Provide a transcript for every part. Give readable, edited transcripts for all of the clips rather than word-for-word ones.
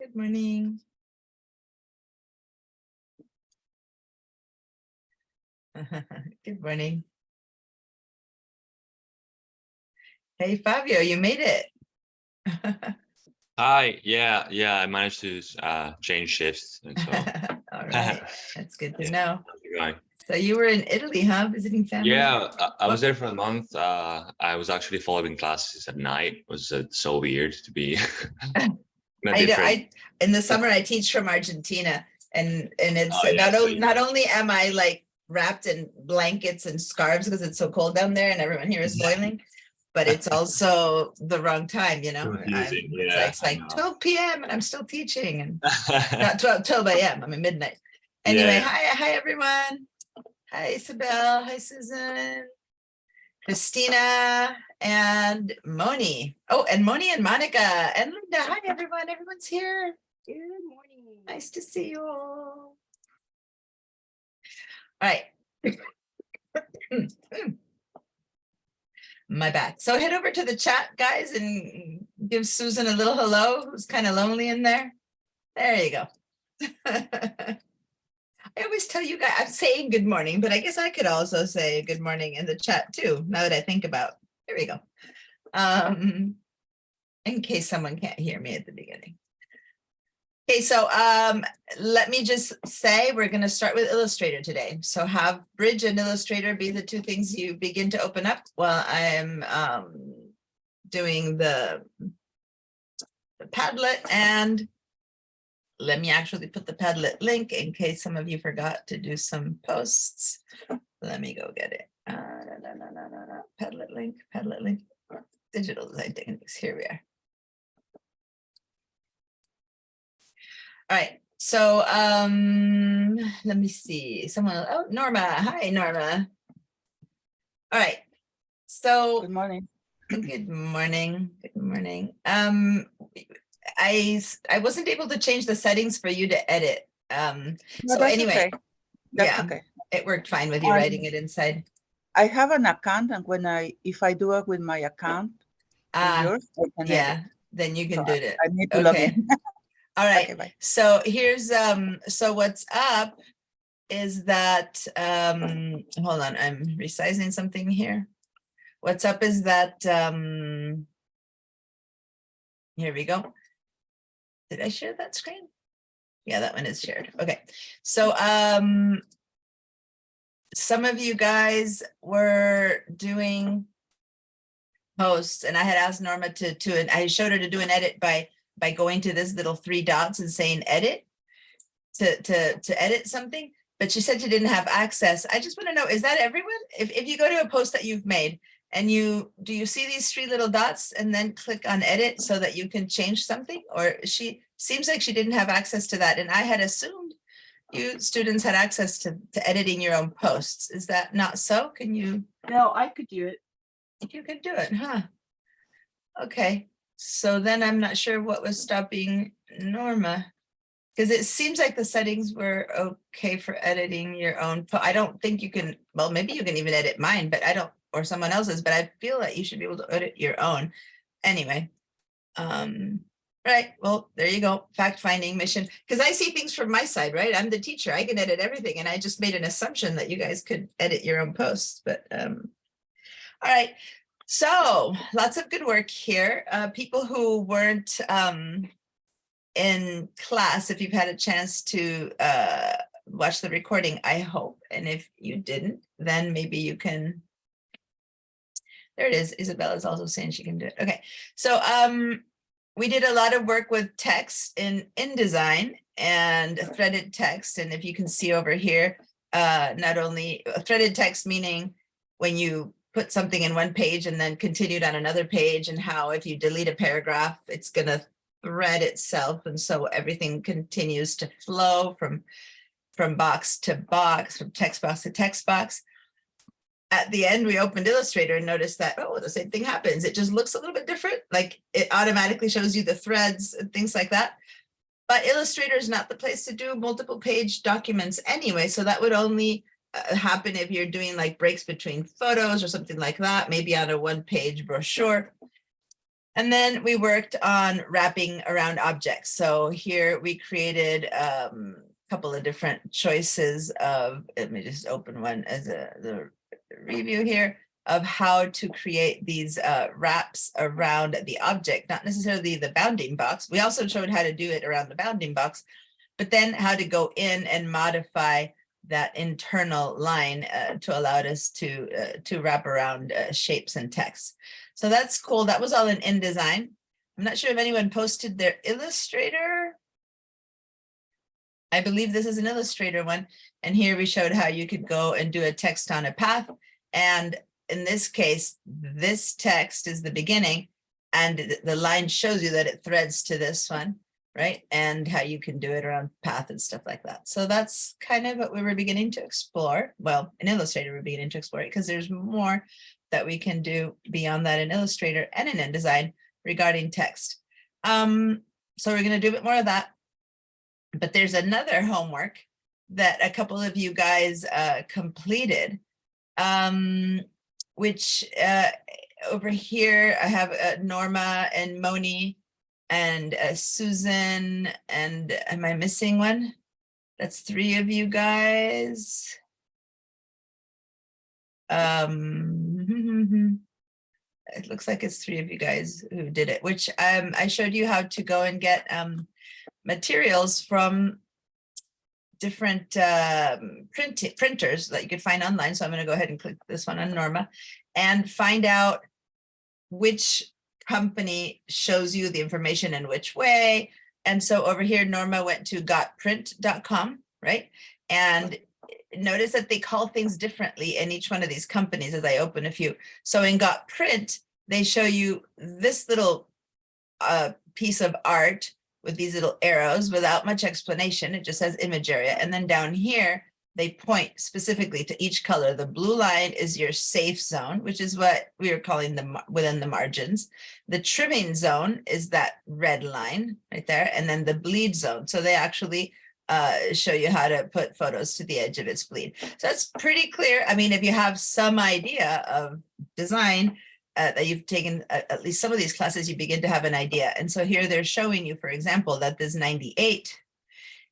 Good morning. Good morning. Hey, Fabio, you made it. Hi, yeah, I managed to change shifts, and so All right, that's good to yeah, know. how's it going? So you were in Italy, huh? Visiting family? Yeah, I was What- there for a month. I was actually following classes at night. It was so weird to be in a I know. different. In the summer I teach from Argentina, and it's Oh yeah, so not only am I like wrapped in blankets and scarves because it's so cold down there and everyone here is boiling, but it's also the wrong time, confusing. It's Yeah, it's I like know. 12 p.m. and I'm still teaching, and not 12 a.m. I mean midnight. Anyway, Yeah, hi everyone. Hi Isabel. Hi Susan. Christina and Moni. Oh, and Moni and Monica and Linda. Hi everyone. Everyone's here. Good morning. Nice to see you all. All right. My bad. So head over to the chat, guys, and give Susan a little hello, who's kind of lonely in there. There you go. I always tell you guys, I'm saying good morning, but I guess I could also say good morning in the chat too, now that I think about. Here we go. In case someone can't hear me at the beginning. Okay, so let me just say we're going to start with Illustrator today. So have Bridge and Illustrator be the two things you begin to open up while I'm doing the Padlet. And let me actually put the Padlet link in case some of you forgot to do some posts. Let me go get it. Padlet link, digital design techniques. Here we are. All right, so let me see. Someone, oh, Norma. Hi, Norma. All right, so Good morning. good morning. Good morning. I wasn't able to change the settings for you to edit. No, So that's anyway, okay. That's yeah, okay. it worked fine with you writing it inside. I have an account, and if I do it with my account, with yours, I can Yeah, edit. then you can So do it. I need to log Okay. in. All right. Okay, bye. So here's so what's up is that hold on, I'm resizing something here. What's up is that here we go. Did I share that screen? Yeah, that one is shared. Okay. So some of you guys were doing posts, and I had asked Norma and I showed her to do an edit by going to this little 3 dots and saying edit to edit something, but she said she didn't have access. I just want to know, is that everyone? If you go to a post that you've made and do you see these 3 little dots and then click on edit so that you can change something? Or she seems like she didn't have access to that, and I had assumed you students had access to editing your own posts. Is that not so? Can you? No, I could do it. You could do it, huh? Okay, so then I'm not sure what was stopping Norma, because it seems like the settings were okay for editing your own. I don't think you can, well, maybe you can even edit mine, but I don't, or someone else's, but I feel that you should be able to edit your own. Anyway, right, well, there you go, fact-finding mission, because I see things from my side, right? I'm the teacher, I can edit everything, and I just made an assumption that you guys could edit your own posts, but all right, so lots of good work here. People who weren't in class, if you've had a chance to watch the recording, I hope. And if you didn't, then maybe you can. There it is. Isabella's also saying she can do it. Okay, so we did a lot of work with text in InDesign and threaded text. And if you can see over here, not only threaded text, meaning when you put something in one page and then continued on another page, and how if you delete a paragraph, it's going to thread itself. And so everything continues to flow from box to box, from text box to text box. At the end, we opened Illustrator and noticed that, oh, the same thing happens. It just looks a little bit different. Like it automatically shows you the threads and things like that. But Illustrator is not the place to do multiple page documents anyway. So that would only happen if you're doing like breaks between photos or something like that, maybe on a 1-page brochure. And then we worked on wrapping around objects. So here we created a couple of different choices of, let me just open one as the review here of how to create these wraps around the object, not necessarily the bounding box. We also showed how to do it around the bounding box, but then how to go in and modify that internal line to allow us to wrap around shapes and text. So that's cool. That was all in InDesign. I'm not sure if anyone posted their Illustrator. I believe this is an Illustrator one. And here we showed how you could go and do a text on a path. And in this case, this text is the beginning and the line shows you that it threads to this one, right? And how you can do it around path and stuff like that. So that's kind of what we were beginning to explore. Well, in Illustrator, we're beginning to explore it because there's more that we can do beyond that in Illustrator and in InDesign regarding text. So we're going to do a bit more of that. But there's another homework that a couple of you guys completed, which over here I have Norma and Moni and Susan, and am I missing one? That's 3 of you guys. It looks like it's 3 of you guys who did it, which I showed you how to go and get materials from different printers that you could find online. So I'm going to go ahead and click this one on Norma and find out which company shows you the information in which way. And so over here, Norma went to gotprint.com, right? And notice that they call things differently in each one of these companies as I open a few. So in GotPrint, they show you this little piece of art with these little arrows without much explanation. It just says image area. And then down here, they point specifically to each color. The blue line is your safe zone, which is what we are calling them within the margins. The trimming zone is that red line right there. And then the bleed zone. So they actually show you how to put photos to the edge of its bleed. So that's pretty clear. I mean, if you have some idea of design that you've taken at least some of these classes, you begin to have an idea. And so here they're showing you, for example, that this 98.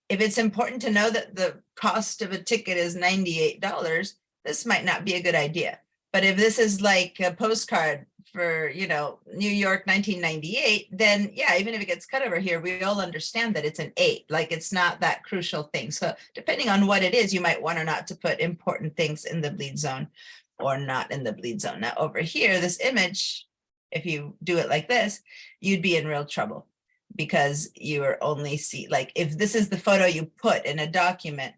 If it's important to know that the cost of a ticket is $98, this might not be a good idea. But if this is like a postcard for, you know, New York 1998, then yeah, even if it gets cut over here, we all understand that it's an 8, like it's not that crucial thing. So depending on what it is, you might want or not to put important things in the bleed zone or not in the bleed zone. Now over here, this image, if you do it like this, you'd be in real trouble because you are only see, like if this is the photo you put in a document,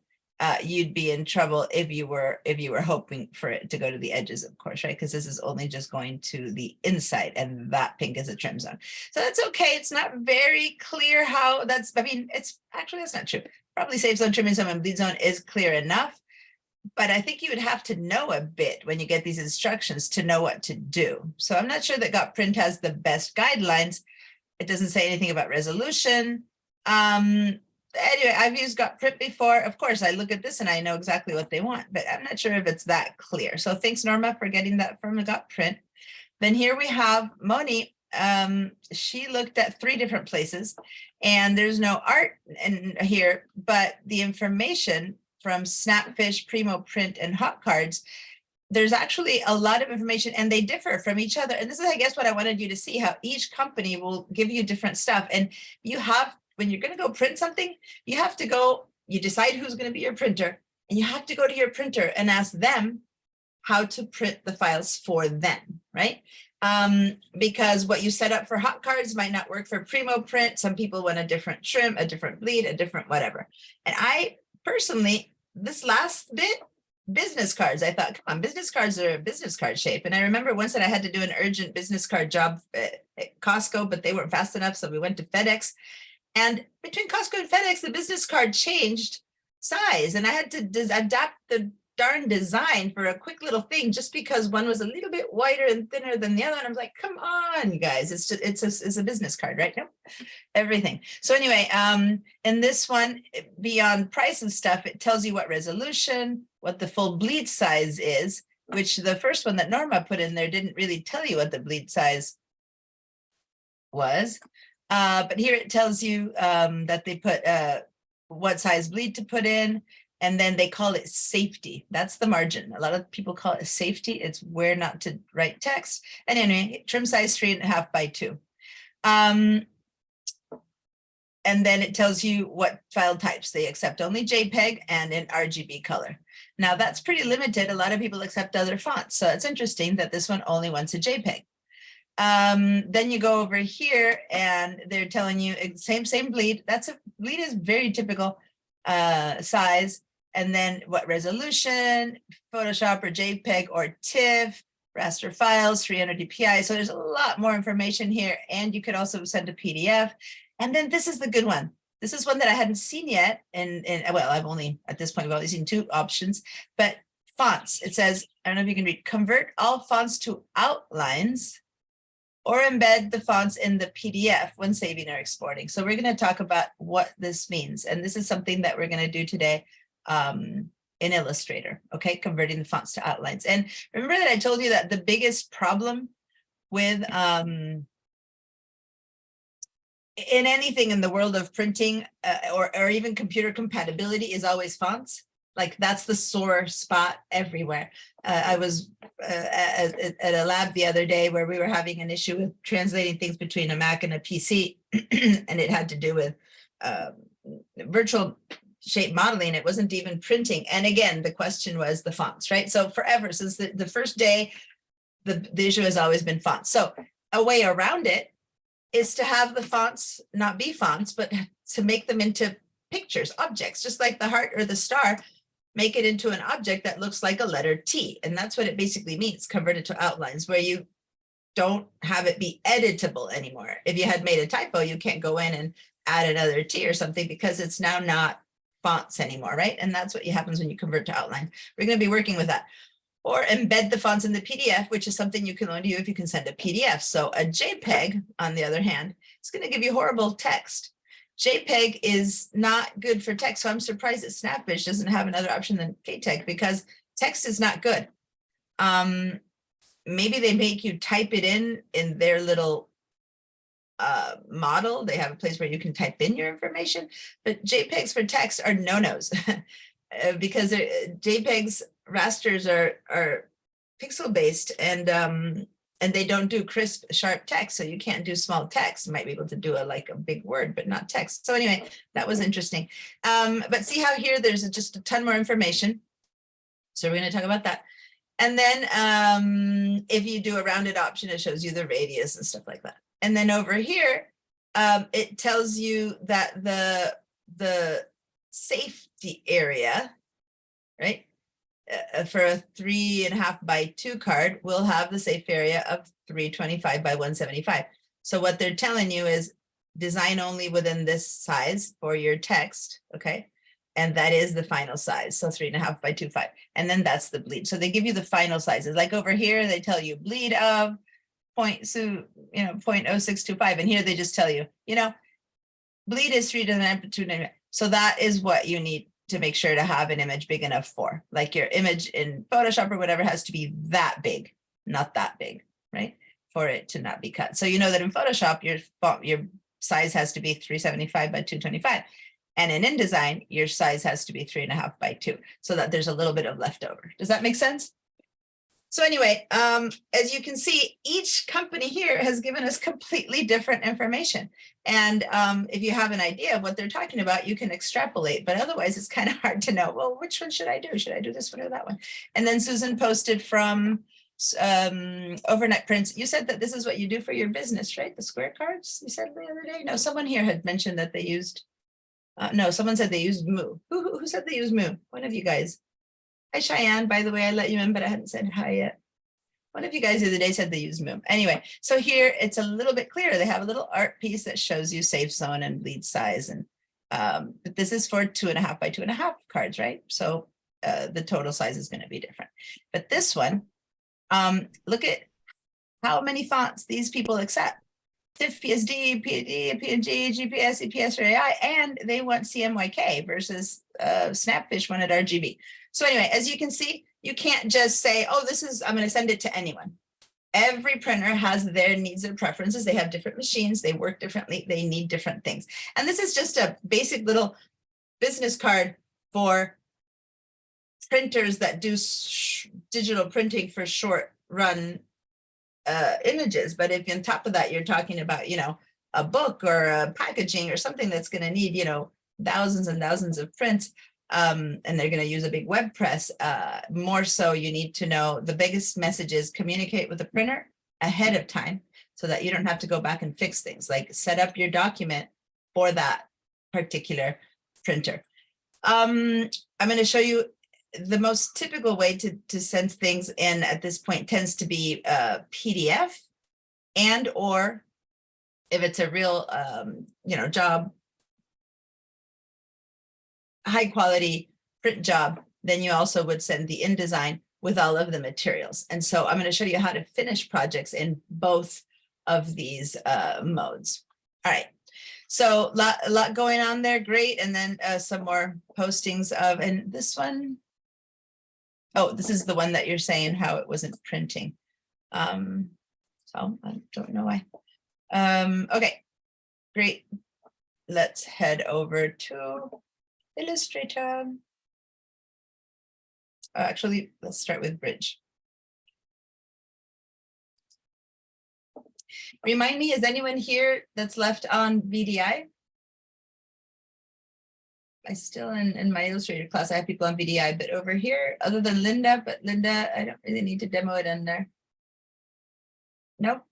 you'd be in trouble if you were hoping for it to go to the edges, of course, right? Because this is only just going to the inside, and that pink is a trim zone. So that's okay. It's not very clear how that's. I mean, it's actually that's not true. Probably safe zone, trimming zone, and bleed zone is clear enough, but I think you would have to know a bit when you get these instructions to know what to do. So I'm not sure that GotPrint has the best guidelines. It doesn't say anything about resolution. Anyway, I've used GotPrint before. Of course, I look at this and I know exactly what they want, but I'm not sure if it's that clear. So thanks, Norma, for getting that from the GotPrint. Then here we have Moni. She looked at 3 different places, and there's no art in here, but the information from Snapfish, Primo Print, and Hot Cards, there's actually a lot of information and they differ from each other. And this is, I guess, what I wanted you to see, how each company will give you different stuff. And you have, when you're going to go print something, you have to go, you decide who's going to be your printer, and you have to go to your printer and ask them how to print the files for them, right? Because what you set up for Hot Cards might not work for Primo Print. Some people want a different trim, a different bleed, a different whatever. And I personally, this last bit, business cards, I thought, come on, business cards are a business card shape. And I remember once that I had to do an urgent business card job at Costco, but they weren't fast enough. So we went to FedEx. And between Costco and FedEx, the business card changed size. And I had to adapt the darn design for a quick little thing just because one was a little bit wider and thinner than the other. And I was like, come on, you guys, it's a business card, right? No, everything. So anyway, in this one, beyond price and stuff, it tells you what resolution, what the full bleed size is, which the first one that Norma put in there didn't really tell you what the bleed size was. But here it tells you that they put what size bleed to put in, and then they call it safety. That's the margin. A lot of people call it safety. It's where not to write text. And anyway, trim size 3.5 by 2. And then it tells you what file types. They accept only JPEG and in RGB color. Now that's pretty limited. A lot of people accept other fonts. So it's interesting that this one only wants a JPEG. Then you go over here and they're telling you same bleed. Bleed is very typical size. And then what resolution, Photoshop or JPEG or TIFF, raster files, 300 dpi. So there's a lot more information here. And you could also send a PDF. And then this is the good one. This is one that I hadn't seen yet. And well, I've only, at this point, I've only seen 2 options, but fonts. It says, I don't know if you can read, convert all fonts to outlines or embed the fonts in the PDF when saving or exporting. So we're going to talk about what this means. And this is something that we're going to do today in Illustrator, okay? Converting the fonts to outlines. And remember that I told you that the biggest problem with in anything in the world of printing or even computer compatibility is always fonts. Like that's the sore spot everywhere. I was at a lab the other day where we were having an issue with translating things between a Mac and a PC, and it had to do with virtual shape modeling. It wasn't even printing. And again, the question was the fonts, right? So forever, since the first day, the issue has always been fonts. So a way around it is to have the fonts not be fonts, but to make them into pictures, objects, just like the heart or the star, make it into an object that looks like a letter T. And that's what it basically means, convert it to outlines, where you don't have it be editable anymore. If you had made a typo, you can't go in and add another T or something because it's now not fonts anymore, right? And that's what happens when you convert to outline. We're going to be working with that. Or embed the fonts in the PDF, which is something you can only do if you can send a PDF. So a JPEG, on the other hand, is going to give you horrible text. JPEG is not good for text. So I'm surprised that Snapfish doesn't have another option than KTEX because text is not good. Maybe they make you type it in their little model. They have a place where you can type in your information, but JPEGs for text are no-nos because JPEGs rasters are pixel based and they don't do crisp, sharp text. So you can't do small text. You might be able to do a big word, but not text. So anyway, that was interesting. But see how here there's just a ton more information. So we're going to talk about that. And then if you do a rounded option, it shows you the radius and stuff like that. And then over here, it tells you that the safety area, right? For a 3.5 by 2 card, will have the safe area of 325 by 175. So what they're telling you is design only within this size for your text, okay? And that is the final size, so 3.5 by 2.5. And then that's the bleed. So they give you the final sizes. Like over here, they tell you bleed of 0.0625. And here they just tell you, bleed is 3 to the 9 to 9. So that is what you need to make sure to have an image big enough for. Like your image in Photoshop or whatever has to be that big, not that big, right? For it to not be cut. So you know that in Photoshop, your size has to be 375 by 225. And in InDesign, your size has to be 3.5 by 2, so that there's a little bit of leftover. Does that make sense? So anyway, as you can see, each company here has given us completely different information. And if you have an idea of what they're talking about, you can extrapolate, but otherwise it's kind of hard to know, well, which one should I do? Should I do this one or that one? And then Susan posted from Overnight Prints. You said that this is what you do for your business, right? The square cards, you said the other day? No, someone here had mentioned that they used, no, someone said they used Moo. Who said they used Moo? One of you guys. Hi, Cheyenne. By the way, I let you in, but I hadn't said hi yet. One of you guys the other day said they use Moom. Anyway, so here it's a little bit clearer. They have a little art piece that shows you safe zone and bleed size. And but this is for 2.5 by 2.5 cards, right? So the total size is going to be different. But this one, look at how many fonts these people accept. TIFF, PSD, PNG, GPS, EPS, or AI, and they want CMYK versus Snapfish wanted RGB. So anyway, as you can see, you can't just say, oh, I'm going to send it to anyone. every printer has their needs and preferences. They have different machines, they work differently, they need different things. And this is just a basic little business card for printers that do digital printing for short run images. But if on top of that, you're talking about, you know, a book or a packaging or something that's going to need, you know, thousands and thousands of prints, and they're going to use a big web press, more so you need to know the biggest message is communicate with the printer ahead of time so that you don't have to go back and fix things, like set up your document for that particular printer. I'm going to show you the most typical way to send things in at this point tends to be PDF, and or if it's a real, you know, job, high quality print job, then you also would send the InDesign with all of the materials. And so I'm going to show you how to finish projects in both of these modes. All right. So a lot going on there. Great. And then some more postings of, and this one, oh, this is the one that you're saying how it wasn't printing. So I don't know why. Okay, great. Let's head over to Illustrator. Actually, let's start with Bridge. Remind me, is anyone here that's left on VDI? I still in my Illustrator class, I have people on VDI, but over here, other than Linda, but Linda, I don't really need to demo it in there. Nope.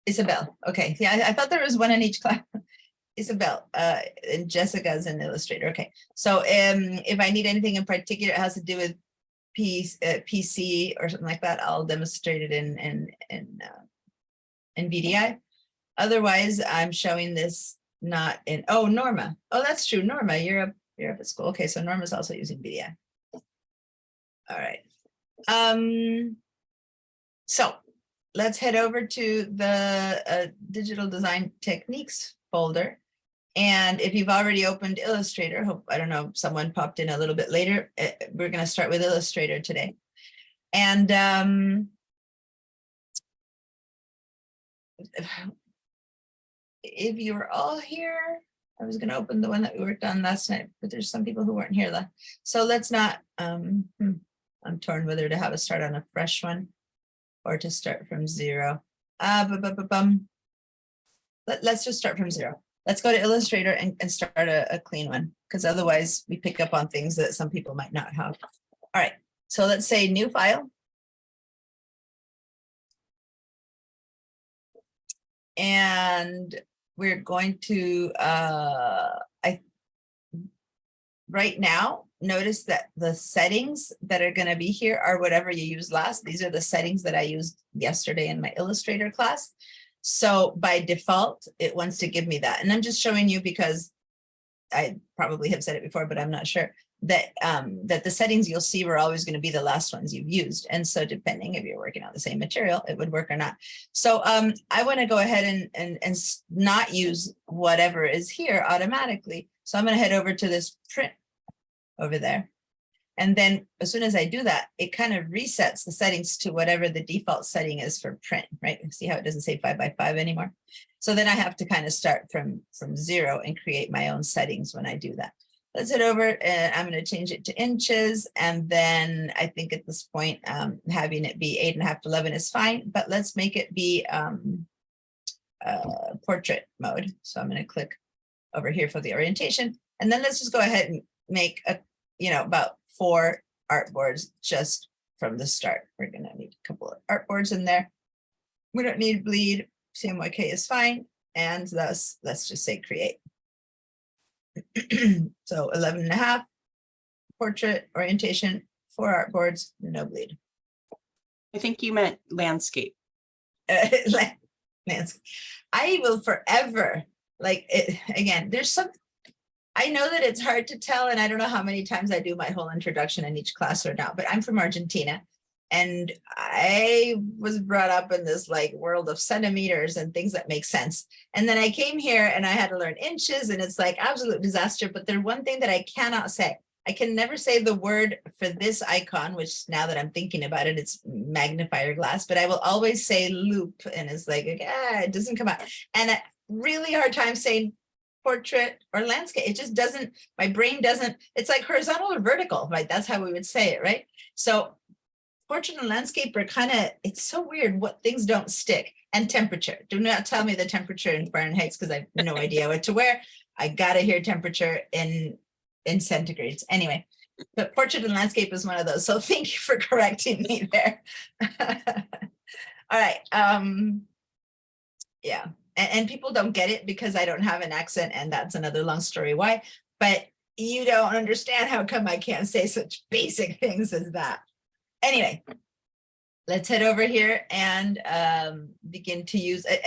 Isabel. Okay. Yeah, I thought there was one in each class. Isabel, and Jessica's in Illustrator. Okay. So if I need anything in particular, it has to do with PC or something like that, I'll demonstrate it in VDI. Otherwise, I'm showing this not in, oh, Norma. Oh, that's true. Norma, you're up at school. Okay, so Norma's also using VDI. All right. So let's head over to the digital design techniques folder. And if you've already opened Illustrator, hope, I don't know, someone popped in a little bit later. We're going to start with Illustrator today. And if you were all here, I was going to open the one that we worked on last night, but there's some people who weren't here left. So let's not, I'm torn whether to have us start on a fresh one or to start from zero. Let's just start from zero. Let's go to Illustrator and start a clean one, because otherwise we pick up on things that some people might not have. All right, so let's say new file. And we're going to, right now, notice that the settings that are going to be here are whatever you used last. These are the settings that I used yesterday in my Illustrator class. So by default, it wants to give me that. And I'm just showing you because I probably have said it before, but I'm not sure that that the settings you'll see were always going to be the last ones you've used. And so depending if you're working on the same material, it would work or not. So I want to go ahead and not use whatever is here automatically. So I'm going to head over to this print over there. And then as soon as I do that, it kind of resets the settings to whatever the default setting is for print, right? See how it doesn't say 5x5 anymore. So then I have to kind of start from zero and create my own settings when I do that. Let's head over and I'm going to change it to inches. And then I think at this point, having it be 8.5 to 11 is fine, but let's make it be portrait mode. So I'm going to click over here for the orientation. And then let's just go ahead and make about 4 artboards just from the start. We're going to need a couple of artboards in there. We don't need bleed. CMYK is fine. And thus, let's just say create. So 11.5, portrait, orientation, 4 artboards, no bleed. I think you meant landscape. Landscape. I will forever, like it again, there's some, I know that it's hard to tell, and I don't know how many times I do my whole introduction in each class or not, but I'm from Argentina. And I was brought up in this like world of centimeters and things that make sense. And then I came here and I had to learn inches, and it's like absolute disaster. But there's one thing that I cannot say. I can never say the word for this icon, which now that I'm thinking about it, it's magnifier glass, but I will always say loop, and it's like, it doesn't come out. And a really hard time saying portrait or landscape. It just doesn't, my brain doesn't, it's like horizontal or vertical, right? That's how we would say it, right? So portrait and landscape are kind of, it's so weird what things don't stick. And temperature. Do not tell me the temperature in Fahrenheit because I have no idea what to wear. I gotta hear temperature in centigrades. Anyway, but portrait and landscape is one of those. So thank you for correcting me there. All right. Yeah. And people don't get it because I don't have an accent, and that's another long story why. But you don't understand how come I can't say such basic things as that. Anyway. Let's head over here and begin to use it.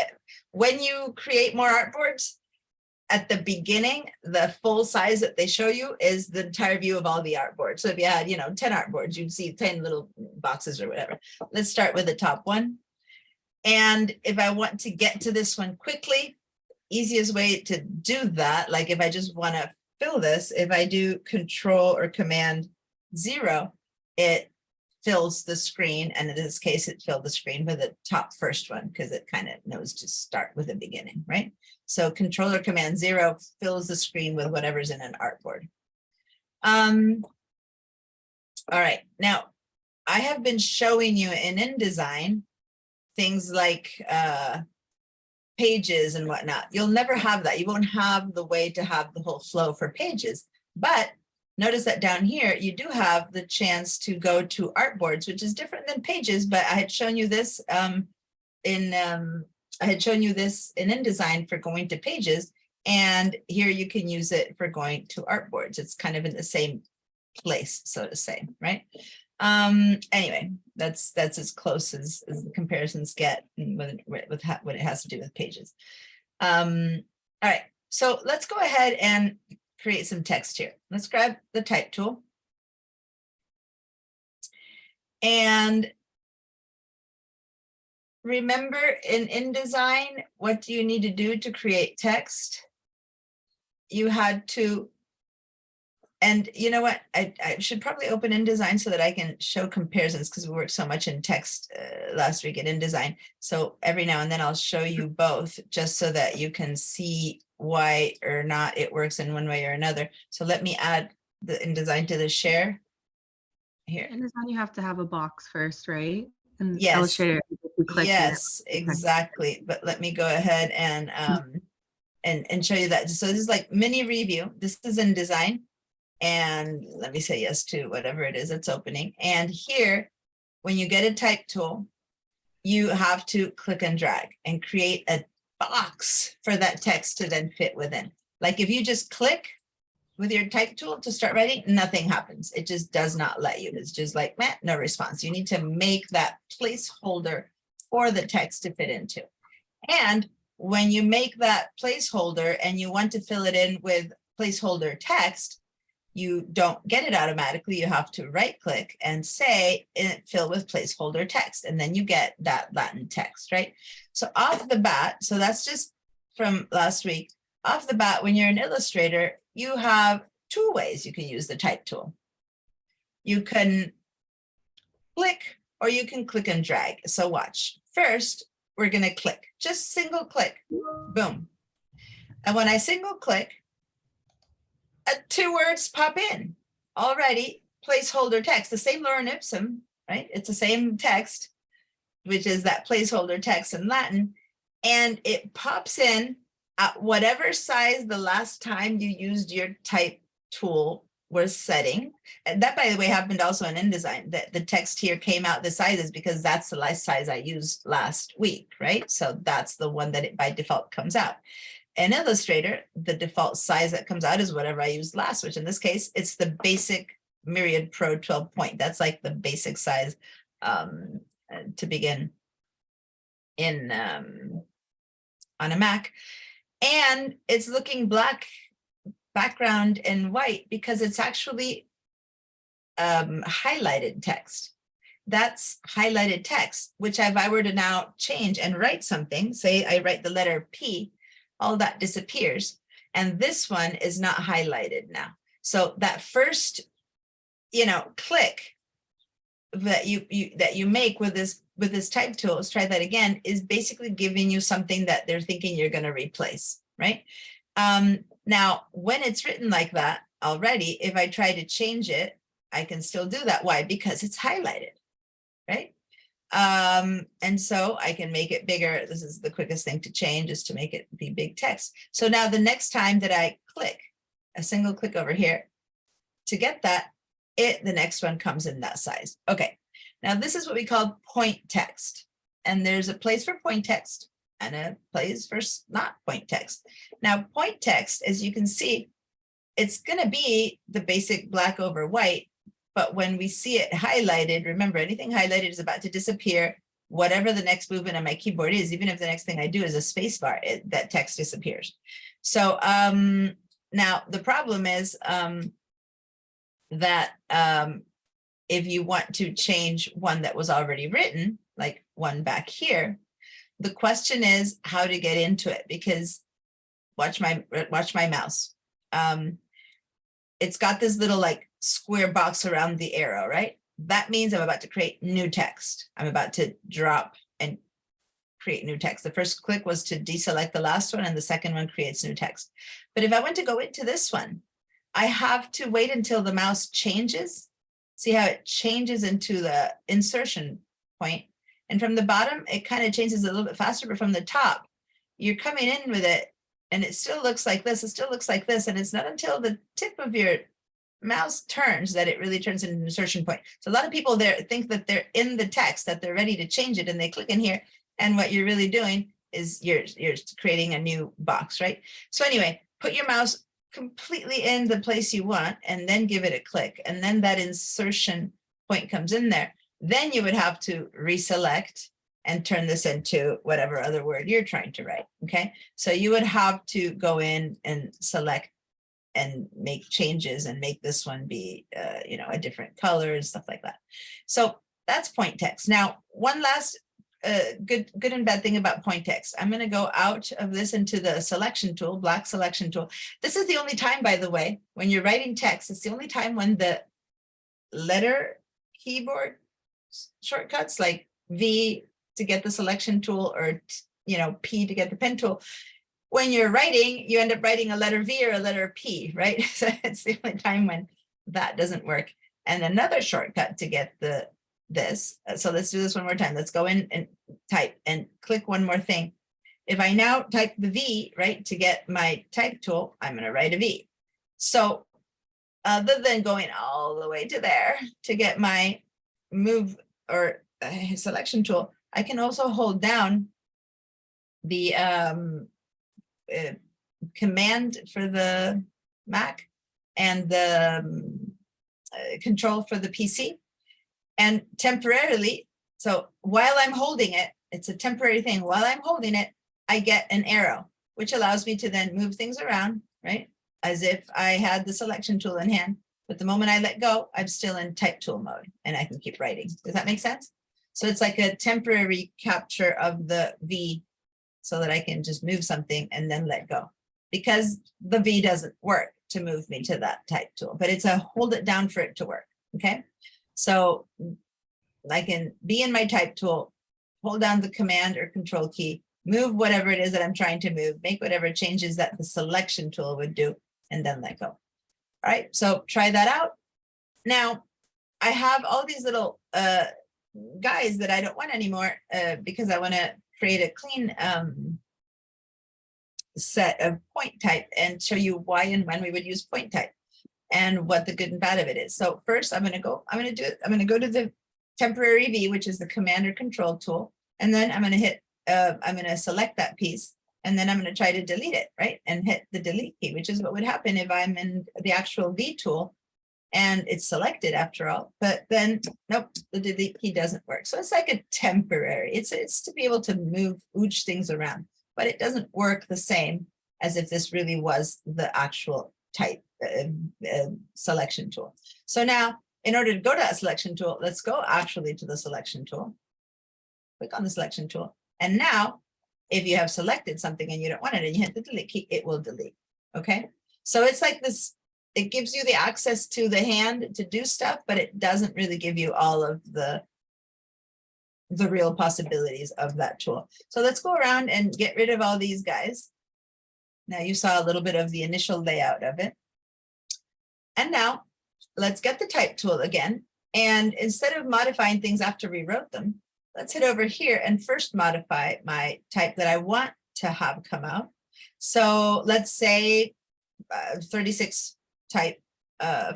When you create more artboards, at the beginning, the full size that they show you is the entire view of all the artboards. So if you had, 10 artboards, you'd see 10 little boxes or whatever. Let's start with the top one. And if I want to get to this one quickly, easiest way to do that, like if I just want to fill this, if I do Control or Command 0, it fills the screen, and in this case it filled the screen with the top first one because it kind of knows to start with the beginning, right? So Control or Command 0 fills the screen with whatever's in an artboard. All right, now I have been showing you in InDesign things like pages and whatnot. You'll never have that. You won't have the way to have the whole flow for pages, but notice that down here, you do have the chance to go to artboards, which is different than pages, but I had shown you this in InDesign for going to pages, and here you can use it for going to artboards. It's kind of in the same place, so to say, right? Anyway, that's as close as the comparisons get with what it has to do with pages. All right, so let's go ahead and create some text here. Let's grab the type tool. And remember in InDesign, what do you need to do to create text? You had to, and you know what? I should probably open InDesign so that I can show comparisons because we worked so much in text last week at InDesign. So every now and then I'll show you both just so that you can see why or not it works in one way or another. So let me add the InDesign to the share here. InDesign, you have to have a box first, right? And Yes. Illustrator, you click Yes, exactly. But let me go ahead and show you that. So this is like mini review. This is InDesign. And let me say yes to whatever it is that's opening. And here, when you get a type tool, you have to click and drag and create a box for that text to then fit within. Like if you just click with your type tool to start writing, nothing happens. It just does not let you. It's just like, meh, no response. You need to make that placeholder for the text to fit into. And when you make that placeholder and you want to fill it in with placeholder text, you don't get it automatically. You have to right click and say fill with placeholder text, and then you get that Latin text, right? So off the bat, so that's just from last week, off the bat, when you're an Illustrator, you have two ways you can use the type tool. You can click or you can click and drag. So watch. First, we're going to click, just single click, boom. And when I single click, two words pop in already, placeholder text, the same lorem ipsum, right? It's the same text, which is that placeholder text in Latin, and it pops in at whatever size the last time you used your type tool was setting. And that, by the way, happened also in InDesign, that the text here came out the sizes because that's the last size I used last week, right? So that's the one that it by default comes out. In Illustrator, the default size that comes out is whatever I used last, which in this case, it's the basic Myriad Pro 12 point. That's like the basic size to begin in on a Mac. And it's looking black background and white because it's actually highlighted text. That's highlighted text, which if I were to now change and write something, say I write the letter P, all that disappears. And this one is not highlighted now. So that first click that you make with this type tool, let's try that again, is basically giving you something that they're thinking you're going to replace, right? Now, when it's written like that already, if I try to change it, I can still do that. Why? Because it's highlighted, right? And so I can make it bigger. This is the quickest thing to change, is to make it be big text. So now the next time that I click, a single click over here to get that, the next one comes in that size. Okay, now this is what we call point text. And there's a place for point text and a place for not point text. Now, point text, as you can see, it's going to be the basic black over white. But when we see it highlighted, remember, anything highlighted is about to disappear. Whatever the next movement on my keyboard is, even if the next thing I do is a space bar, that text disappears. So now the problem is that if you want to change one that was already written, like one back here, the question is how to get into it, because watch my mouse. It's got this little like square box around the arrow, right? That means I'm about to create new text. I'm about to drop and create new text. The first click was to deselect the last one, and the second one creates new text. But if I want to go into this one, I have to wait until the mouse changes. See how it changes into the insertion point. And from the bottom, it kind of changes a little bit faster, but from the top, you're coming in with it and it still looks like this. It still looks like this. And it's not until the tip of your mouse turns that it really turns into an insertion point. So a lot of people there think that they're in the text, that they're ready to change it, and they click in here. And what you're really doing is you're creating a new box, right? So anyway, put your mouse completely in the place you want and then give it a click. And then that insertion point comes in there. Then you would have to reselect and turn this into whatever other word you're trying to write, okay? So you would have to go in and select and make changes and make this one be, a different color and stuff like that. So that's point text. Now, one last good and bad thing about point text. I'm going to go out of this into the selection tool, black selection tool. This is the only time, by the way, when you're writing text, it's the only time when the letter keyboard shortcuts like V to get the selection tool, or P to get the pen tool. When you're writing, you end up writing a letter V or a letter P, right? So it's the only time when that doesn't work. And another shortcut to get this. So let's do this one more time. Let's go in and type and click one more thing. If I now type the V, right, to get my type tool, I'm going to write a V. So other than going all the way to there to get my move or selection tool, I can also hold down the command for the Mac and the control for the PC. And temporarily, so while I'm holding it, it's a temporary thing. While I'm holding it, I get an arrow, which allows me to then move things around, right? As if I had the selection tool in hand. But the moment I let go, I'm still in type tool mode and I can keep writing. Does that make sense? So it's like a temporary capture of the V so that I can just move something and then let go, because the V doesn't work to move me to that type tool, but it's a hold it down for it to work. Okay. So I can be in my type tool, hold down the command or control key, move whatever it is that I'm trying to move, make whatever changes that the selection tool would do, and then let go. All right. So try that out. Now I have all these little guys that I don't want anymore because I want to create a clean set of point type and show you why and when we would use point type and what the good and bad of it is. So first I'm going to go to the temporary V, which is the command or control tool. And then I'm going to hit, I'm going to select that piece, and then I'm going to try to delete it, right? And hit the delete key, which is what would happen if I'm in the actual V tool and it's selected after all, but then nope, the delete key doesn't work. So it's like a temporary, it's to be able to move ooch things around, but it doesn't work the same as if this really was the actual type selection tool. So now in order to go to that selection tool, let's go actually to the selection tool. Click on the selection tool. And now if you have selected something and you don't want it and you hit the delete key, it will delete. Okay. So it's like this it gives you the access to the hand to do stuff, but it doesn't really give you all of the real possibilities of that tool. So let's go around and get rid of all these guys. Now you saw a little bit of the initial layout of it. And now let's get the type tool again. And instead of modifying things after we wrote them, let's head over here and first modify my type that I want to have come out. So let's say 36 type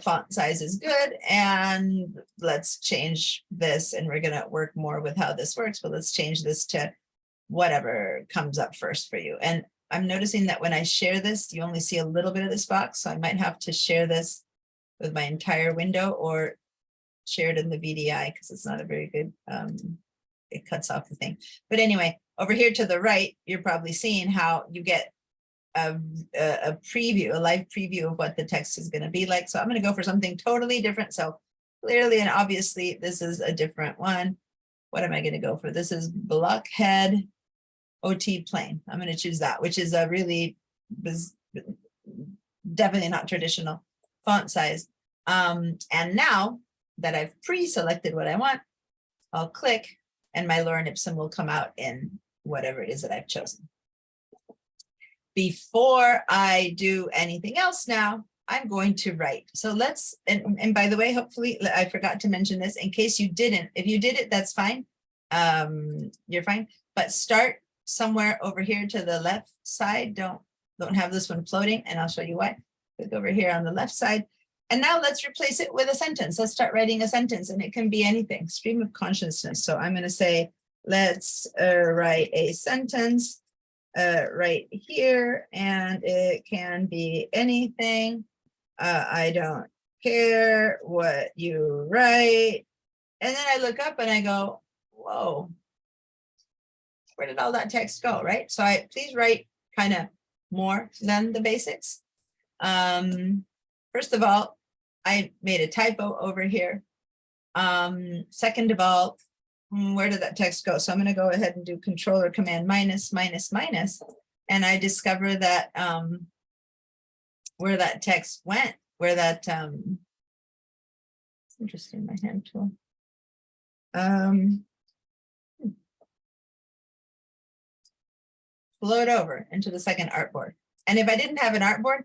font size is good. And let's change this, and we're gonna work more with how this works, but let's change this to whatever comes up first for you. And I'm noticing that when I share this, you only see a little bit of this box. So I might have to share this with my entire window or share it in the VDI because it's not a very good, it cuts off the thing. But anyway, over here to the right, you're probably seeing how you get a preview, a live preview of what the text is going to be like. So I'm going to go for something totally different. So clearly and obviously, this is a different one. What am I going to go for? This is Blockhead OT plain. I'm going to choose that, which is a really, definitely not traditional font size. And now that I've pre-selected what I want, I'll click and my Lorem Ipsum will come out in whatever it is that I've chosen. Before I do anything else now, I'm going to write. So let's, and by the way, hopefully I forgot to mention this in case you didn't. If you did it, that's fine. You're fine. But start somewhere over here to the left side. Don't have this one floating, and I'll show you why. Click over here on the left side. And now let's replace it with a sentence. Let's start writing a sentence, and it can be anything. Stream of consciousness. So I'm going to say, let's write a sentence right here, and it can be anything. I don't care what you write. And then I look up and I go, whoa, where did all that text go, right? So please write kind of more than the basics. First of all, I made a typo over here. Second of all, where did that text go? So I'm going to go ahead and do Control or Command minus, minus, minus. And I discover that where that text went, where that, it's interesting, my hand tool. Float over into the second artboard. And if I didn't have an artboard,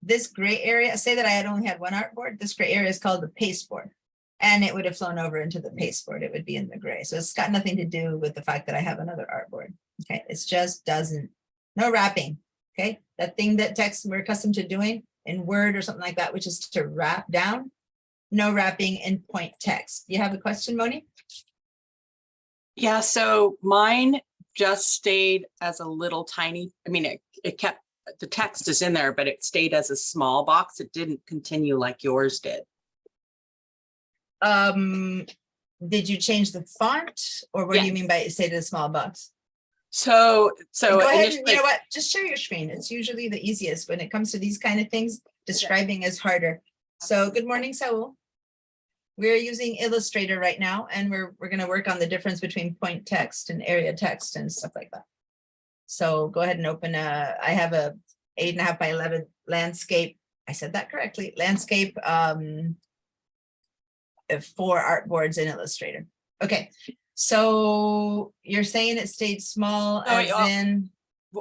this gray area, say that I had only had one artboard, this gray area is called the pasteboard. And it would have flown over into the pasteboard. It would be in the gray. So it's got nothing to do with the fact that I have another artboard. Okay, it's just doesn't, no wrapping. Okay, that thing that text we're accustomed to doing in Word or something like that, which is to wrap down, no wrapping in point text. You have a question, Moni? Yeah, so mine just stayed as a little tiny, I mean, it kept, the text is in there, but it stayed as a small box. It didn't continue like yours did. Did you change the font, or what do you mean by it stayed in a small box? So Go ahead, initially, you know what, just share your screen. It's usually the easiest when it comes to these kind of things. Describing is harder. So good morning, Saul. We're using Illustrator right now, and we're going to work on the difference between point text and area text and stuff like that. So go ahead and open I have a 8.5 by 11 landscape. I said that correctly. Landscape 4 artboards in Illustrator. Okay. So you're saying it stayed small as in?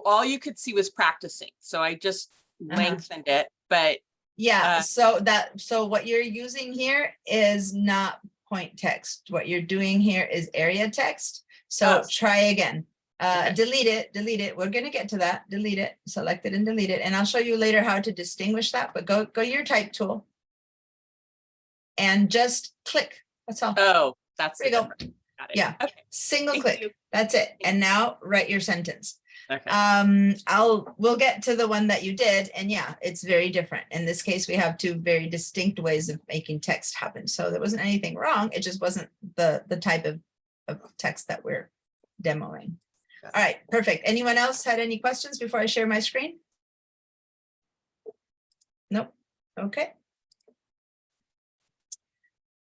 all you could see was practicing. So I just lengthened it, but yeah, so what you're using here is not point text. What you're doing here is area text. So try again. Okay. Delete it. We're going to get to that. Delete it, select it and delete it. And I'll show you later how to distinguish that, but go to your type tool and just click. That's all. oh, that's There you go. Got it. Yeah. Okay. Single Thank click. you. That's it. And now write your sentence. Okay. We'll get to the one that you did, and yeah, it's very different. In this case, we have 2 very distinct ways of making text happen. So there wasn't anything wrong. It just wasn't the type of text that we're demoing. All right, perfect. Anyone else had any questions before I share my screen? Nope. Okay.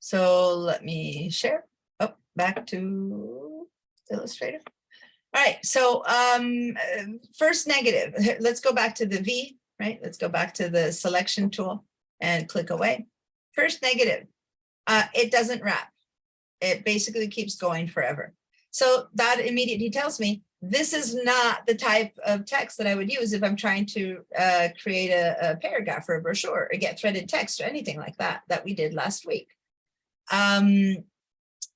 So let me share. Oh, back to Illustrator. All right, so first negative, let's go back to the V, right? Let's go back to the selection tool. and click away. First negative, it doesn't wrap. It basically keeps going forever. So that immediately tells me this is not the type of text that I would use if I'm trying to create a paragraph or a brochure or get threaded text or anything like that we did last week. In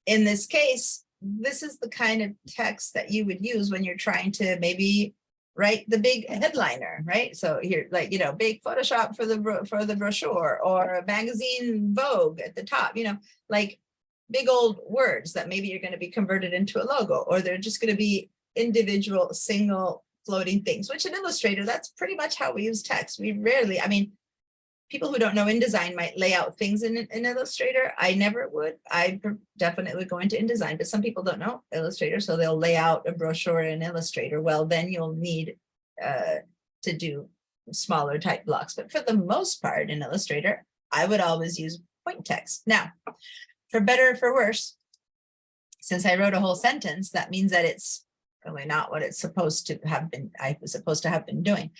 this case, this is the kind of text that you would use when you're trying to maybe write the big headliner, right? So here, like, you know, big Photoshop for the brochure, or a magazine Vogue at the top, you know, like big old words that maybe you're going to be converted into a logo, or they're just going to be individual single floating things, which in Illustrator, that's pretty much how we use text. We rarely, I mean, people who don't know InDesign might lay out things in Illustrator. I never would. I definitely would go into InDesign, but some people don't know Illustrator, so they'll lay out a brochure in Illustrator. Well, then you'll need to do smaller type blocks. But for the most part in Illustrator, I would always use point text. Now, for better or for worse, since I wrote a whole sentence, that means that it's really not what it's supposed to have been. I was supposed to have been doing.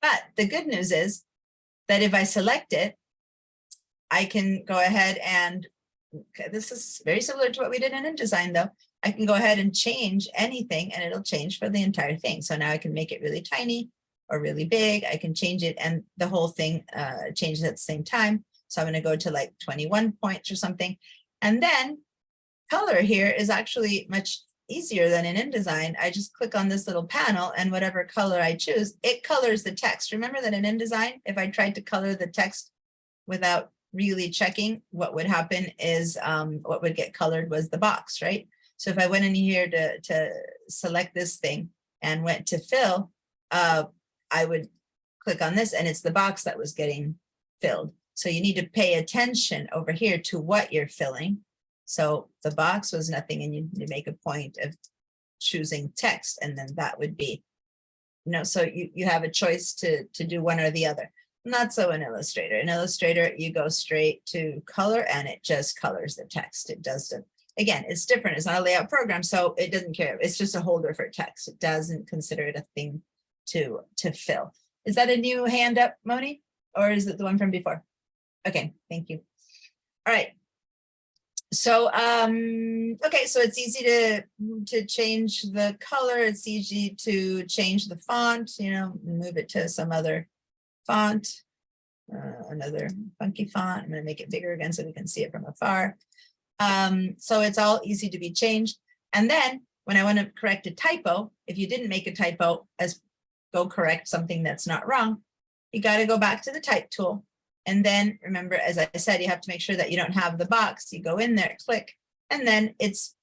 But the good news is that if I select it, I can go ahead and, this is very similar to what we did in InDesign though, I can go ahead and change anything and it'll change for the entire thing. So now I can make it really tiny or really big. I can change it and the whole thing changes at the same time. So I'm going to go to like 21 points or something. And then color here is actually much easier than in InDesign. I just click on this little panel and whatever color I choose, it colors the text. Remember that in InDesign, if I tried to color the text without really checking, what would happen is what would get colored was the box, right? So if I went in here to select this thing and went to fill, I would click on this and it's the box that was getting filled. So you need to pay attention over here to what you're filling. So the box was nothing, and you make a point of choosing text, and then that would be, you know, so you have a choice to do one or the other. Not so in Illustrator. In Illustrator, you go straight to color and it just colors the text. It doesn't, again, it's different. It's not a layout program, so it doesn't care. It's just a holder for text. It doesn't consider it a thing to fill. Is that a new hand up, Moni? Or is it the one from before? Okay, thank you. All right. So, okay, so it's easy to change the color. It's easy to change the font, you know, move it to some other font, another funky font. I'm going to make it bigger again so we can see it from afar. So it's all easy to be changed. And then when I want to correct a typo, if you didn't make a typo, go correct something that's not wrong, you got to go back to the type tool. And then remember, as I said, you have to make sure that you don't have the box. You go in there, click, and then it's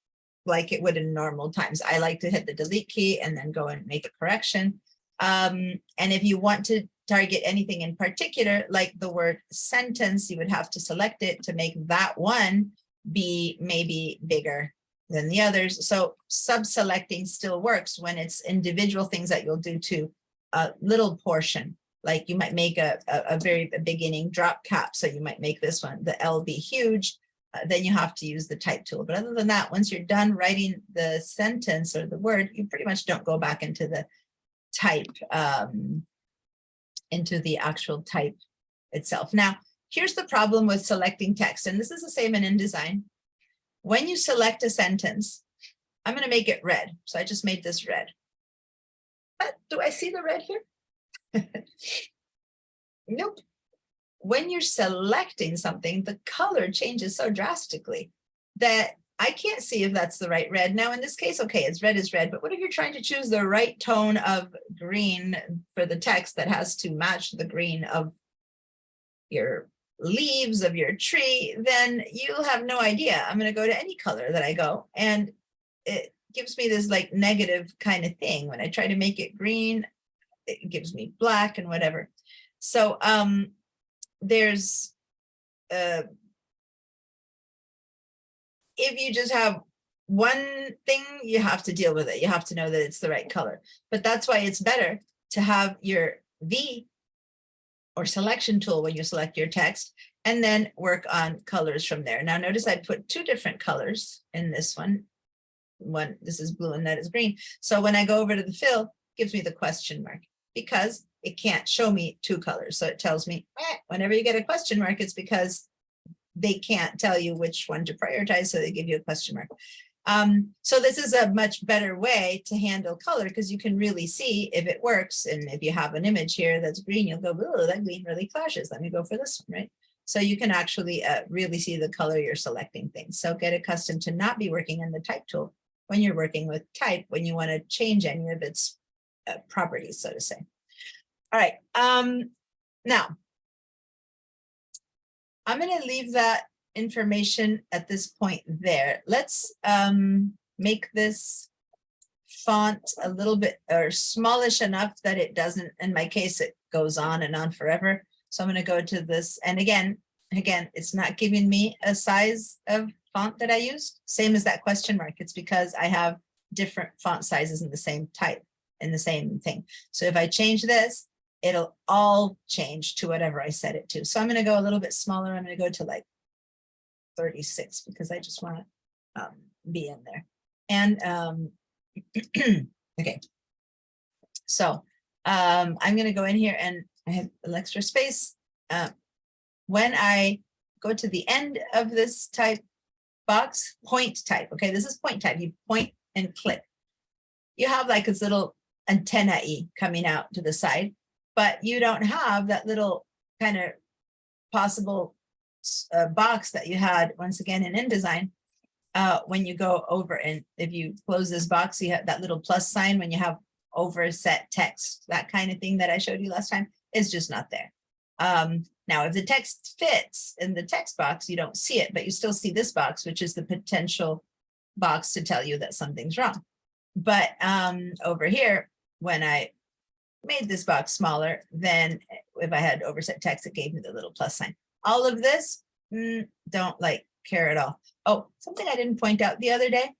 like it would in normal times. I like to hit the delete key and then go and make a correction. And if you want to target anything in particular, like the word sentence, you would have to select it to make that one be maybe bigger than the others. So sub-selecting still works when it's individual things that you'll do to a little portion. Like you might make a very beginning drop cap. So you might make this one, the L be huge, then you have to use the type tool. But other than that, once you're done writing the sentence or the word, you pretty much don't go back into the type, into the actual type itself. Now, here's the problem with selecting text. And this is the same in InDesign. When you select a sentence, I'm going to make it red. So I just made this red. But do I see the red here? Nope. When you're selecting something, the color changes so drastically that I can't see if that's the right red. Now, in this case, okay, it's red is red, but what if you're trying to choose the right tone of green for the text that has to match the green of your leaves of your tree? Then you'll have no idea. I'm going to go to any color that I go, and it gives me this like negative kind of thing. When I try to make it green, it gives me black and whatever. So there's if you just have one thing, you have to deal with it. You have to know that it's the right color. But that's why it's better to have your V or selection tool when you select your text, and then work on colors from there. Now notice I put two different colors in this one. This is blue and that is green. So when I go over to the fill, it gives me the question mark. because it can't show me two colors. So it tells me whenever you get a question mark, it's because they can't tell you which one to prioritize. So they give you a question mark. So this is a much better way to handle color because you can really see if it works. And if you have an image here that's green, you'll go, oh, that green really clashes. Let me go for this one, right? So you can actually really see the color you're selecting things. So get accustomed to not be working in the type tool when you're working with type, when you want to change any of its properties, so to say. All right. Now, I'm going to leave that information at this point there. Let's make this font a little bit or smallish enough that it doesn't, in my case, it goes on and on forever. So I'm going to go to this. And again, it's not giving me a size of font that I used. Same as that question mark. It's because I have different font sizes in the same type, in the same thing. So if I change this, it'll all change to whatever I set it to. So I'm going to go a little bit smaller. I'm going to go to like 36 because I just want to be in there. And okay. So I'm going to go in here and I have an extra space. When I go to the end of this type box, point type, okay, this is point type. You point and click. You have like this little antenna-y coming out to the side, but you don't have that little kind of possible box that you had once again in InDesign. When you go over and if you close this box, you have that little plus sign when you have overset text, that kind of thing that I showed you last time is just not there. Now, if the text fits in the text box, you don't see it, but you still see this box, which is the potential box to tell you that something's wrong. But over here, when I made this box smaller, then if I had overset text, it gave me the little plus sign. All of this, don't like care at all. Oh, something I didn't point out the other day,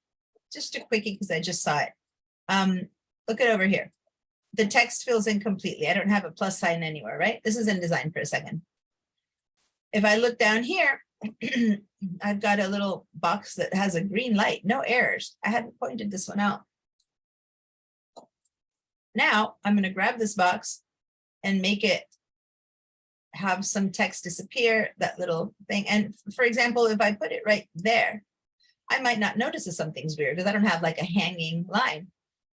just a quickie because I just saw it. Look at over here. The text fills in completely. I don't have a plus sign anywhere, right? This is InDesign for a second. If I look down here, I've got a little box that has a green light, no errors. I hadn't pointed this one out. Now I'm going to grab this box and make it have some text disappear, that little thing. And for example, if I put it right there, I might not notice that something's weird because I don't have like a hanging line.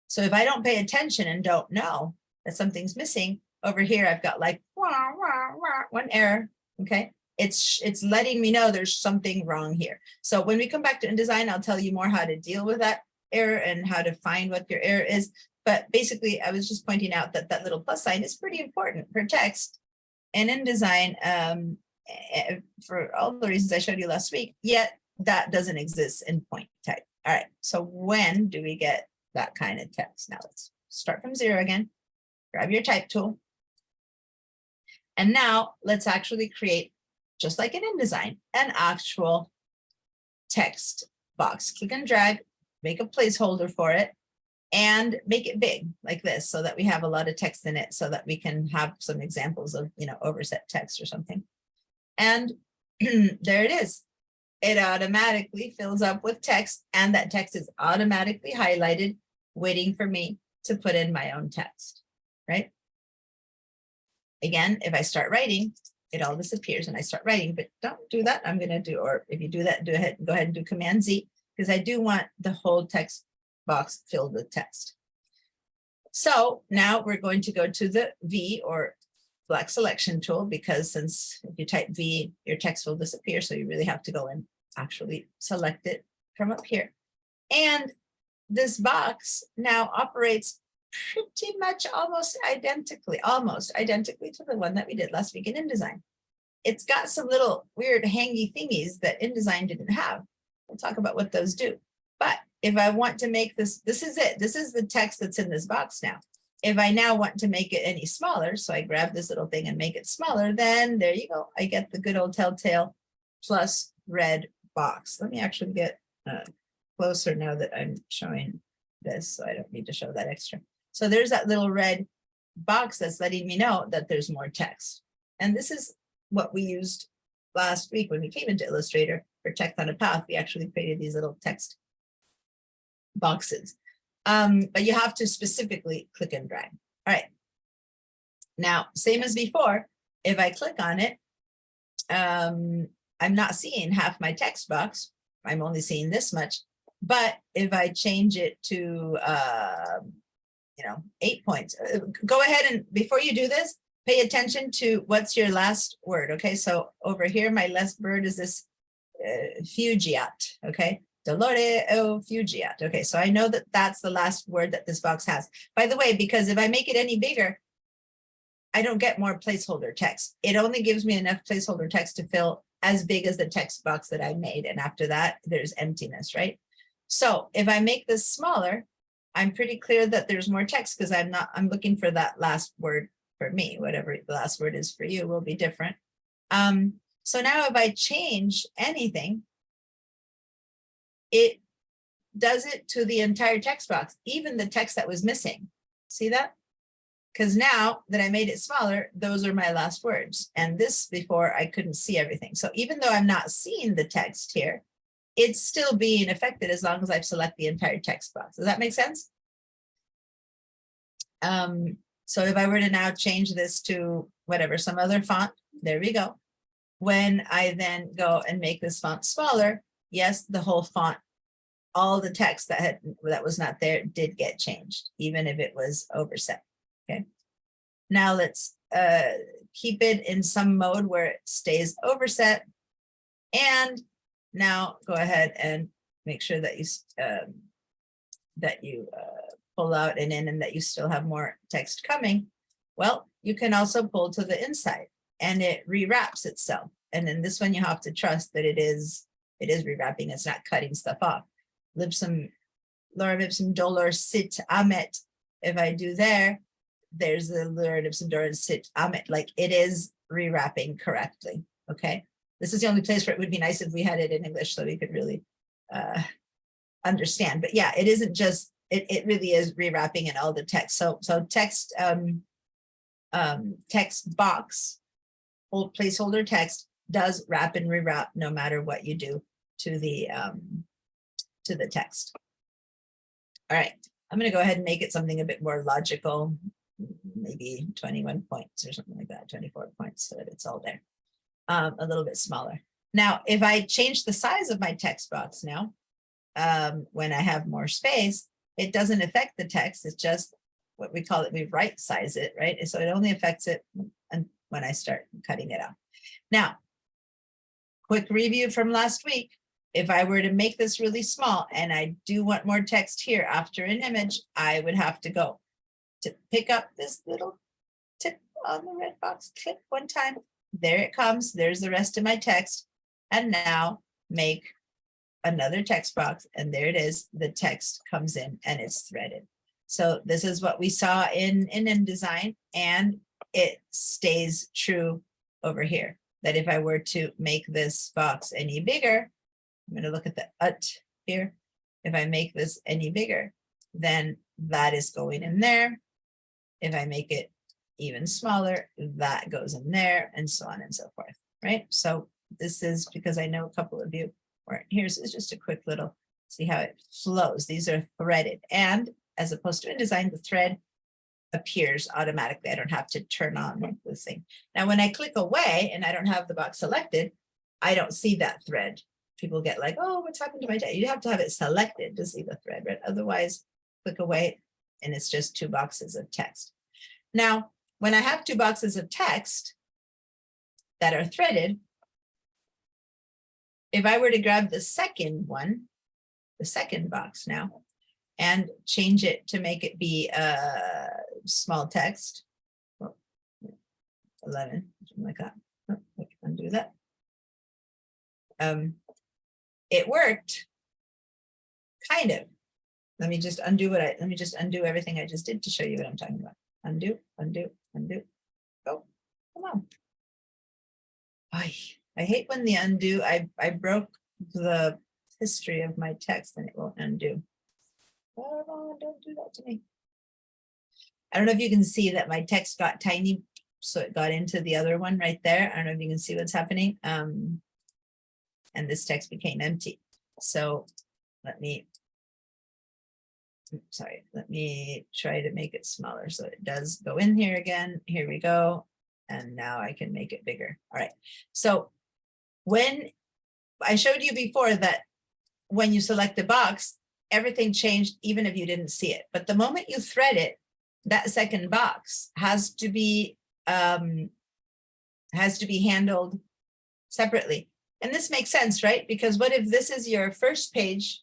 So if I don't pay attention and don't know that something's missing, over here I've got like one error, okay? It's letting me know there's something wrong here. So when we come back to InDesign, I'll tell you more how to deal with that error and how to find what your error is. But basically, I was just pointing out that that little plus sign is pretty important for text and InDesign for all the reasons I showed you last week, yet that doesn't exist in point type. All right, so when do we get that kind of text? Now let's start from 0 again, grab your type tool. And now let's actually create, just like in InDesign, an actual text box. Click and drag, make a placeholder for it, and make it big like this so that we have a lot of text in it so that we can have some examples of, overset text or something. And there it is. It automatically fills up with text, and that text is automatically highlighted, waiting for me to put in my own text, right? Again, if I start writing, it all disappears and I start writing, but don't do that. I'm going to do, or if you do that, go ahead and do Command Z, because I do want the whole text box filled with text. So now we're going to go to the V or black selection tool, because since if you type V, your text will disappear. So you really have to go and actually select it from up here. And this box now operates pretty much almost identically to the one that we did last week in InDesign. It's got some little weird hangy thingies that InDesign didn't have. We'll talk about what those do. But if I want to make this is it. This is the text that's in this box now. If I now want to make it any smaller, so I grab this little thing and make it smaller, then there you go. I get the good old Telltale plus red box. Let me actually get closer now that I'm showing this, so I don't need to show that extra. So there's that little red box that's letting me know that there's more text. And this is what we used last week when we came into Illustrator for text on a path. We actually created these little text boxes. But you have to specifically click and drag. All right. Now, same as before, if I click on it, I'm not seeing half my text box. I'm only seeing this much. But if I change it to, 8 points, go ahead and before you do this, pay attention to what's your last word. Okay, so over here, my last word is this fugiat. Okay, dolore o fugiat. Okay, so I know that that's the last word that this box has. By the way, because if I make it any bigger, I don't get more placeholder text. It only gives me enough placeholder text to fill as big as the text box that I made. And after that, there's emptiness, right? So if I make this smaller, I'm pretty clear that there's more text because I'm looking for that last word for me, whatever the last word is for you will be different. So now if I change anything, it does it to the entire text box, even the text that was missing. See that? Because now that I made it smaller, those are my last words. And this before I couldn't see everything. So even though I'm not seeing the text here, it's still being affected as long as I've selected the entire text box. Does that make sense? So if I were to now change this to whatever, some other font, there we go. When I then go and make this font smaller, yes, the whole font, all the text that was not there did get changed, even if it was overset. Okay. Now let's keep it in some mode where it stays overset. And now go ahead and make sure that you pull out and in and that you still have more text coming. Well, you can also pull to the inside and it rewraps itself. And in this one, you have to trust that it is rewrapping. It's not cutting stuff off. Lorem ipsum dolor sit amet. If I do there's the lorem ipsum dolor sit amet, like it is rewrapping correctly. Okay. This is the only place where it would be nice if we had it in English so we could really understand. But yeah, it isn't just, it really is rewrapping in all the text. So text, text box, old placeholder text does wrap and rewrap no matter what you do to the text. All right, I'm going to go ahead and make it something a bit more logical, maybe 21 points or something like that, 24 points so that it's all there. A little bit smaller. Now, if I change the size of my text box now, when I have more space, it doesn't affect the text. It's just what we call it, we right size it, right? So it only affects it when I start cutting it out. Now, quick review from last week. If I were to make this really small and I do want more text here after an image, I would have to go to pick up this little tip on the red box, click one time. There it comes. There's the rest of my text. And now make another text box. And there it is. The text comes in and it's threaded. So this is what we saw in InDesign, and it stays true over here. That if I were to make this box any bigger, I'm going to look at the ut here. If I make this any bigger, then that is going in there. If I make it even smaller, that goes in there, and so on and so forth, right? So this is because I know a couple of you weren't here. So it's just a quick little, see how it flows. These are threaded, and as opposed to InDesign, the thread appears automatically. I don't have to turn on this thing. Now, when I click away and I don't have the box selected, I don't see that thread. People get like, oh, what's happened to my text? You have to have it selected to see the thread, right? Otherwise, click away and it's just 2 boxes of text. Now, when I have 2 boxes of text that are threaded, if I were to grab the second one, the second box now, and change it to make it be small text, 11, something like that. Oh, I can undo that. It worked, kind of. Let me just undo everything I just did to show you what I'm talking about. Undo, undo, undo. Oh, come on. I hate when the undo, I broke the history of my text and it won't undo. Oh, don't do that to me. I don't know if you can see that my text got tiny, so it got into the other one right there. I don't know if you can see what's happening. And this text became empty. So let me sorry, let me try to make it smaller. So it does go in here again. Here we go. And now I can make it bigger. All right. So when I showed you before that when you select the box, everything changed even if you didn't see it. But the moment you thread it, that second box has to be handled separately. And this makes sense, right? Because what if this is your first page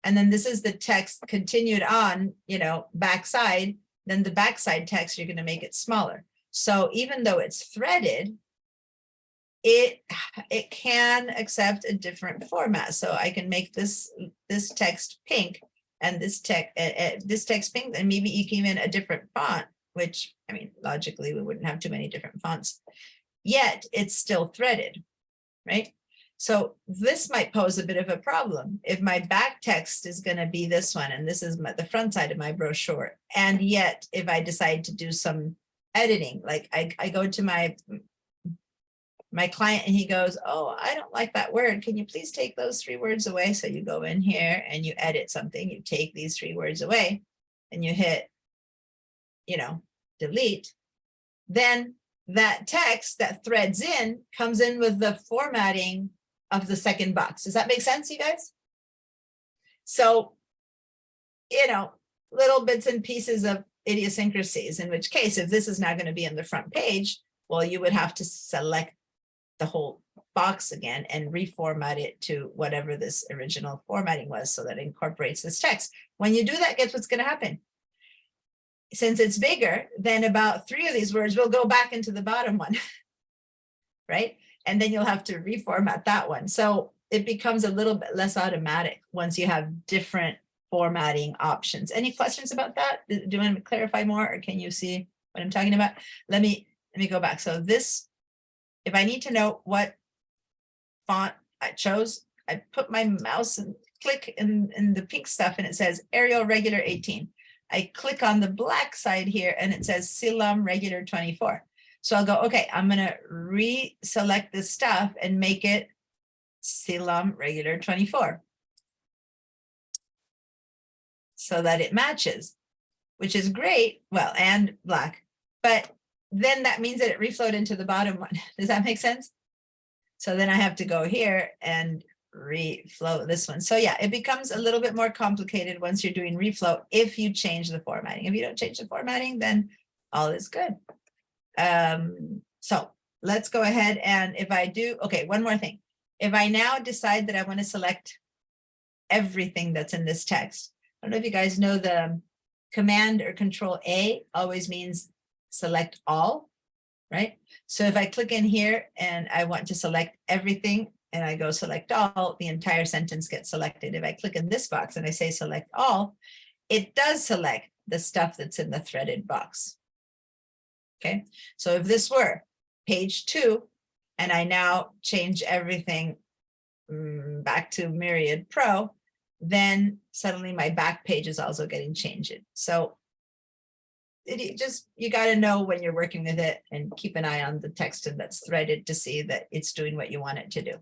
and then this is the text continued on, you know, backside, then the backside text, you're going to make it smaller. So even though it's threaded, it can accept a different format. So I can make this text pink and this text pink, and maybe you can even a different font, which, I mean, logically we wouldn't have too many different fonts, yet it's still threaded, right? So this might pose a bit of a problem if my back text is going to be this one, and this is the front side of my brochure. And yet, if I decide to do some editing, like I go to my client and he goes, oh, I don't like that word. Can you please take those 3 words away? So you go in here and you edit something, you take these 3 words away and you hit, you know, delete. Then that text that threads in comes in with the formatting of the second box. Does that make sense, you guys? So, you know, little bits and pieces of idiosyncrasies, in which case, if this is now going to be in the front page, well, you would have to select the whole box again and reformat it to whatever this original formatting was so that it incorporates this text. When you do that, guess what's going to happen? Since it's bigger, then about 3 of these words will go back into the bottom one, right? And then you'll have to reformat that one. So it becomes a little bit less automatic once you have different formatting options. Any questions about that? Do you want to clarify more, or can you see what I'm talking about? Let me go back. So this, if I need to know what font I chose, I put my mouse and click in the pink stuff and it says Arial Regular 18. I click on the black side here and it says Silam Regular 24. So I'll go, okay, I'm going to reselect this stuff and make it Silam Regular 24 so that it matches, which is great. Well, and black, but then that means that it reflowed into the bottom one. Does that make sense? So then I have to go here and reflow this one. So yeah, it becomes a little bit more complicated once you're doing reflow if you change the formatting. If you don't change the formatting, then all is good. So let's go ahead, and if I do, okay, one more thing. If I now decide that I want to select everything that's in this text, I don't know if you guys know the Command or Control A always means select all, right? So if I click in here and I want to select everything and I go select all, the entire sentence gets selected. If I click in this box and I say select all, it does select the stuff that's in the threaded box. Okay, so if this were page 2 and I now change everything back to Myriad Pro, then suddenly my back page is also getting changed. So you got to know when you're working with it and keep an eye on the text that's threaded to see that it's doing what you want it to do.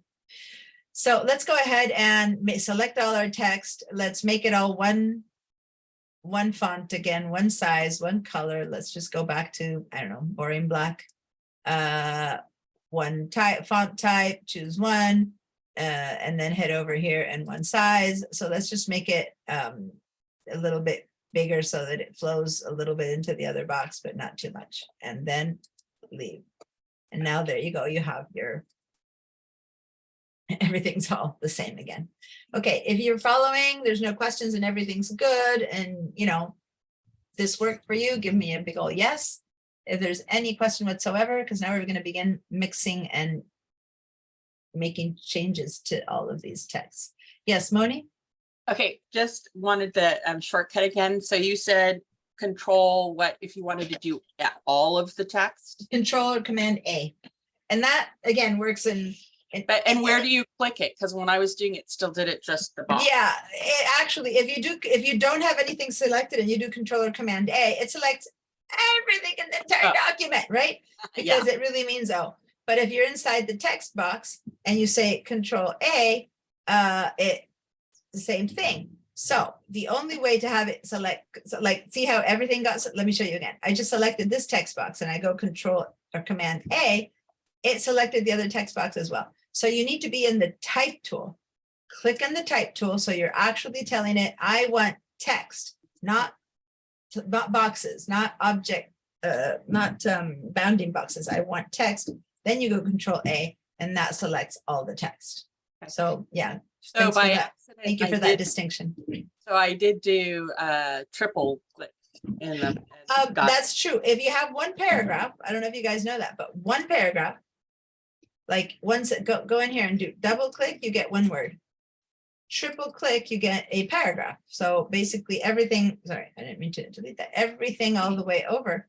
So let's go ahead and select all our text. Let's make it all one font again, one size, one color. Let's just go back to, I don't know, boring black. One type, font type, choose one, and then head over here and one size. So let's just make it a little bit bigger so that it flows a little bit into the other box, but not too much. And then leave. And now there you go. You have your, everything's all the same again. Okay, if you're following, there's no questions and everything's good, and you know, this worked for you, give me a big ol' yes. If there's any question whatsoever, because now we're going to begin mixing and making changes to all of these texts. Yes, Moni? Okay, just wanted the shortcut again. So you said control what if you wanted to do all of the text? Control or Command A. And that again works in But and where do you click it? Because when I was doing it, still did it just the box. Yeah, it actually, if you don't have anything selected and you do Control or Command A, it selects everything in the entire document, right? Because it really means oh. But if you're inside the text box and you say Control A, it's the same thing. So the only way to have it select, so like, see how everything got, let me show you again. I just selected this text box and I go Control or Command A, it selected the other text box as well. So you need to be in the type tool. Click on the type tool. So you're actually telling it, I want text, not boxes, not object, not bounding boxes. I want text. Then you go Control A and that selects all the text. So yeah. So thanks for by that. accident, Thank you I for that did- distinction. So I did do triple click in the. and got- That's true. If you have one paragraph, I don't know if you guys know that, but one paragraph, like once it go in here and do double click, you get one word. Triple click, you get a paragraph. So basically everything, sorry, I didn't mean to delete that. Everything all the way over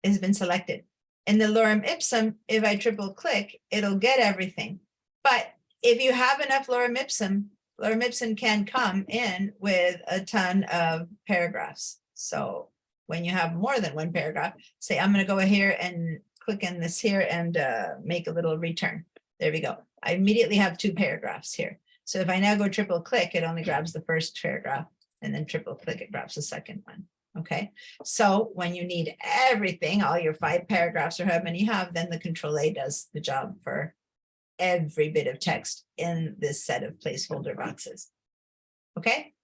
has been selected. In the lorem ipsum, if I triple click, it'll get everything. But if you have enough lorem ipsum can come in with a ton of paragraphs. So when you have more than one paragraph, say, I'm going to go here and click in this here and make a little return. There we go. I immediately have 2 paragraphs here. So if I now go triple click, it only grabs the first paragraph, and then triple click, it grabs the second one. Okay. So when you need everything, all your 5 paragraphs or however many you have, then the Control A does the job for every bit of text in this set of placeholder boxes. Okay.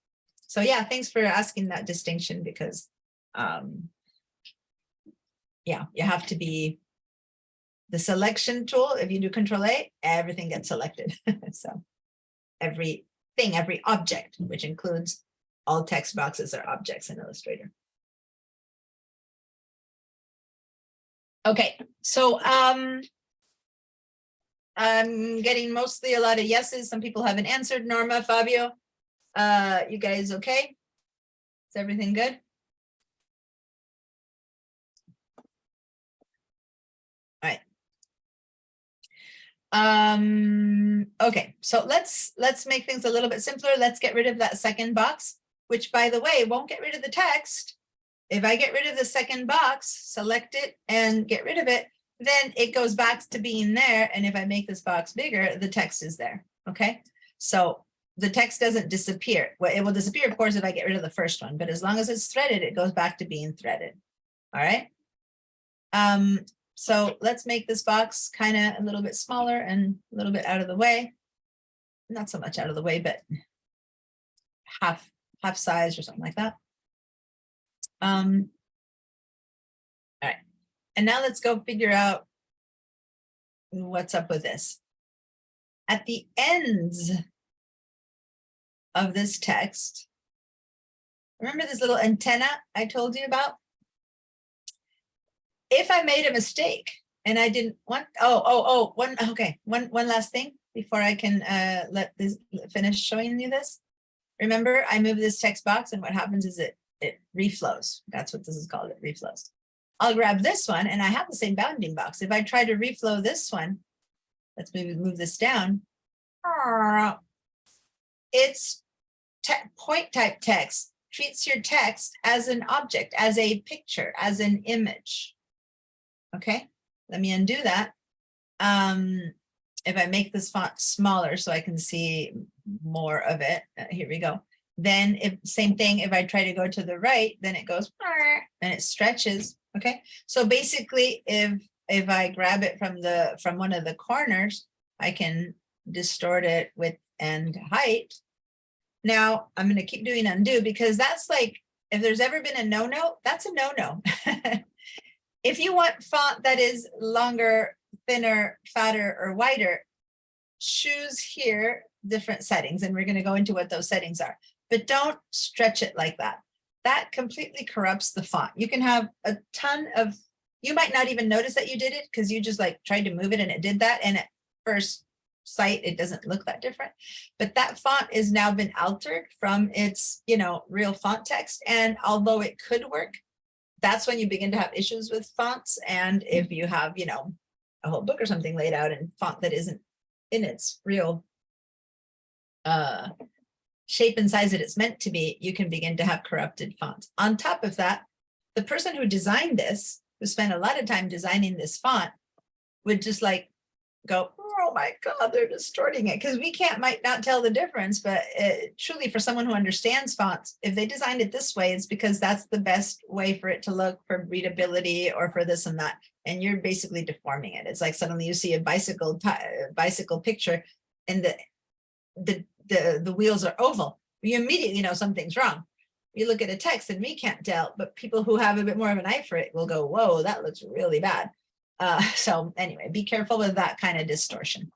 So yeah, thanks for asking that distinction, because yeah, you have to be the selection tool. If you do Control A, everything gets selected. So everything, every object, which includes all text boxes are objects in Illustrator. Okay, so I'm getting mostly a lot of yeses. Some people haven't answered. Norma, Fabio, you guys okay? Is everything good? All right. Okay, so let's make things a little bit simpler. Let's get rid of that second box, which, by the way, won't get rid of the text. If I get rid of the second box, select it and get rid of it, then it goes back to being there. And if I make this box bigger, the text is there. Okay, so the text doesn't disappear. Well, it will disappear, of course, if I get rid of the first one, but as long as it's threaded, it goes back to being threaded. All right. So let's make this box kind of a little bit smaller and a little bit out of the way. Not so much out of the way, but half size or something like that. All right. And now let's go figure out what's up with this. At the ends of this text, remember this little antenna I told you about? If I made a mistake and I didn't want, one last thing before I can finish showing you this. Remember, I moved this text box and what happens is it reflows. That's what this is called, it reflows. I'll grab this one and I have the same bounding box. If I try to reflow this one, let's maybe move this down. It's point type text, treats your text as an object, as a picture, as an image. Okay, let me undo that. If I make this font smaller so I can see more of it, here we go. Then same thing, if I try to go to the right, then it goes and it stretches. Okay, so basically if I grab it from one of the corners, I can distort it width and height. Now I'm going to keep doing undo, because that's like, if there's ever been a no-no, that's a no-no. If you want font that is longer, thinner, fatter, or wider, choose here different settings, and we're going to go into what those settings are. But don't stretch it like that. That completely corrupts the font. You can have a ton of, you might not even notice that you did it because you just like tried to move it and it did that. And at first sight, it doesn't look that different. But that font is now been altered from its, real font text. And although it could work, that's when you begin to have issues with fonts. And if you have, a whole book or something laid out in font that isn't in its real shape and size that it's meant to be, you can begin to have corrupted fonts. On top of that, the person who designed this, who spent a lot of time designing this font, would just like go, oh my God, they're distorting it. Because we might not tell the difference, but truly for someone who understands fonts, if they designed it this way, it's because that's the best way for it to look for readability or for this and that. And you're basically deforming it. It's like suddenly you see a bicycle picture and the wheels are oval. You immediately know something's wrong. You look at a text and we can't tell, but people who have a bit more of an eye for it will go, whoa, that looks really bad. So anyway, be careful with that kind of distortion.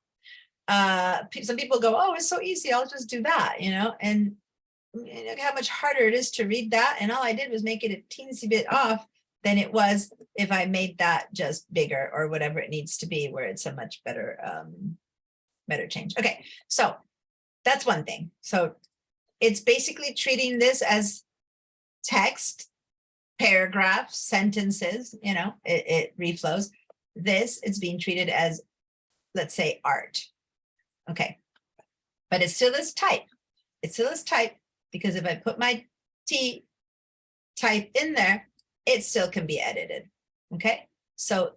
Some people go, oh, it's so easy, I'll just do that, and look how much harder it is to read that. And all I did was make it a teensy bit off than it was if I made that just bigger or whatever it needs to be, where it's a much better, better change. Okay, so that's one thing. So it's basically treating this as text, paragraphs, sentences, it reflows. This is being treated as, let's say, art. Okay, but it still is type. It still is type because if I put my T type in there, it still can be edited. Okay, so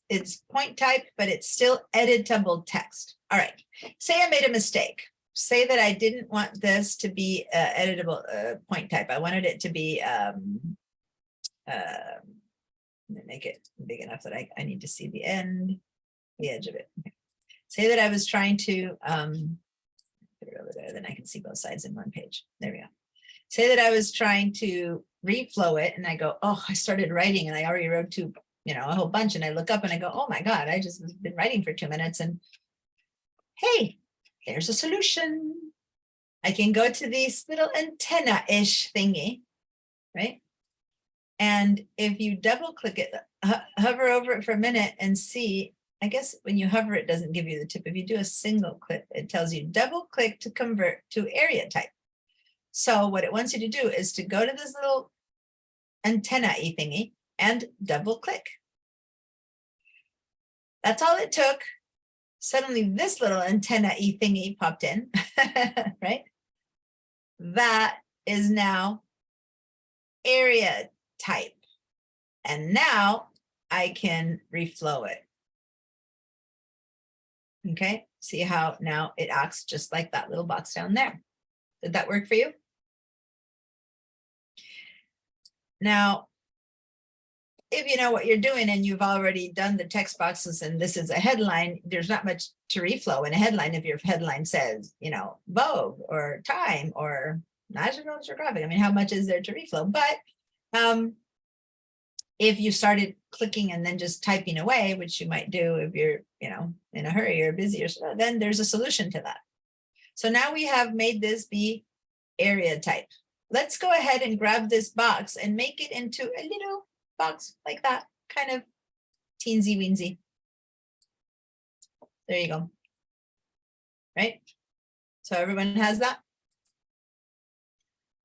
it's point type, but it's still editable text. All right, say I made a mistake. Say that I didn't want this to be editable point type. I wanted it to be, make it big enough that I need to see the edge of it. Okay. Say that I was trying to, put it over there, then I can see both sides in one page. There we go. Say that I was trying to reflow it and I go, oh, I started writing and I already wrote a whole bunch, and I look up and I go, oh my God, I just been writing for 2 minutes, and hey, here's a solution. I can go to this little antenna-ish thingy, right? And if you double click it, hover over it for a minute and see, I guess when you hover, it doesn't give you the tip. If you do a single click, it tells you double click to convert to area type. So what it wants you to do is to go to this little antenna-y thingy and double click. That's all it took. Suddenly this little antenna-y thingy popped in, right? That is now area type. And now I can reflow it. Okay, see how now it acts just like that little box down there. Did that work for you? Now, if you know what you're doing and you've already done the text boxes and this is a headline, there's not much to reflow in a headline. If your headline says, Vogue or Time or National Geographic, I mean, how much is there to reflow? But if you started clicking and then just typing away, which you might do if you're, in a hurry or busy or so, then there's a solution to that. So now we have made this be area type. Let's go ahead and grab this box and make it into a little box like that, kind of teensy weensy. There you go. Right? So everyone has that.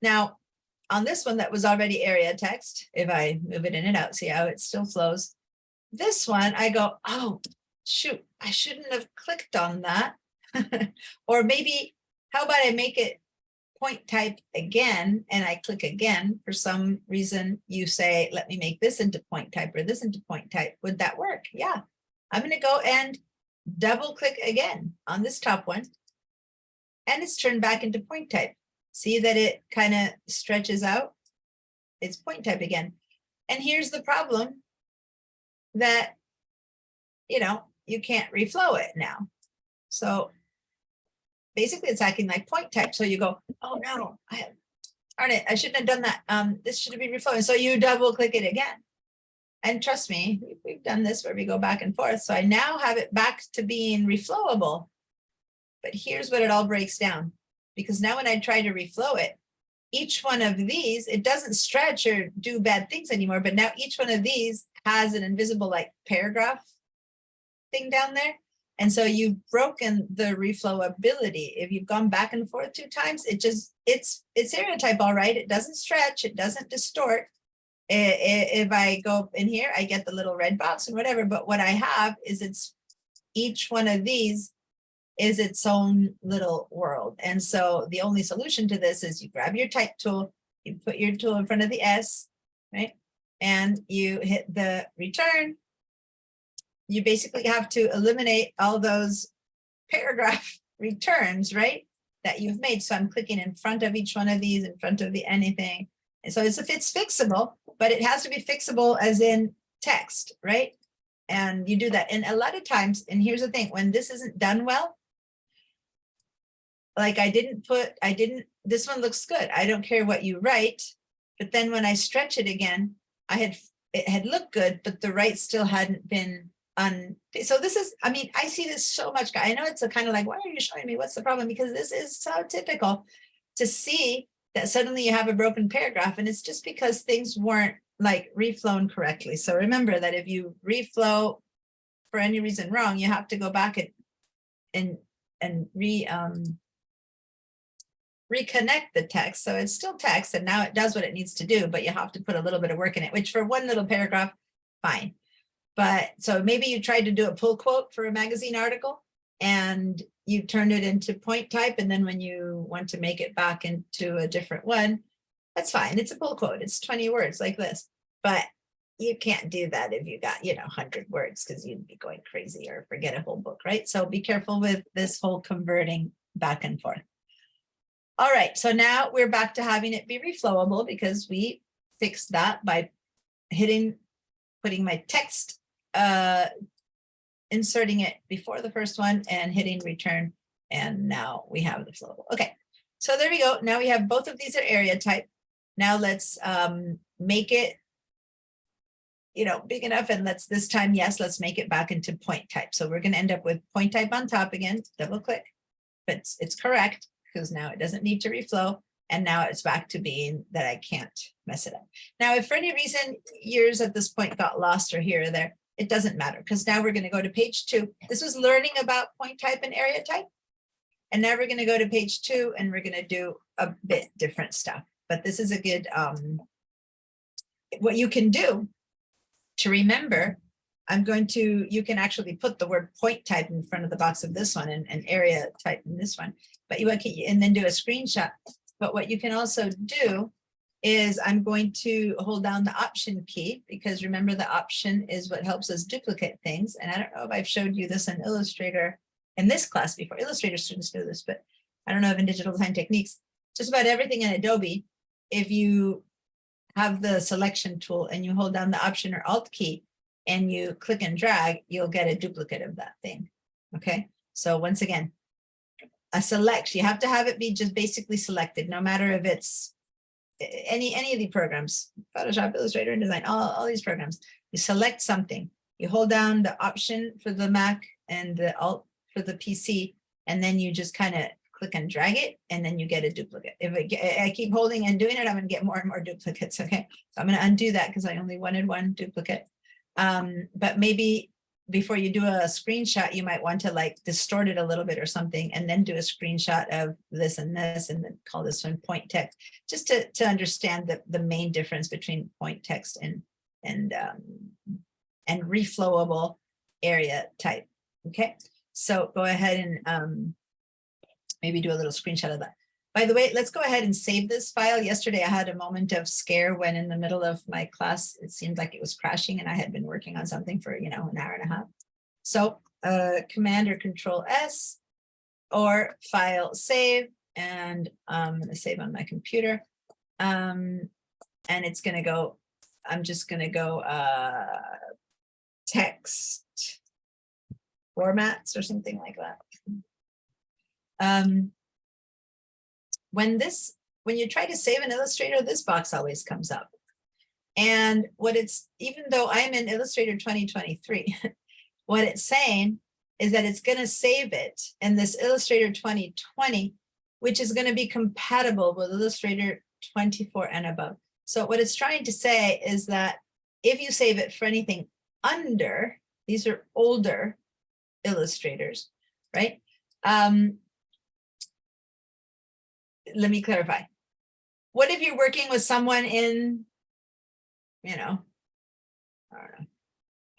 Now, on this one that was already area text, if I move it in and out, see how it still flows. This one, I go, oh, shoot, I shouldn't have clicked on that. Or maybe, how about I make it point type again, and I click again. For some reason, you say, let me make this into point type or this into point type. Would that work? Yeah. I'm going to go and double click again on this top one. And it's turned back into point type. See that it kind of stretches out? It's point type again. And here's the problem that, you can't reflow it now. So basically it's acting like point type. So you go, oh no, darn it, I shouldn't have done that. This should be reflowing. So you double click it again. And trust me, we've done this where we go back and forth. So I now have it back to being reflowable. But here's what it all breaks down. Because now when I try to reflow it, each one of these, it doesn't stretch or do bad things anymore. But now each one of these has an invisible like paragraph thing down there. And so you've broken the reflowability. If you've gone back and forth 2 times, it's area type, all right. It doesn't stretch, it doesn't distort. If I go in here, I get the little red box and whatever, but what I have is each one of these is its own little world. And so the only solution to this is you grab your type tool, you put your tool in front of the S, right? And you hit the return. you basically have to eliminate all those paragraph returns, right? That you've made. So I'm clicking in front of each one of these, in front of the anything. And so it's fixable, but it has to be fixable as in text, right? And you do that. And a lot of times, and here's the thing, when this isn't done well, like this one looks good. I don't care what you write, but then when I stretch it again, it had looked good, but the right still hadn't been so this is, I mean, I see this so much. I know it's a kind of like, why are you showing me? What's the problem? Because this is so typical to see that suddenly you have a broken paragraph, and it's just because things weren't like reflown correctly. So remember that if you reflow for any reason wrong, you have to go back and reconnect the text. So it's still text, and now it does what it needs to do, but you have to put a little bit of work in it, which for one little paragraph, fine. But so maybe you tried to do a pull quote for a magazine article and you turned it into point type. And then when you want to make it back into a different one, that's fine. It's a pull quote. It's 20 words like this, but you can't do that if you got, 100 words, because you'd be going crazy or forget a whole book, right? So be careful with this whole converting back and forth. All right, so now we're back to having it be reflowable because we fixed that by putting my text, inserting it before the first one and hitting return. And now we have the flowable. Okay, so there we go. Now we have both of these are area type. Now let's make it, big enough. And this time, yes, let's make it back into point type. So we're going to end up with point type on top again, double click, but it's correct because now it doesn't need to reflow. And now it's back to being that I can't mess it up. Now, if for any reason yours at this point got lost or here or there, it doesn't matter, because now we're going to go to page 2. This was learning about point type and area type. And now we're going to go to page 2 and we're going to do a bit different stuff. But this is a good, what you can do to remember, you can actually put the word point type in front of the box of this one and area type in this one, but and then do a screenshot. But what you can also do is I'm going to hold down the option key, because remember the option is what helps us duplicate things. And I don't know if I've showed you this in Illustrator in this class before. Illustrator students do this, but I don't know if in Digital Design Techniques, just about everything in Adobe, if you have the selection tool and you hold down the option or alt key and you click and drag, you'll get a duplicate of that thing. Okay, so once again, a select, you have to have it be just basically selected, no matter if it's any of the programs, Photoshop, Illustrator, InDesign, all these programs. You select something, you hold down the option for the Mac and the alt for the PC, and then you just kind of click and drag it, and then you get a duplicate. If I keep holding and doing it, I'm going to get more and more duplicates. Okay, so I'm going to undo that because I only wanted one duplicate. But maybe before you do a screenshot, you might want to like distort it a little bit or something, and then do a screenshot of this, and then call this one point text, just to understand the main difference between point text and reflowable area type. Okay, so go ahead and maybe do a little screenshot of that. By the way, let's go ahead and save this file. Yesterday, I had a moment of scare when in the middle of my class, it seemed like it was crashing and I had been working on something for, an hour and a half. So Command or Control S or File Save, and I'm going to save on my computer. And it's going to go, I'm just going to go text formats or something like that. When you try to save in Illustrator, this box always comes up. And even though I'm in Illustrator 2023, what it's saying is that it's going to save it in this Illustrator 2020, which is going to be compatible with Illustrator 24 and above. So what it's trying to say is that if you save it for anything under, these are older illustrators, right? Let me clarify. What if you're working with someone in, I don't know,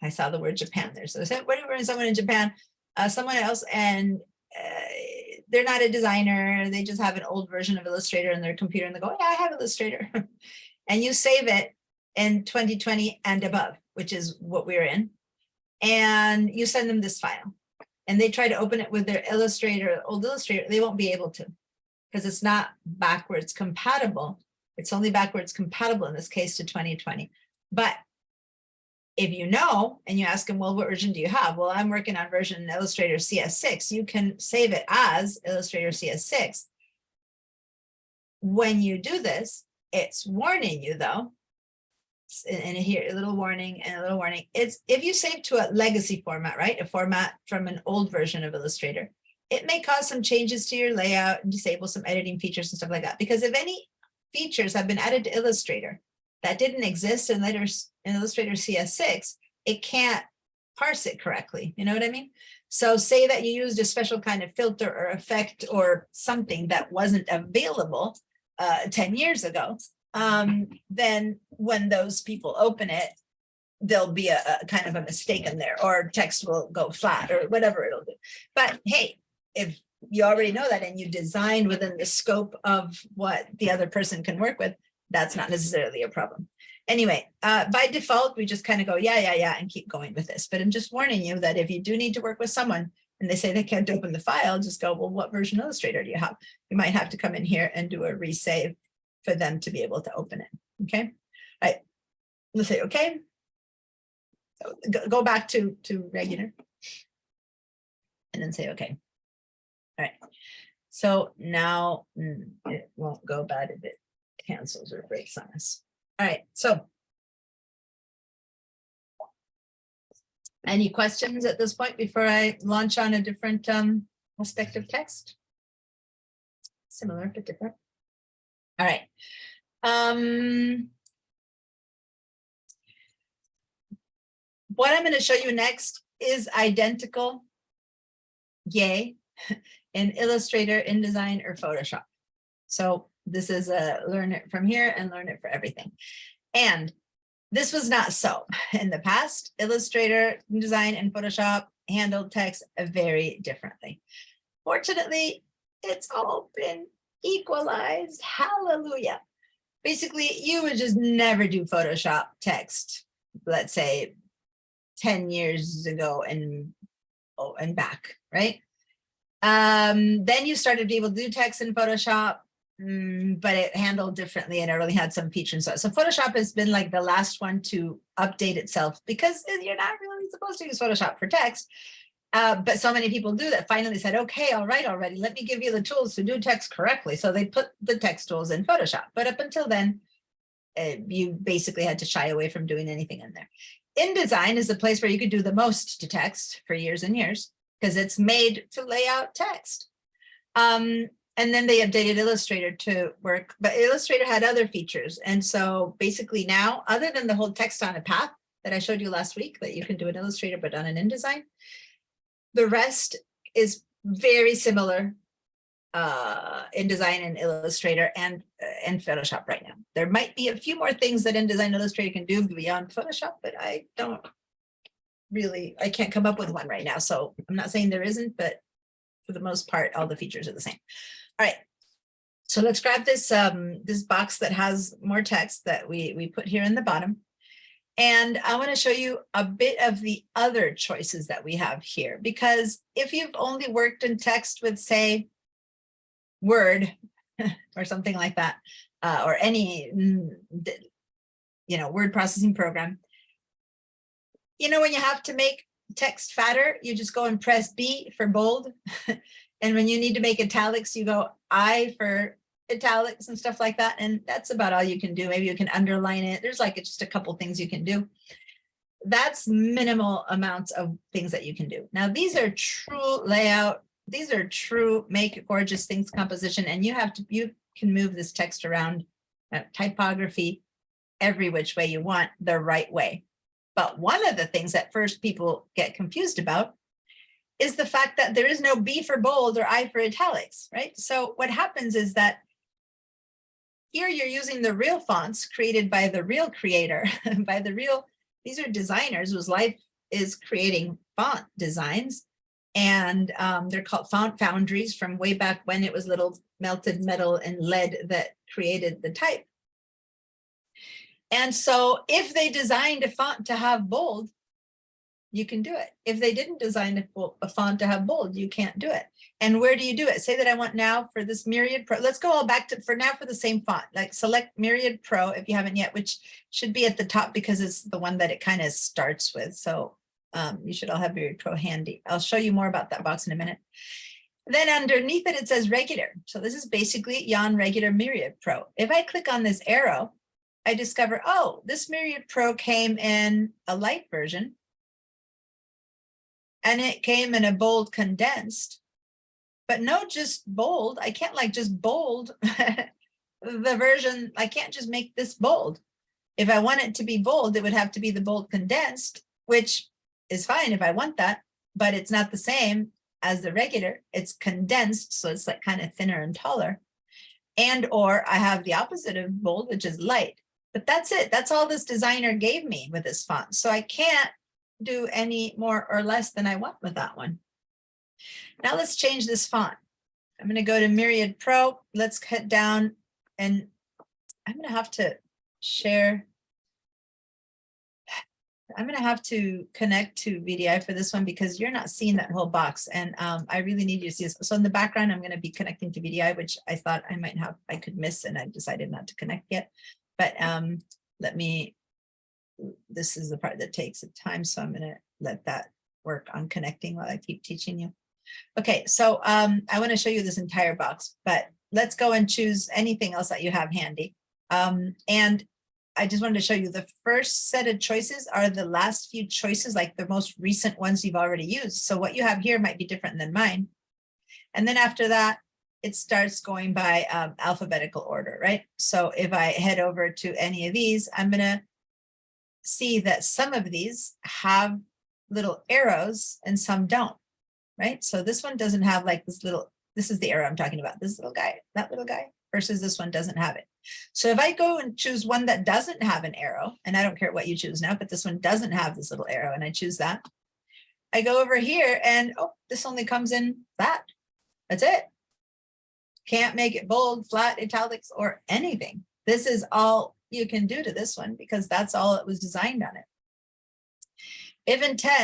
I saw the word Japan there. So what if we're in someone in Japan, someone else, and they're not a designer, they just have an old version of Illustrator in their computer, and they go, yeah, I have Illustrator. And you save it in 2020 and above, which is what we're in. and you send them this file and they try to open it with their Illustrator, old Illustrator, they won't be able to because it's not backwards compatible. It's only backwards compatible in this case to 2020. But if you know, and you ask them, well, what version do you have? Well, I'm working on version Illustrator CS6. You can save it as Illustrator CS6. When you do this, it's warning you though, and here a little warning and a little warning. It's if you save to a legacy format, right? A format from an old version of Illustrator, it may cause some changes to your layout and disable some editing features and stuff like that. Because if any features have been added to Illustrator that didn't exist in later in Illustrator CS6, it can't parse it correctly. You know what I mean? So say that you used a special kind of filter or effect or something that wasn't available 10 years ago, then when those people open it, there'll be a kind of a mistake in there, or text will go flat or whatever it'll do. But hey, if you already know that and you designed within the scope of what the other person can work with, that's not necessarily a problem. Anyway, by default, we just kind of go, yeah, and keep going with this. But I'm just warning you that if you do need to work with someone and they say they can't open the file, just go, well, what version Illustrator do you have? You might have to come in here and do a resave for them to be able to open it. Okay. All right. Let's say, okay. So go back to regular and then say, okay. All right. So now it won't go bad if it cancels or breaks on us. All right. So any questions at this point before I launch on a different aspect of text? Similar but different. All right. What I'm going to show you next is identical, yay, in Illustrator, InDesign, or Photoshop. So this is a learn it from here and learn it for everything. And this was not so in the past. Illustrator, InDesign, and Photoshop handled text very differently. Fortunately, it's all been equalized. Hallelujah. Basically, you would just never do Photoshop text, let's say 10 years ago and back, right? Then you started to be able to do text in Photoshop, but it handled differently and it really had some features. So Photoshop has been like the last one to update itself because you're not really supposed to use Photoshop for text. But so many people do that finally said, okay, all right, already, let me give you the tools to do text correctly. So they put the text tools in Photoshop. But up until then, you basically had to shy away from doing anything in there. InDesign is the place where you could do the most to text for years and years because it's made to lay out text. And then they updated Illustrator to work, but Illustrator had other features. And so basically now, other than the whole text on a path that I showed you last week that you can do in Illustrator, but on an InDesign, the rest is very similar InDesign and Illustrator and Photoshop right now. There might be a few more things that InDesign and Illustrator can do beyond Photoshop, but I can't come up with one right now. So I'm not saying there isn't, but for the most part, all the features are the same. All right. So let's grab this this box that has more text that we put here in the bottom. And I want to show you a bit of the other choices that we have here, because if you've only worked in text with, say, Word or something like that, or any, word processing program, when you have to make text fatter, you just go and press B for bold. And when you need to make italics, you go I for italics and stuff like that. And that's about all you can do. Maybe you can underline it. There's like just a couple things you can do. That's minimal amounts of things that you can do. Now, these are true layout. These are true make gorgeous things composition. And you can move this text around typography every which way you want, the right way. But one of the things that first people get confused about is the fact that there is no B for bold or I for italics, right? So what happens is that here you're using the real fonts created by the real creator, these are designers whose life is creating font designs. And they're called font foundries from way back when it was little melted metal and lead that created the type. And so if they designed a font to have bold, you can do it. If they didn't design a font to have bold, you can't do it. And where do you do it? Say that I want now for this Myriad Pro. Let's go all back to for now for the same font. Like select Myriad Pro if you haven't yet, which should be at the top because it's the one that it kind of starts with. So you should all have Myriad Pro handy. I'll show you more about that box in a minute. Then underneath it, it says regular. So this is basically Jan Regular Myriad Pro. If I click on this arrow, I discover, oh, this Myriad Pro came in a light version. And it came in a bold condensed, but no, just bold. I can't like just bold the version. I can't just make this bold. If I want it to be bold, it would have to be the bold condensed, which is fine if I want that, but it's not the same as the regular. It's condensed, so it's like kind of thinner and taller. And or I have the opposite of bold, which is light. But that's it. That's all this designer gave me with this font. So I can't do any more or less than I want with that one. Now let's change this font. I'm going to go to Myriad Pro. Let's cut down and I'm going to have to share. I'm going to have to connect to VDI for this one because you're not seeing that whole box. And I really need you to see this. So in the background, I'm going to be connecting to VDI, which I thought I could miss and I decided not to connect yet. But let me, this is the part that takes time. So I'm going to let that work on connecting while I keep teaching you. Okay, so I want to show you this entire box, but let's go and choose anything else that you have handy. And I just wanted to show you the first set of choices are the last few choices, like the most recent ones you've already used. So what you have here might be different than mine. And then after that, it starts going by alphabetical order, right? So if I head over to any of these, I'm going to see that some of these have little arrows and some don't, right? So this one doesn't have like this little, this is the arrow I'm talking about, this little guy, that little guy, versus this one doesn't have it. So if I go and choose one that doesn't have an arrow, and I don't care what you choose now, but this one doesn't have this little arrow, and I choose that, I go over here and, oh, this only comes in flat. That's it. Can't make it bold, flat, italics, or anything. This is all you can do to this one because that's all it was designed on it. If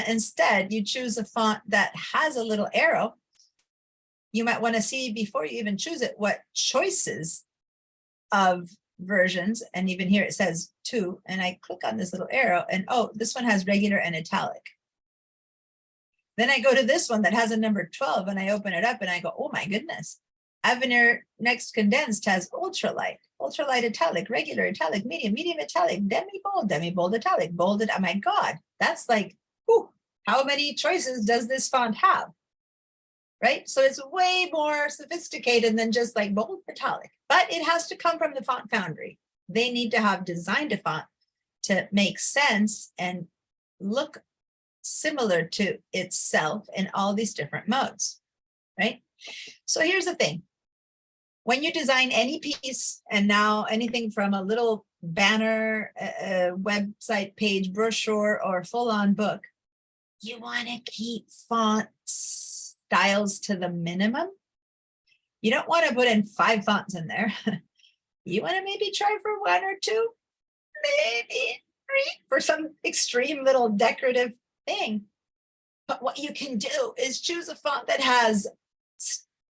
instead you choose a font that has a little arrow, you might want to see before you even choose it what choices of versions, and even here it says 2, and I click on this little arrow and oh, this one has regular and italic. Then I go to this one that has a number 12 and I open it up and I go, oh my goodness. Avenir Next Condensed has ultralight, ultralight italic, regular italic, medium, medium italic, demi-bold italic, bolded. Oh my God, that's like, whew, how many choices does this font have? Right? So it's way more sophisticated than just like bold italic, but it has to come from the Font Foundry. They need to have designed a font to make sense and look similar to itself in all these different modes, right? So here's the thing. When you design any piece, and now anything from a little banner, a website page, brochure, or full-on book, you want to keep font styles to the minimum. You don't want to put in 5 fonts in there. You want to maybe try for 1 or 2, maybe 3 for some extreme little decorative thing. But what you can do is choose a font that has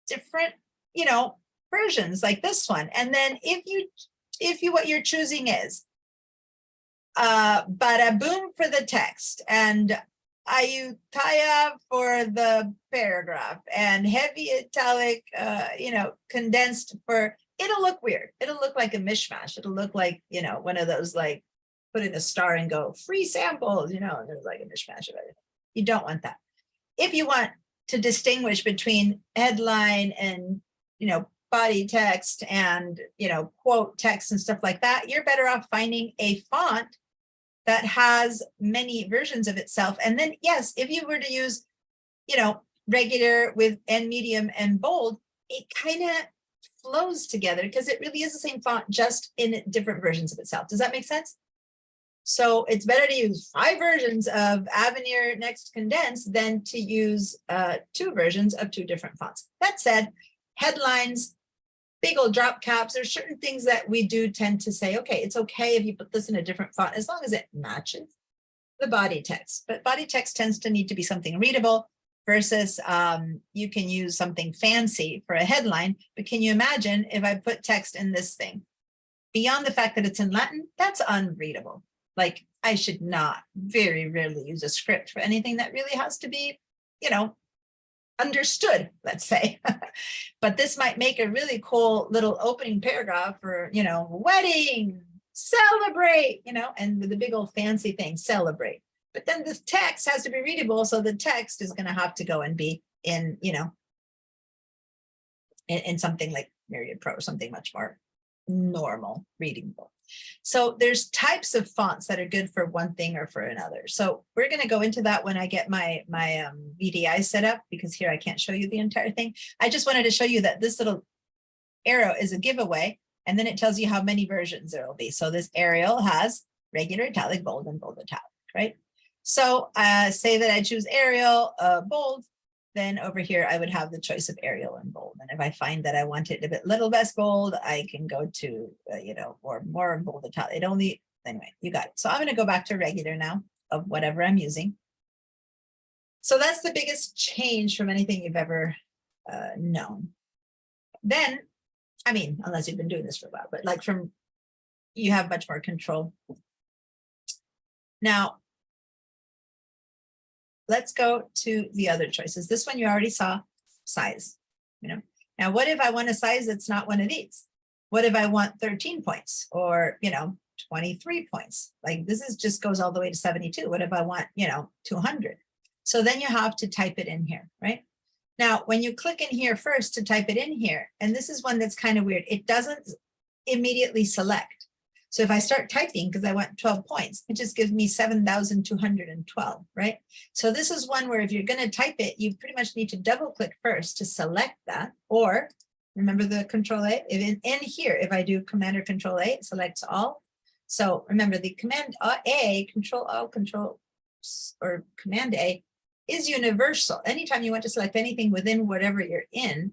different, you know, versions like this one. And then if you what you're choosing is bada boom for the text and ayutthaya for the paragraph and heavy italic, you know, condensed for, it'll look weird. It'll look like a mishmash. It'll look like, you know, one of those like put in a star and go free samples, you know, and there's like a mishmash of it. You don't want that. If you want to distinguish between headline and, you know, body text and, you know, quote text and stuff like that, you're better off finding a font that has many versions of itself. And then, yes, if you were to use, you know, regular with and medium and bold, it kind of flows together because it really is the same font, just in different versions of itself. Does that make sense? So it's better to use 5 versions of Avenir Next Condensed than to use 2 versions of 2 different fonts. That said, headlines, big old drop caps, there's certain things that we do tend to say, okay, it's okay if you put this in a different font as long as it matches. the body text, but body text tends to need to be something readable versus you can use something fancy for a headline. But can you imagine if I put text in this thing? Beyond the fact that it's in Latin, that's unreadable. Like I should not very rarely use a script for anything that really has to be, you know, understood, let's say. But this might make a really cool little opening paragraph for, you know, wedding, celebrate, you know, and with the big old fancy thing, celebrate. But then the text has to be readable. So the text is going to have to go and be in, you know, in something like Myriad Pro, something much more normal, readable. So there's types of fonts that are good for one thing or for another. So we're going to go into that when I get my VDI set up, because here I can't show you the entire thing. I just wanted to show you that this little arrow is a giveaway, and then it tells you how many versions there will be. So this Arial has regular, italic, bold, and bold italic, right? So say that I choose Arial, bold, then over here I would have the choice of Arial and bold. And if I find that I want it a bit little less bold, I can go to, you know, more bold italic. It only, anyway, you got it. So I'm going to go back to regular now of whatever I'm using. So that's the biggest change from anything you've ever known. Then, I mean, unless you've been doing this for a while, but like from, you have much more control. Now, let's go to the other choices. This one you already saw, size, you know. Now, what if I want a size that's not one of these? What if I want 13 points or, you know, 23 points? Like this is just goes all the way to 72. What if I want, you know, 200? So then you have to type it in here, right? Now, when you click in here first to type it in here, and this is one that's kind of weird, it doesn't immediately select. So if I start typing, because I want 12 points, it just gives me 7,212, right? So this is one where if you're going to type it, you pretty much need to double click first to select that. Or remember the Control A? In here, if I do Command or Control A, it selects all. So remember the Command A, Control Alt, Control or Command A is universal. Anytime you want to select anything within whatever you're in,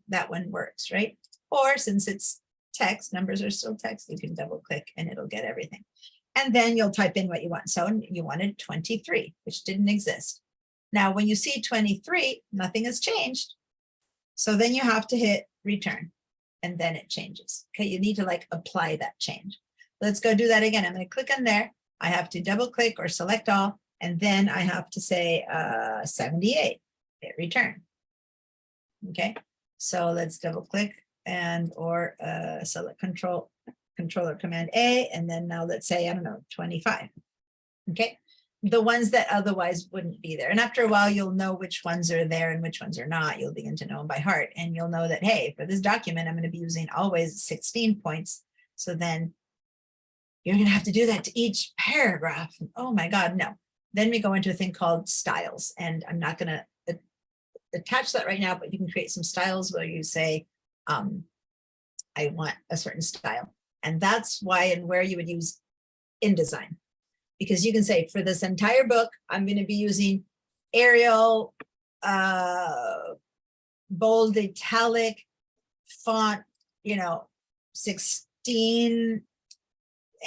that one works, right? Or since it's text, numbers are still text, you can double click and it'll get everything. And then you'll type in what you want. So you wanted 23, which didn't exist. Now, when you see 23, nothing has changed. So then you have to hit return and then it changes. Okay, you need to like apply that change. Let's go do that again. I'm going to click on there. I have to double click or select all, and then I have to say 78, hit return. Okay, so let's double click and or select Control or Command A, and then now let's say, I don't know, 25. Okay, the ones that otherwise wouldn't be there. And after a while, you'll know which ones are there and which ones are not. You'll begin to know them by heart, and you'll know that, hey, for this document, I'm going to be using always 16 points. So then you're going to have to do that to each paragraph. Oh my God, no. Then we go into a thing called styles, and I'm not going to attach that right now, but you can create some styles where you say, I want a certain style. And that's why and where you would use InDesign, because you can say for this entire book, I'm going to be using Arial, bold, italic, font, you know, 16.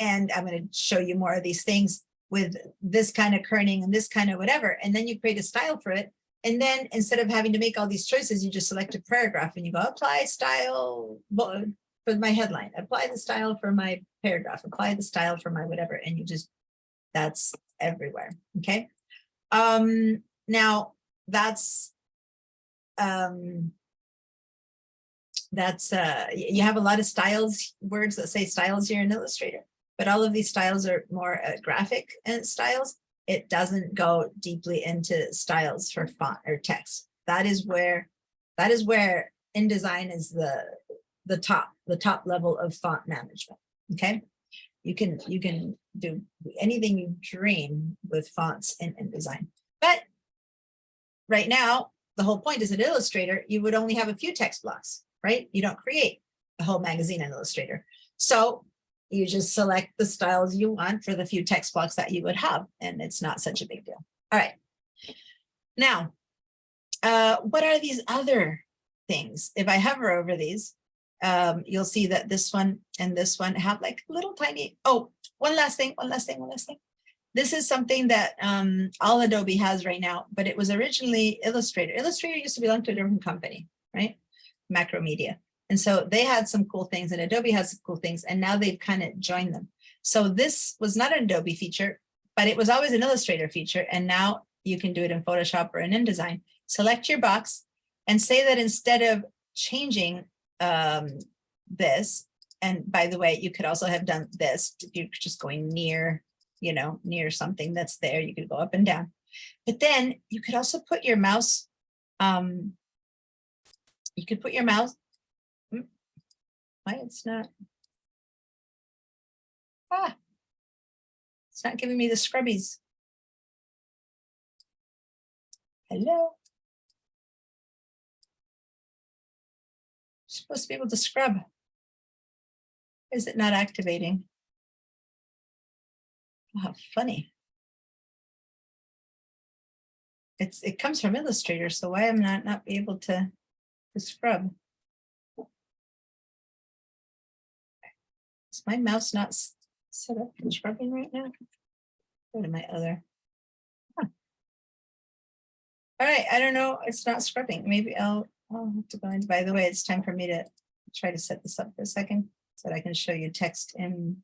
And I'm going to show you more of these things with this kind of kerning and this kind of whatever. And then you create a style for it. And then instead of having to make all these choices, you just select a paragraph and you go apply style for my headline, apply the style for my paragraph, apply the style for my whatever. And you just, that's everywhere. Okay. Now that's you have a lot of styles, words that say styles here in Illustrator, but all of these styles are more graphic styles. It doesn't go deeply into styles for font or text. That is where InDesign is the top level of font management. Okay, you can do anything you dream with fonts in InDesign. But right now, the whole point is in Illustrator, you would only have a few text blocks, right? You don't create a whole magazine in Illustrator. So you just select the styles you want for the few text blocks that you would have, and it's not such a big deal. All right. Now, what are these other things? If I hover over these, you'll see that this one and this one have like little tiny, oh, one last thing. this is something that all Adobe has right now, but it was originally Illustrator. Illustrator used to belong to a different company, right? Macromedia. And so they had some cool things and Adobe has some cool things, and now they've kind of joined them. So this was not an Adobe feature, but it was always an Illustrator feature. And now you can do it in Photoshop or in InDesign. Select your box and say that instead of changing this, and by the way, you could also have done this if you're just going near, you know, near something that's there, you could go up and down. But then you could also put your mouse, why it's not, it's not giving me the scrubbies. Hello. Supposed to be able to scrub. Is it not activating? Oh, how funny. It comes from Illustrator, so why am I not be able to scrub? Is my mouse not set up for scrubbing right now? Go to my other. Huh. All right, I don't know. It's not scrubbing. Maybe I'll have to go in. By the way, it's time for me to try to set this up for a second so that I can show you text in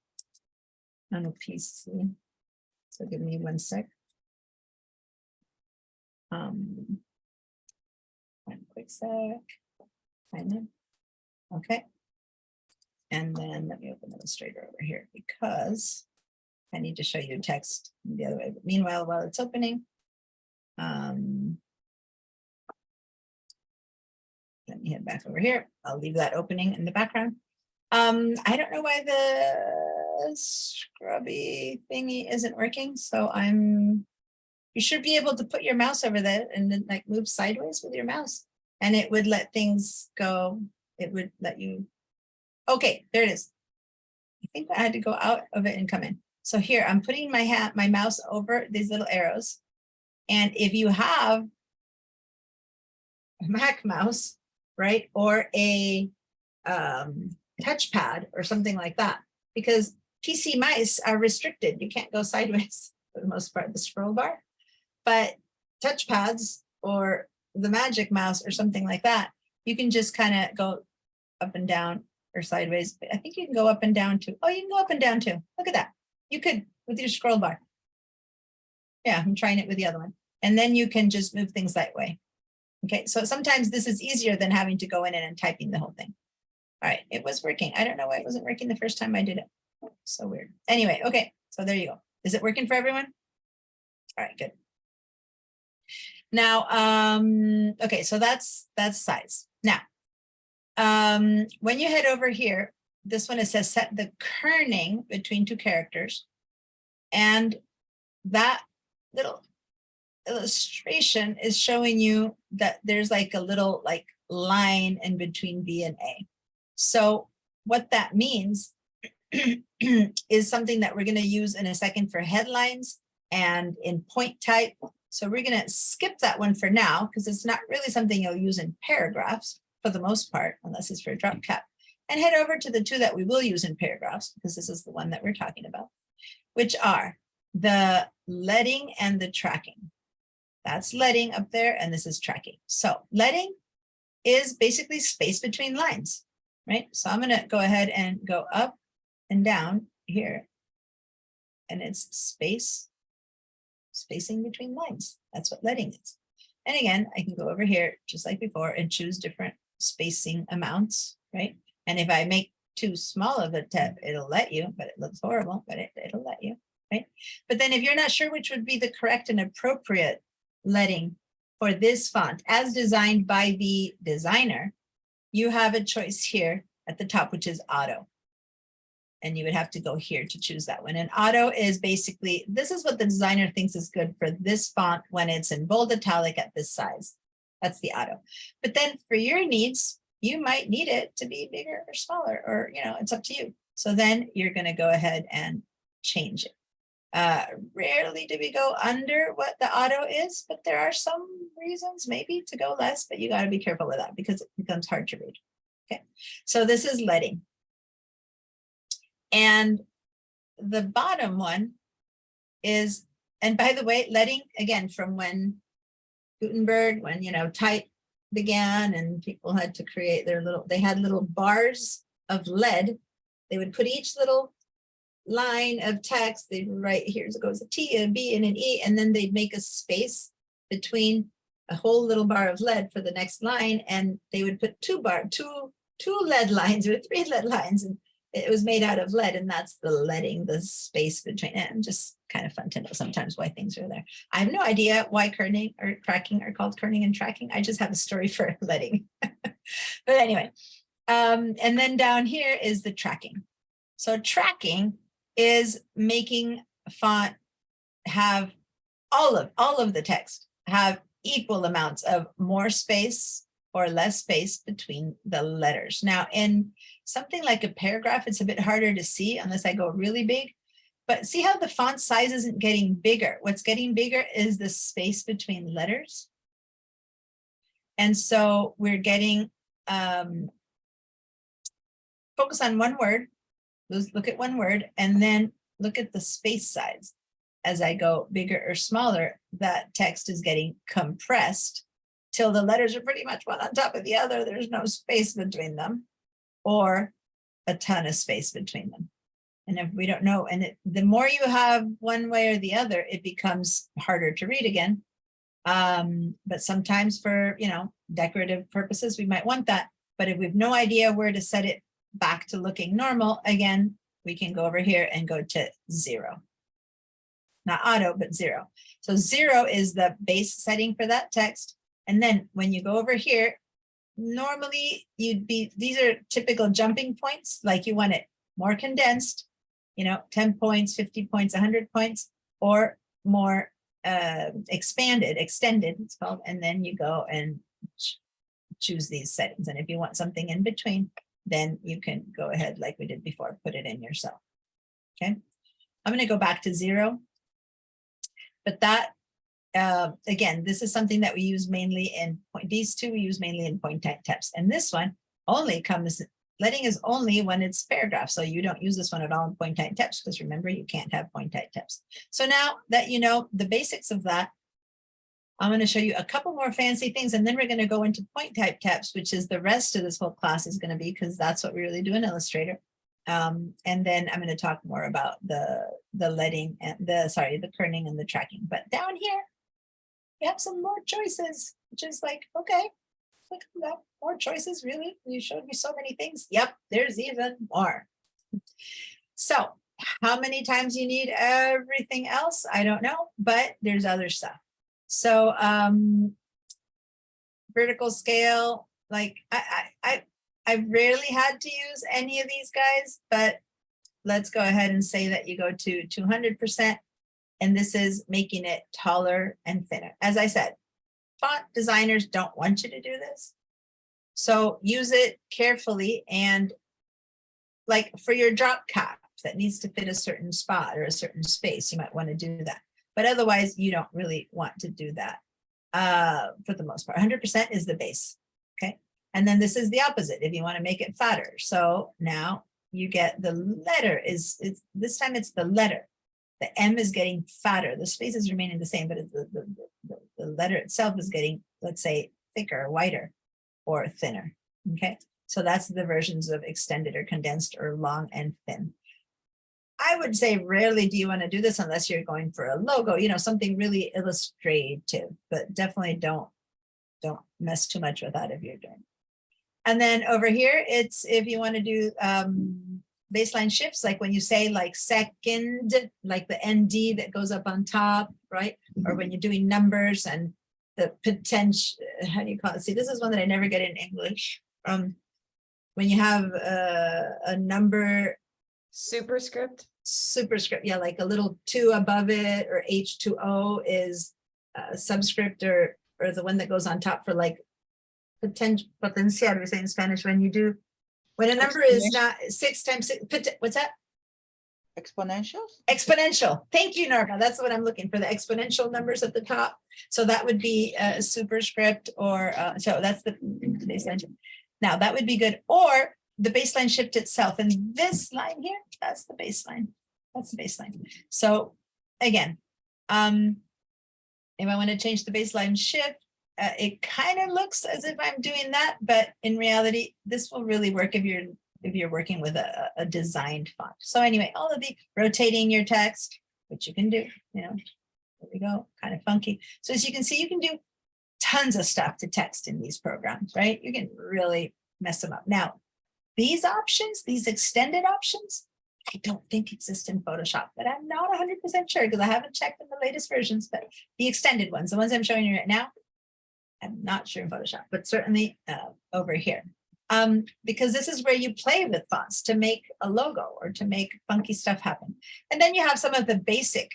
on a PC. So give me 1 sec. One quick sec. Okay. And then let me open Illustrator over here because I need to show you text the other way. But meanwhile, while it's opening, let me head back over here. I'll leave that opening in the background. I don't know why the scrubby thingy isn't working. So you should be able to put your mouse over that and then like move sideways with your mouse and it would let things go. It would let you, okay, there it is. I think I had to go out of it and come in. So here I'm putting my mouse over these little arrows. And if you have a Mac mouse, right, or a touchpad or something like that, because PC mice are restricted. You can't go sideways for the most part, the scroll bar, but touchpads or the Magic Mouse or something like that, you can just kind of go up and down or sideways. But I think you can go up and down too. Oh, you can go up and down too. Look at that. You could with your scroll bar. Yeah, I'm trying it with the other one. And then you can just move things that way. Okay, so sometimes this is easier than having to go in and typing the whole thing. All right, it was working. I don't know why it wasn't working the first time I did it. So weird. Anyway, okay, so there you go. Is it working for everyone? All right, good. Now, okay, so that's size. Now, when you head over here, this one, it says set the kerning between two characters. And that little illustration is showing you that there's like a little like line in between B and A. So what that means is something that we're going to use in a second for headlines and in point type. So we're going to skip that one for now because it's not really something you'll use in paragraphs for the most part, unless it's for a drop cap, and head over to the two that we will use in paragraphs because this is the one that we're talking about, which are the leading and the tracking. That's leading up there, and this is tracking. So leading is basically space between lines, right? So I'm going to go ahead and go up and down here, and it's spacing between lines. That's what leading is. And again, I can go over here just like before and choose different spacing amounts, right? And if I make too small of a tab, it'll let you, but it looks horrible, but it'll let you, right? But then if you're not sure which would be the correct and appropriate leading for this font as designed by the designer, you have a choice here at the top, which is auto. And you would have to go here to choose that one. And auto is basically, this is what the designer thinks is good for this font when it's in bold italic at this size. That's the auto. But then for your needs, you might need it to be bigger or smaller, or, you know, it's up to you. So then you're going to go ahead and change it. Rarely do we go under what the auto is, but there are some reasons maybe to go less, but you got to be careful with that because it becomes hard to read. Okay, so this is leading. And the bottom one is, and by the way, leading, again, from when Gutenberg, when, type began and people had to create their they had little bars of lead. They would put each little line of text, they'd write, here goes a T, a B, and an E, and then they'd make a space between a whole little bar of lead for the next line, and they would put two lead lines or 3 lead lines, and it was made out of lead, and that's the leading, the space between it. And just kind of fun to know sometimes why things are there. I have no idea why kerning or cracking are called kerning and tracking. I just have a story for leading. But anyway, and then down here is the tracking. So tracking is making a font have all of the text have equal amounts of more space or less space between the letters. Now, in something like a paragraph, it's a bit harder to see unless I go really big, but see how the font size isn't getting bigger. What's getting bigger is the space between letters. And so we're getting, focus on one word, look at one word, and then look at the space size. As I go bigger or smaller, that text is getting compressed till the letters are pretty much one on top of the other. There's no space between them, or a ton of space between them. And if we don't know, and the more you have one way or the other, it becomes harder to read again. But sometimes for, decorative purposes, we might want that. But if we have no idea where to set it back to looking normal, again, we can go over here and go to 0. Not auto, but 0. So 0 is the base setting for that text. And then when you go over here, normally these are typical jumping points, like you want it more condensed, 10 points, 50 points, 100 points, or more extended, it's called. And then you go and choose these settings. And if you want something in between, then you can go ahead like we did before, put it in yourself. Okay, I'm going to go back to 0. But that, again, this is something that we use mainly in these two we use mainly in point type text. And this one only comes, leading is only when it's paragraph. So you don't use this one at all in point type text, because remember, you can't have point type text. So now that you know the basics of that, I'm going to show you a couple more fancy things, and then we're going to go into point type text, which is the rest of this whole class is going to be, because that's what we really do in Illustrator. And then I'm going to talk more about the leading and the kerning and the tracking. But down here, you have some more choices, which is like, okay, look at that, more choices, really? You showed me so many things. Yep, there's even more. So how many times you need everything else, I don't know, but there's other stuff. So vertical scale, like I rarely had to use any of these guys, but let's go ahead and say that you go to 200%, and this is making it taller and thinner. As I said, font designers don't want you to do this, so use it carefully. And like for your drop cap that needs to fit a certain spot or a certain space, you might want to do that. But otherwise, you don't really want to do that for the most part. 100% is the base, okay? And then this is the opposite if you want to make it fatter. So now you get the letter this time it's the letter. The M is getting fatter. The spaces remaining the same, but the letter itself is getting, let's say, thicker, wider, or thinner, okay? So that's the versions of extended or condensed or long and thin. I would say rarely do you want to do this unless you're going for a logo, something really illustrative, but definitely don't mess too much with that if you're doing. And then over here, it's if you want to do baseline shifts, like when you say like second, like the ND that goes up on top, right? Or when you're doing numbers and the potential, how do you call it? See, this is one that I never get in English. When you have a number, Superscript. Superscript, yeah, like a little 2 above it, or H2O is subscript, or the one that goes on top for like potencial, we say in Spanish, when a number is not 6 times 6, what's that? Exponentials? Exponential. Thank you, Norma. That's what I'm looking for, the exponential numbers at the top. So that would be a superscript, or so that's the baseline. Now that would be good, or the baseline shift itself. And this line here, that's the baseline. That's the baseline. So again, if I want to change the baseline shift, it kind of looks as if I'm doing that, but in reality, this will really work if you're working with a designed font. So anyway, all of the rotating your text, which you can do, you know, there we go, kind of funky. So as you can see, you can do tons of stuff to text in these programs, right? You can really mess them up. Now, these options, these extended options, I don't think exist in Photoshop, but I'm not 100% sure because I haven't checked in the latest versions, but the extended ones, the ones I'm showing you right now, I'm not sure in Photoshop, but certainly over here. Because this is where you play with fonts to make a logo or to make funky stuff happen. And then you have some of the basic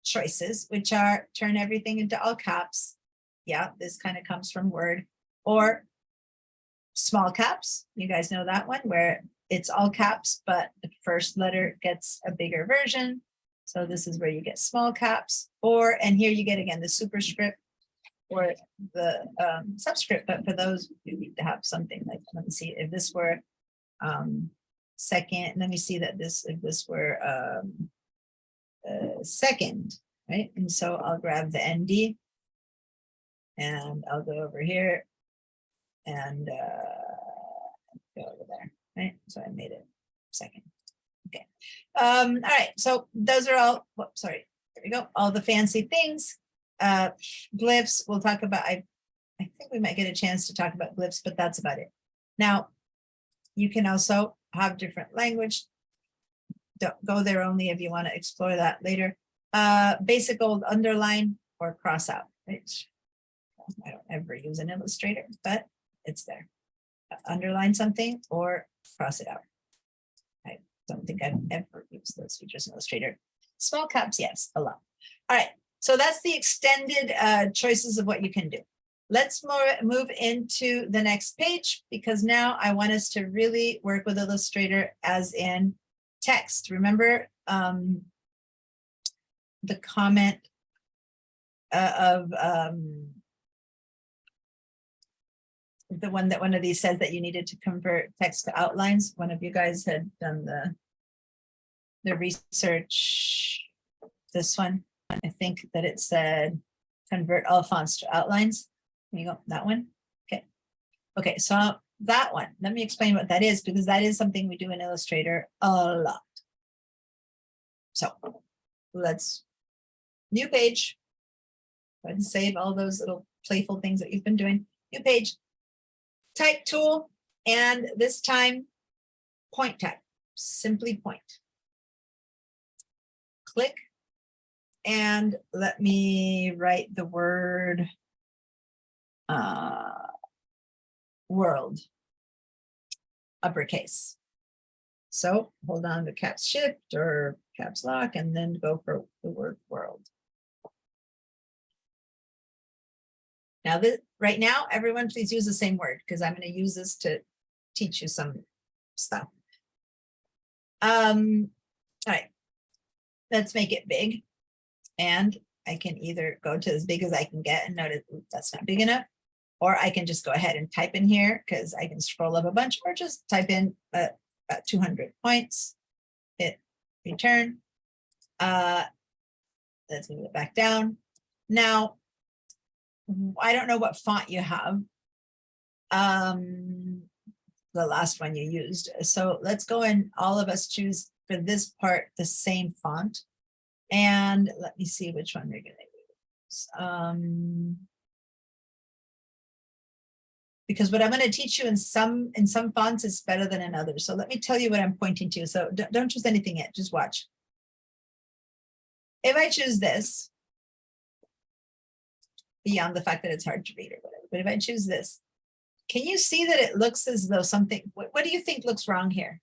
choices, which are turn everything into all caps. Yeah, this kind of comes from Word, or small caps. You guys know that one where it's all caps, but the first letter gets a bigger version. So this is where you get small caps, or, and here you get again the superscript or the subscript, but for those you need to have something like, let me see, if this were second, let me see that this, if this were second, right? And so I'll grab the ND and I'll go over here and go over there, right? So I made it second. Okay. All right. So those are all, whoops, sorry. There we go. All the fancy things. Glyphs, we'll talk about, I think we might get a chance to talk about glyphs, but that's about it. Now, you can also have different language. Don't go there only if you want to explore that later. Basic old underline or cross out, which I don't ever use in Illustrator, but it's there. Underline something or cross it out. I don't think I've ever used those features in Illustrator. Small caps, yes, a lot. All right, so that's the extended choices of what you can do. Let's move into the next page because now I want us to really work with Illustrator as in text. Remember the comment of the one that one of these says that you needed to convert text to outlines. One of you guys had done the research. This one, I think that it said convert all fonts to outlines. There you go, that one. Okay. Okay, so that one, let me explain what that is because that is something we do in Illustrator a lot. So let's new page. Go ahead and save all those little playful things that you've been doing. New page. Type tool, and this time point type, simply point. Click, and let me write the word world, uppercase. So hold on to caps shift or caps lock and then go for the word world. Now, right now, everyone please use the same word because I'm going to use this to teach you some stuff. All right, let's make it big. And I can either go to as big as I can get and notice that's not big enough, or I can just go ahead and type in here because I can scroll up a bunch or just type in about 200 points, hit return. Let's move it back down. Now, I don't know what font you have. The last one you used. So let's go and all of us choose for this part the same font. And let me see which one we're going to use. Because what I'm going to teach you in some fonts is better than in others. So let me tell you what I'm pointing to. So don't choose anything yet, just watch. If I choose this, beyond the fact that it's hard to read or whatever, but if I choose this, can you see that it looks as though something, what do you think looks wrong here?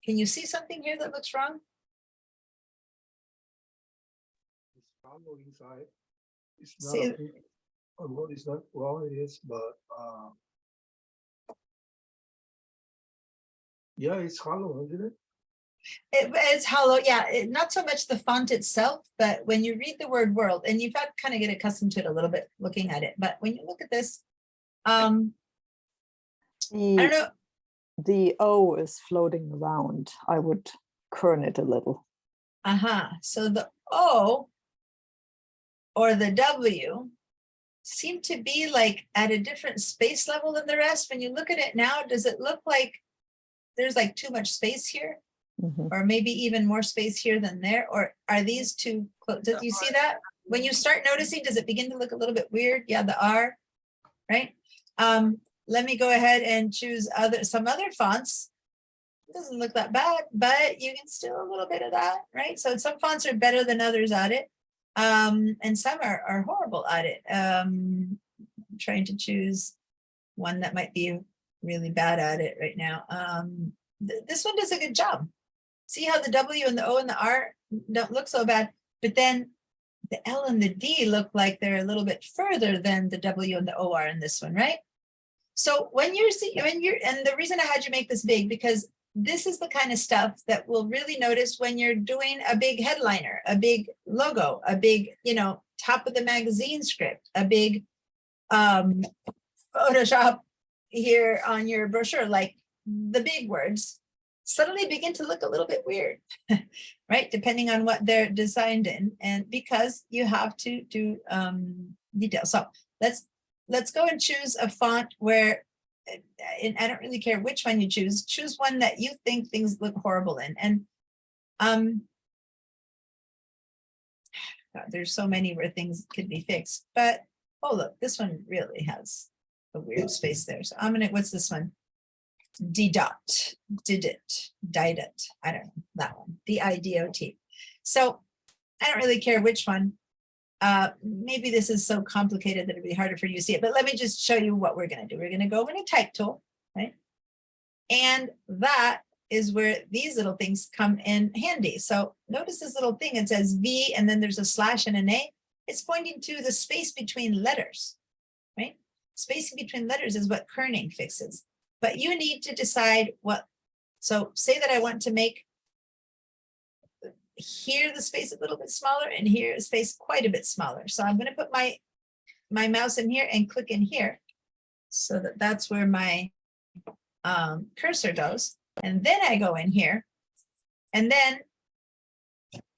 Can you see something here that looks wrong? It's hollow inside. It's See- not, well, it's not wrong, it is, but yeah, it's hollow, isn't it? It's hollow, yeah, not so much the font itself, but when you read the word world, and you've got to kind of get accustomed to it a little bit looking at it, but when you look at this, I don't know, The O is floating around. I would kern it a little. so the O or the W seem to be like at a different space level than the rest. When you look at it now, does it look like there's like too much space here? Mhm. Or maybe even more space here than there? Or are these too close? Do you see that? When you start noticing, does it begin to look a little bit weird? Yeah, the R, right? Let me go ahead and choose some other fonts. It doesn't look that bad, but you can still a little bit of that, right? So some fonts are better than others at it. And some are horrible at it. I'm trying to choose one that might be really bad at it right now. This one does a good job. See how the W and the O and the R don't look so bad, but then the L and the D look like they're a little bit further than the W and the O are in this one, right? So and the reason I had you make this big, because this is the kind of stuff that we'll really notice when you're doing a big headliner, a big logo, a big, top of the magazine script, a big Photoshop here on your brochure, like the big words suddenly begin to look a little bit weird, right? Depending on what they're designed in, and because you have to do detail. So let's go and choose a font where, and I don't really care which one you choose one that you think things look horrible in. And God, there's so many where things could be fixed, but oh look, this one really has a weird space there. So what's this one? Didot, I don't know, that one, D-I-D-O-T. So I don't really care which one. Maybe this is so complicated that it'd be harder for you to see it, but let me just show you what we're going to do. We're going to go in a type tool, right? And that is where these little things come in handy. So notice this little thing, it says V and then there's a slash and an A. It's pointing to the space between letters, right? Spacing between letters is what kerning fixes. But you need to decide what, so say that I want to make here the space a little bit smaller and here the space quite a bit smaller. So I'm going to put my mouse in here and click in here so that that's where my cursor goes. And then I go in here and then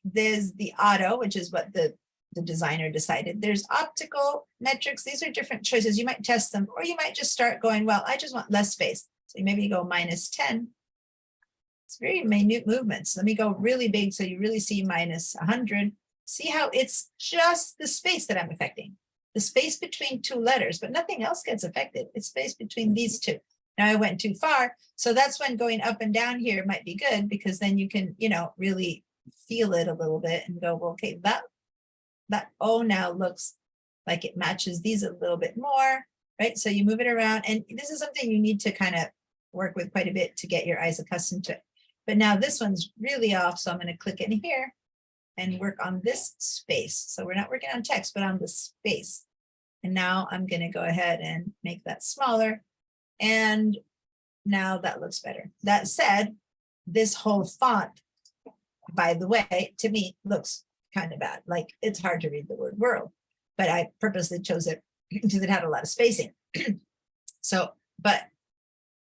there's the auto, which is what the designer decided. There's optical metrics. These are different choices. You might test them, or you might just start going, well, I just want less space. So maybe you go -10. It's very minute movements. Let me go really big so you really see -100. See how it's just the space that I'm affecting, the space between two letters, but nothing else gets affected. It's space between these two. Now I went too far. So that's when going up and down here might be good, because then you can, really feel it a little bit and go, well, okay, that O now looks like it matches these a little bit more, right? So you move it around, and this is something you need to kind of work with quite a bit to get your eyes accustomed to it. But now this one's really off, so I'm going to click in here and work on this space. So we're not working on text, but on the space. And now I'm going to go ahead and make that smaller. And now that looks better. That said, this whole font, by the way, to me looks kind of bad. Like it's hard to read the word world, but I purposely chose it because it had a lot of spacing. So, but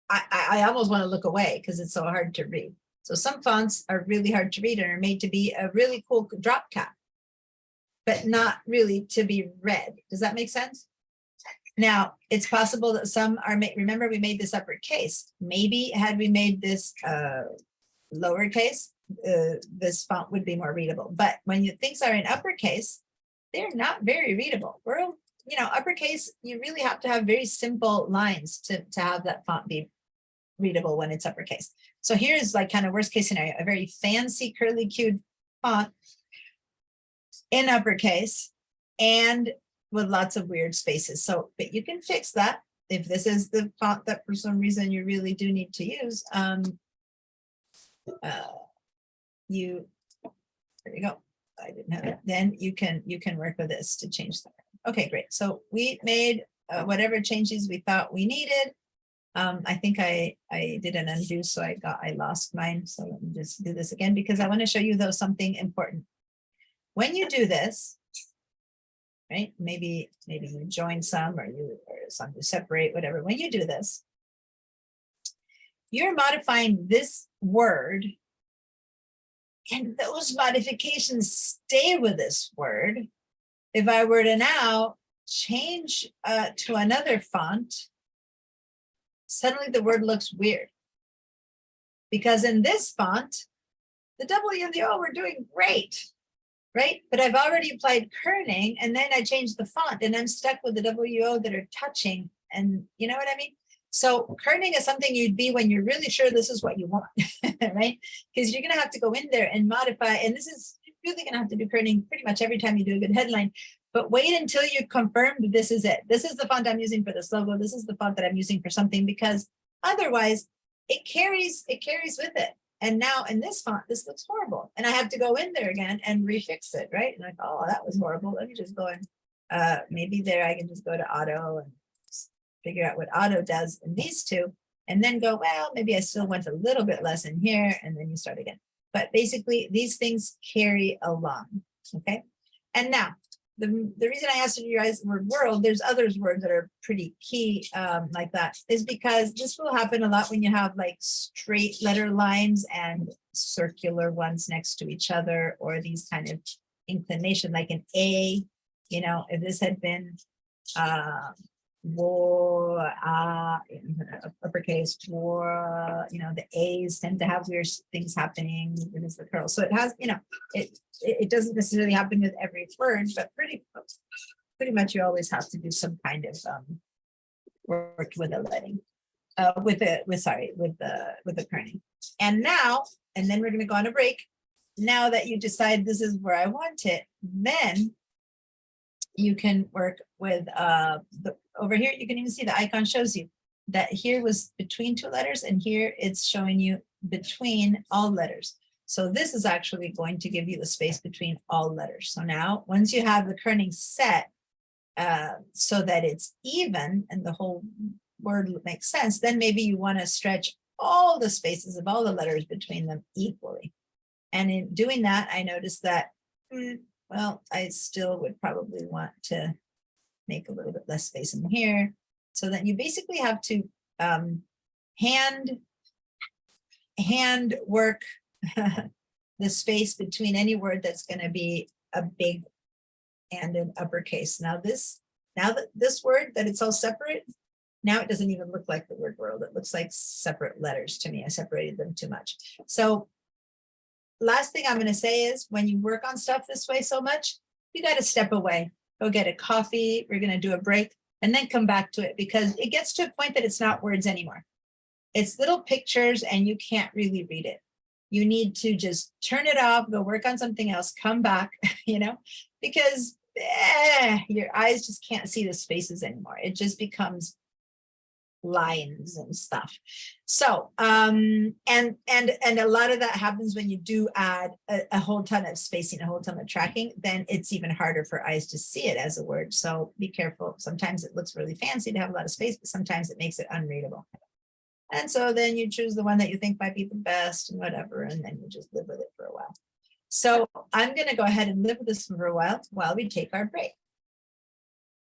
I almost want to look away because it's so hard to read. So some fonts are really hard to read and are made to be a really cool drop cap, but not really to be read. Does that make sense? Now, it's possible that some are made, remember we made this uppercase. Maybe had we made this lowercase, this font would be more readable. But when things are in uppercase, they're not very readable. Uppercase, you really have to have very simple lines to have that font be readable when it's uppercase. So here's like kind of worst case scenario, a very fancy curly cued font in uppercase and with lots of weird spaces. So, but you can fix that if this is the font that for some reason you really do need to use. There you go. I didn't have it. Then you can work with this to change that. Okay, great. So we made whatever changes we thought we needed. I think I did an undo, so I lost mine. So let me just do this again because I want to show you though something important. When you do this, right? Maybe you join some or some you separate, whatever. When you do this, you're modifying this word, and those modifications stay with this word, if I were to now change to another font, suddenly the word looks weird. Because in this font, the W and the O were doing great, right? But I've already applied kerning and then I changed the font and I'm stuck with the WO that are touching. And you know what I mean? So kerning is something you'd be when you're really sure this is what you want, right? Because you're gonna have to go in there and modify. And this is you're really gonna have to do kerning pretty much every time you do a good headline. But wait until you confirm that this is it. This is the font I'm using for this logo. This is the font that I'm using for something, because otherwise it carries with it. And now in this font, this looks horrible. And I have to go in there again and refix it, right? And like, oh, that was horrible. Let me just go in. Maybe there I can just go to auto and figure out what auto does in these two. And then go, well, maybe I still went a little bit less in here. And then you start again. But basically, these things carry along. Okay. And now, the reason I asked you to use the word world, there's others words that are pretty key like that, is because this will happen a lot when you have like straight letter lines and circular ones next to each other, or these kind of inclination, like an A, you know, if this had been uppercase war, you know, the A's tend to have weird things happening with the curl. So it has, you know, it doesn't necessarily happen with every word, but pretty much you always have to do some kind of work with the letting, with the kerning. And now, and then we're going to go on a break. Now that you decide this is where I want it, then you can work with over here. You can even see the icon shows you that here was between two letters, and here it's showing you between all letters. So this is actually going to give you the space between all letters. So now once you have the kerning set so that it's even and the whole word makes sense, then maybe you want to stretch all the spaces of all the letters between them equally. And in doing that, I noticed that, well, I still would probably want to make a little bit less space in here, so that you basically have to hand work the space between any word that's going to be a big and an uppercase. Now that this word that it's all separate, now it doesn't even look like the word world. It looks like separate letters to me. I separated them too much. So last thing I'm going to say is, when you work on stuff this way so much, you got to step away, go get a coffee. We're going to do a break and then come back to it, because it gets to a point that it's not words anymore. It's little pictures and you can't really read it. You need to just turn it off, go work on something else, come back, you know, because your eyes just can't see the spaces anymore. It just becomes lines and stuff. So and a lot of that happens when you do add a whole ton of spacing, a whole ton of tracking, then it's even harder for eyes to see it as a word. So be careful. Sometimes it looks really fancy to have a lot of space, but sometimes it makes it unreadable. And so then you choose the one that you think might be the best and whatever, and then you just live with it for a while. So I'm going to go ahead and live with this for a while we take our break.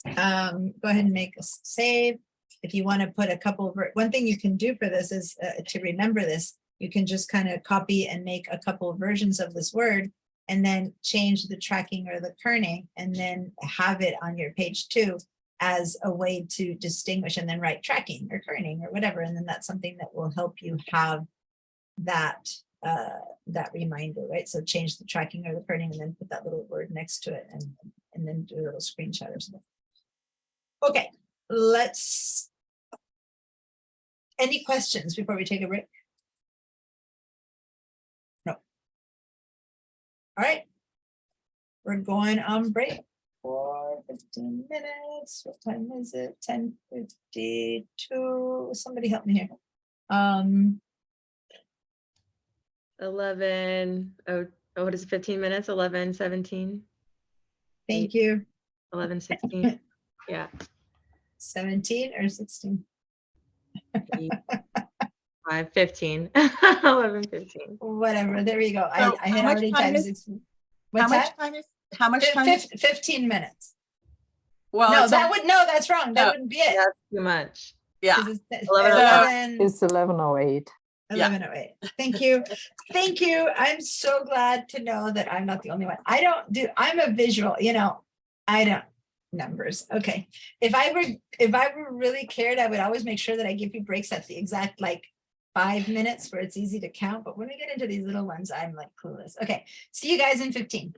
Go ahead and make a save. If you want to put a couple of, one thing you can do for this is to remember this, you can just kind of copy and make a couple of versions of this word and then change the tracking or the kerning and then have it on your page 2 as a way to distinguish, and then write tracking or kerning or whatever. And then that's something that will help you have that that reminder, right? So change the tracking or the kerning and then put that little word next to it and then do a little screenshot or something. Okay, any questions before we take a break? No. All right, we're going on break for 15 minutes. What time is it? 10:52. Somebody help me here. 11. Oh, what is it, 15 minutes? 11:17. Thank you. 11:16. Yeah. 17 or 16? 15. 11:15. Whatever. There we go. So I had how much already time typed is- 16. How What's much that? time is, how much time is? 15 minutes. Well, No, it's that only- would, no, that's wrong. That No. wouldn't be it. That's too much. yeah. 'Cause it's 11:08. It's 11:08. 11:08. Thank you. Thank you. I'm so glad to know that I'm not the only one. I'm a visual, you know, I don't, numbers, okay. If I were really cared, I would always make sure that I give you breaks at the exact like 5 minutes where it's easy to count, but when we get into these little ones, I'm like clueless. Okay, see you guys in 15.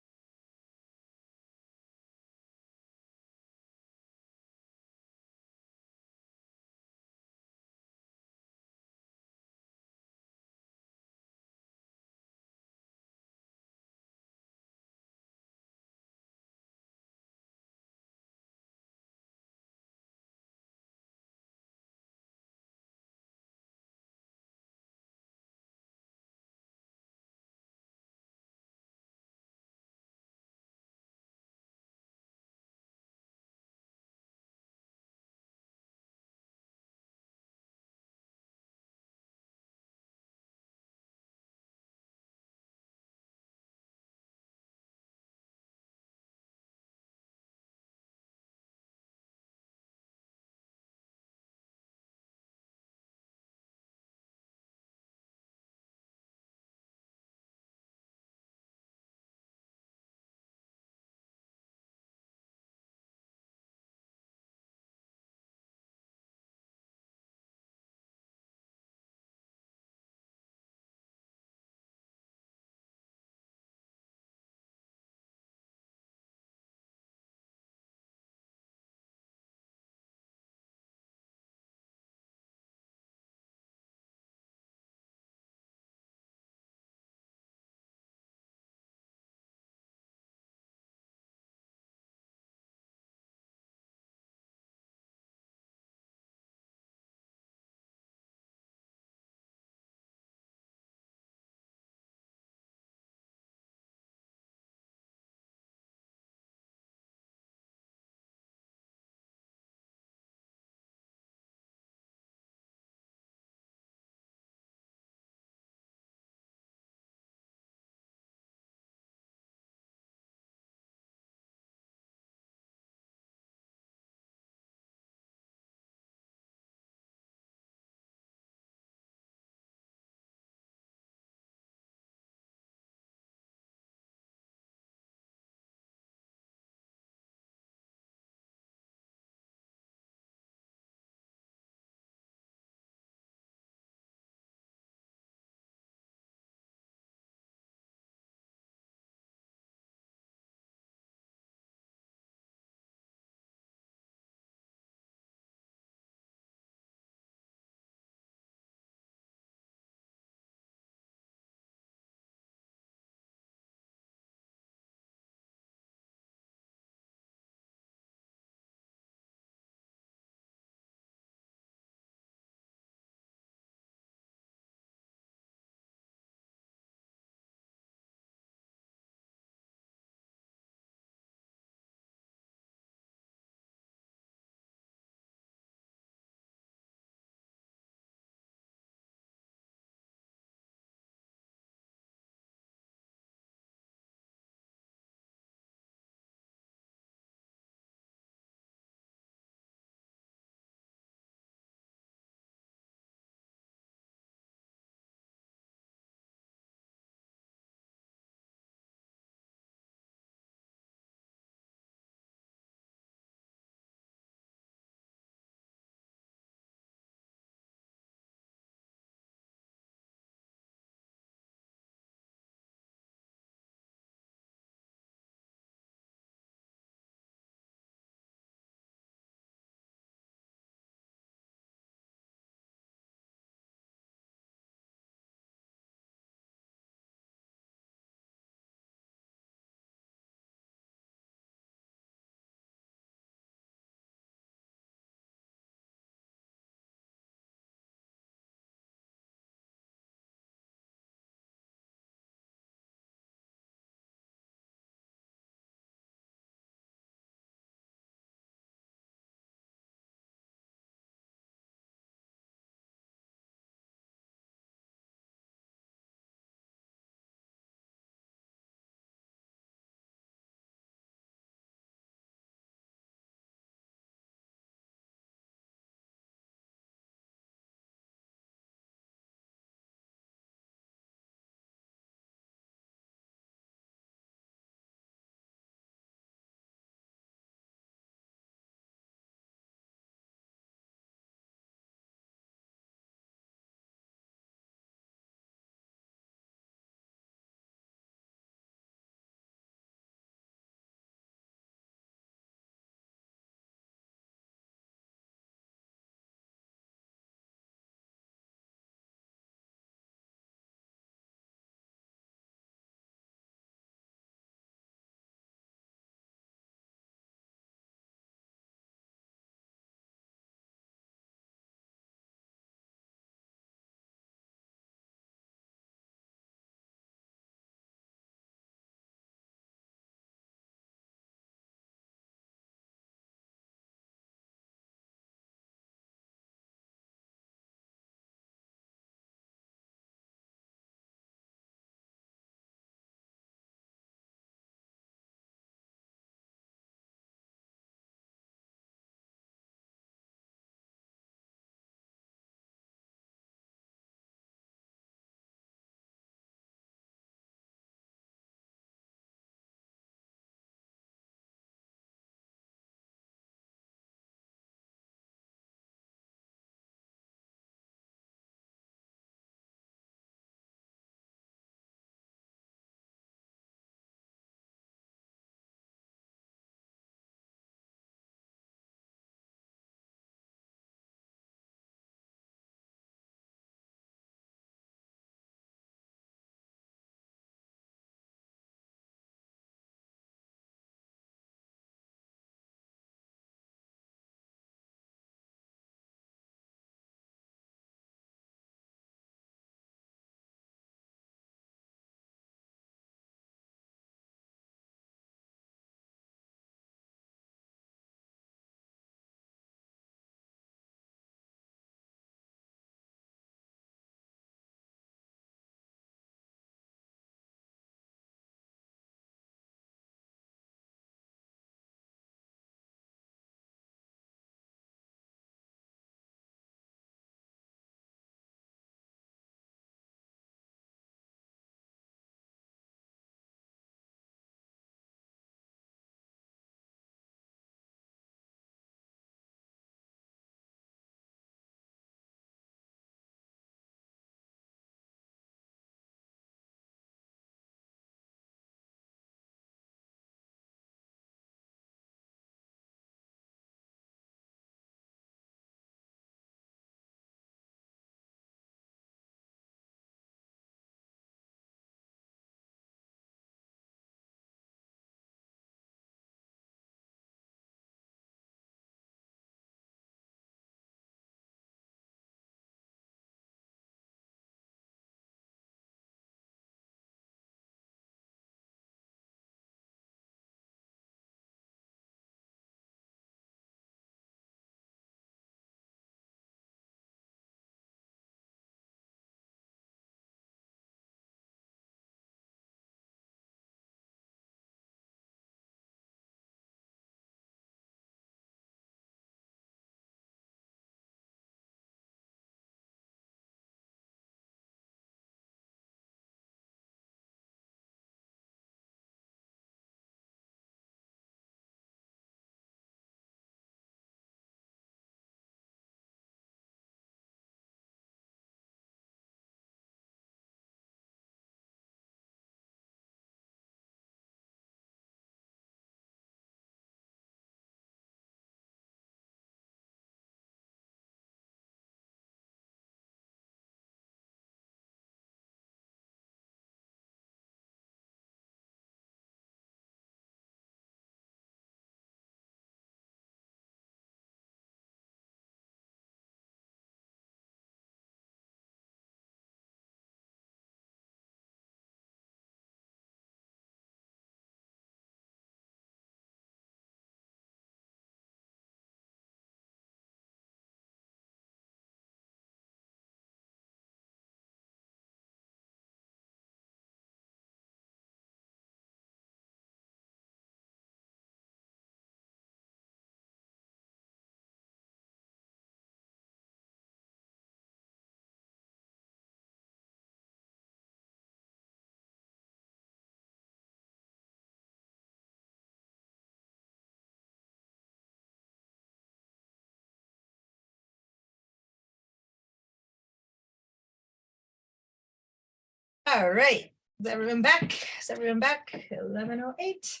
All right, is everyone back? Is everyone back? 11:08.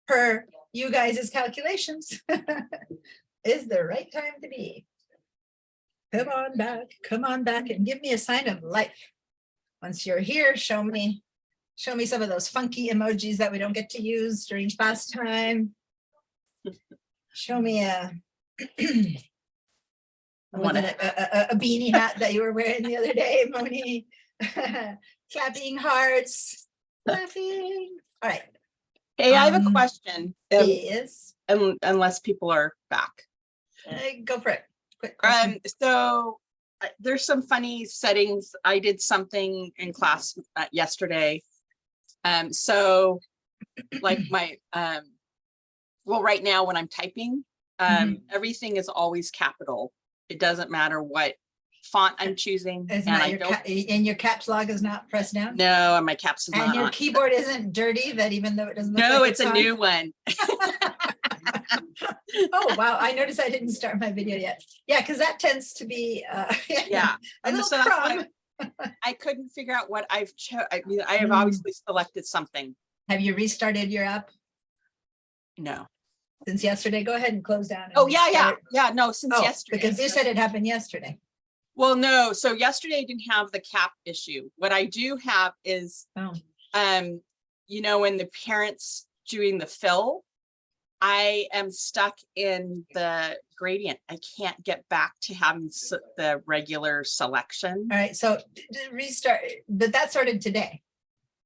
Per you guys' calculations. Is the right time to be. Come on back and give me a sign of life. Once you're here, show me some of those funky emojis that we don't get to use during class time. Show me a was it a beanie hat that you were wearing the other day, Moni? Clapping hearts, laughing. All right. Hey, I have a Um, question, Yes, unless people are back. go for it. Quick question. So there's some funny settings. I did something in class yesterday. So like my, well, right now when I'm typing, everything is always capital. It doesn't matter what font I'm choosing. It's And not I your don't, and your caps lock is not pressed down. no, and my caps is And not your on. keyboard isn't dirty, that even though it doesn't look No, like it's a on? new one. Oh, wow. I noticed I didn't start my video yet. Yeah, because that tends to be Yeah. a And little so that's crumb. why I couldn't figure out what I've I mean, I have Mm. obviously selected something. Have you restarted your app No. since yesterday? Go ahead and close down. and Oh, yeah, yeah, restart. yeah. No, since Oh, yesterday. because you said it happened yesterday. Well, no, so yesterday I didn't have the cap issue. What I do have is, Oh, you know, when the parents doing the fill, I am stuck in the gradient. I can't get back to having the regular selection. all right. So restart, but that started today.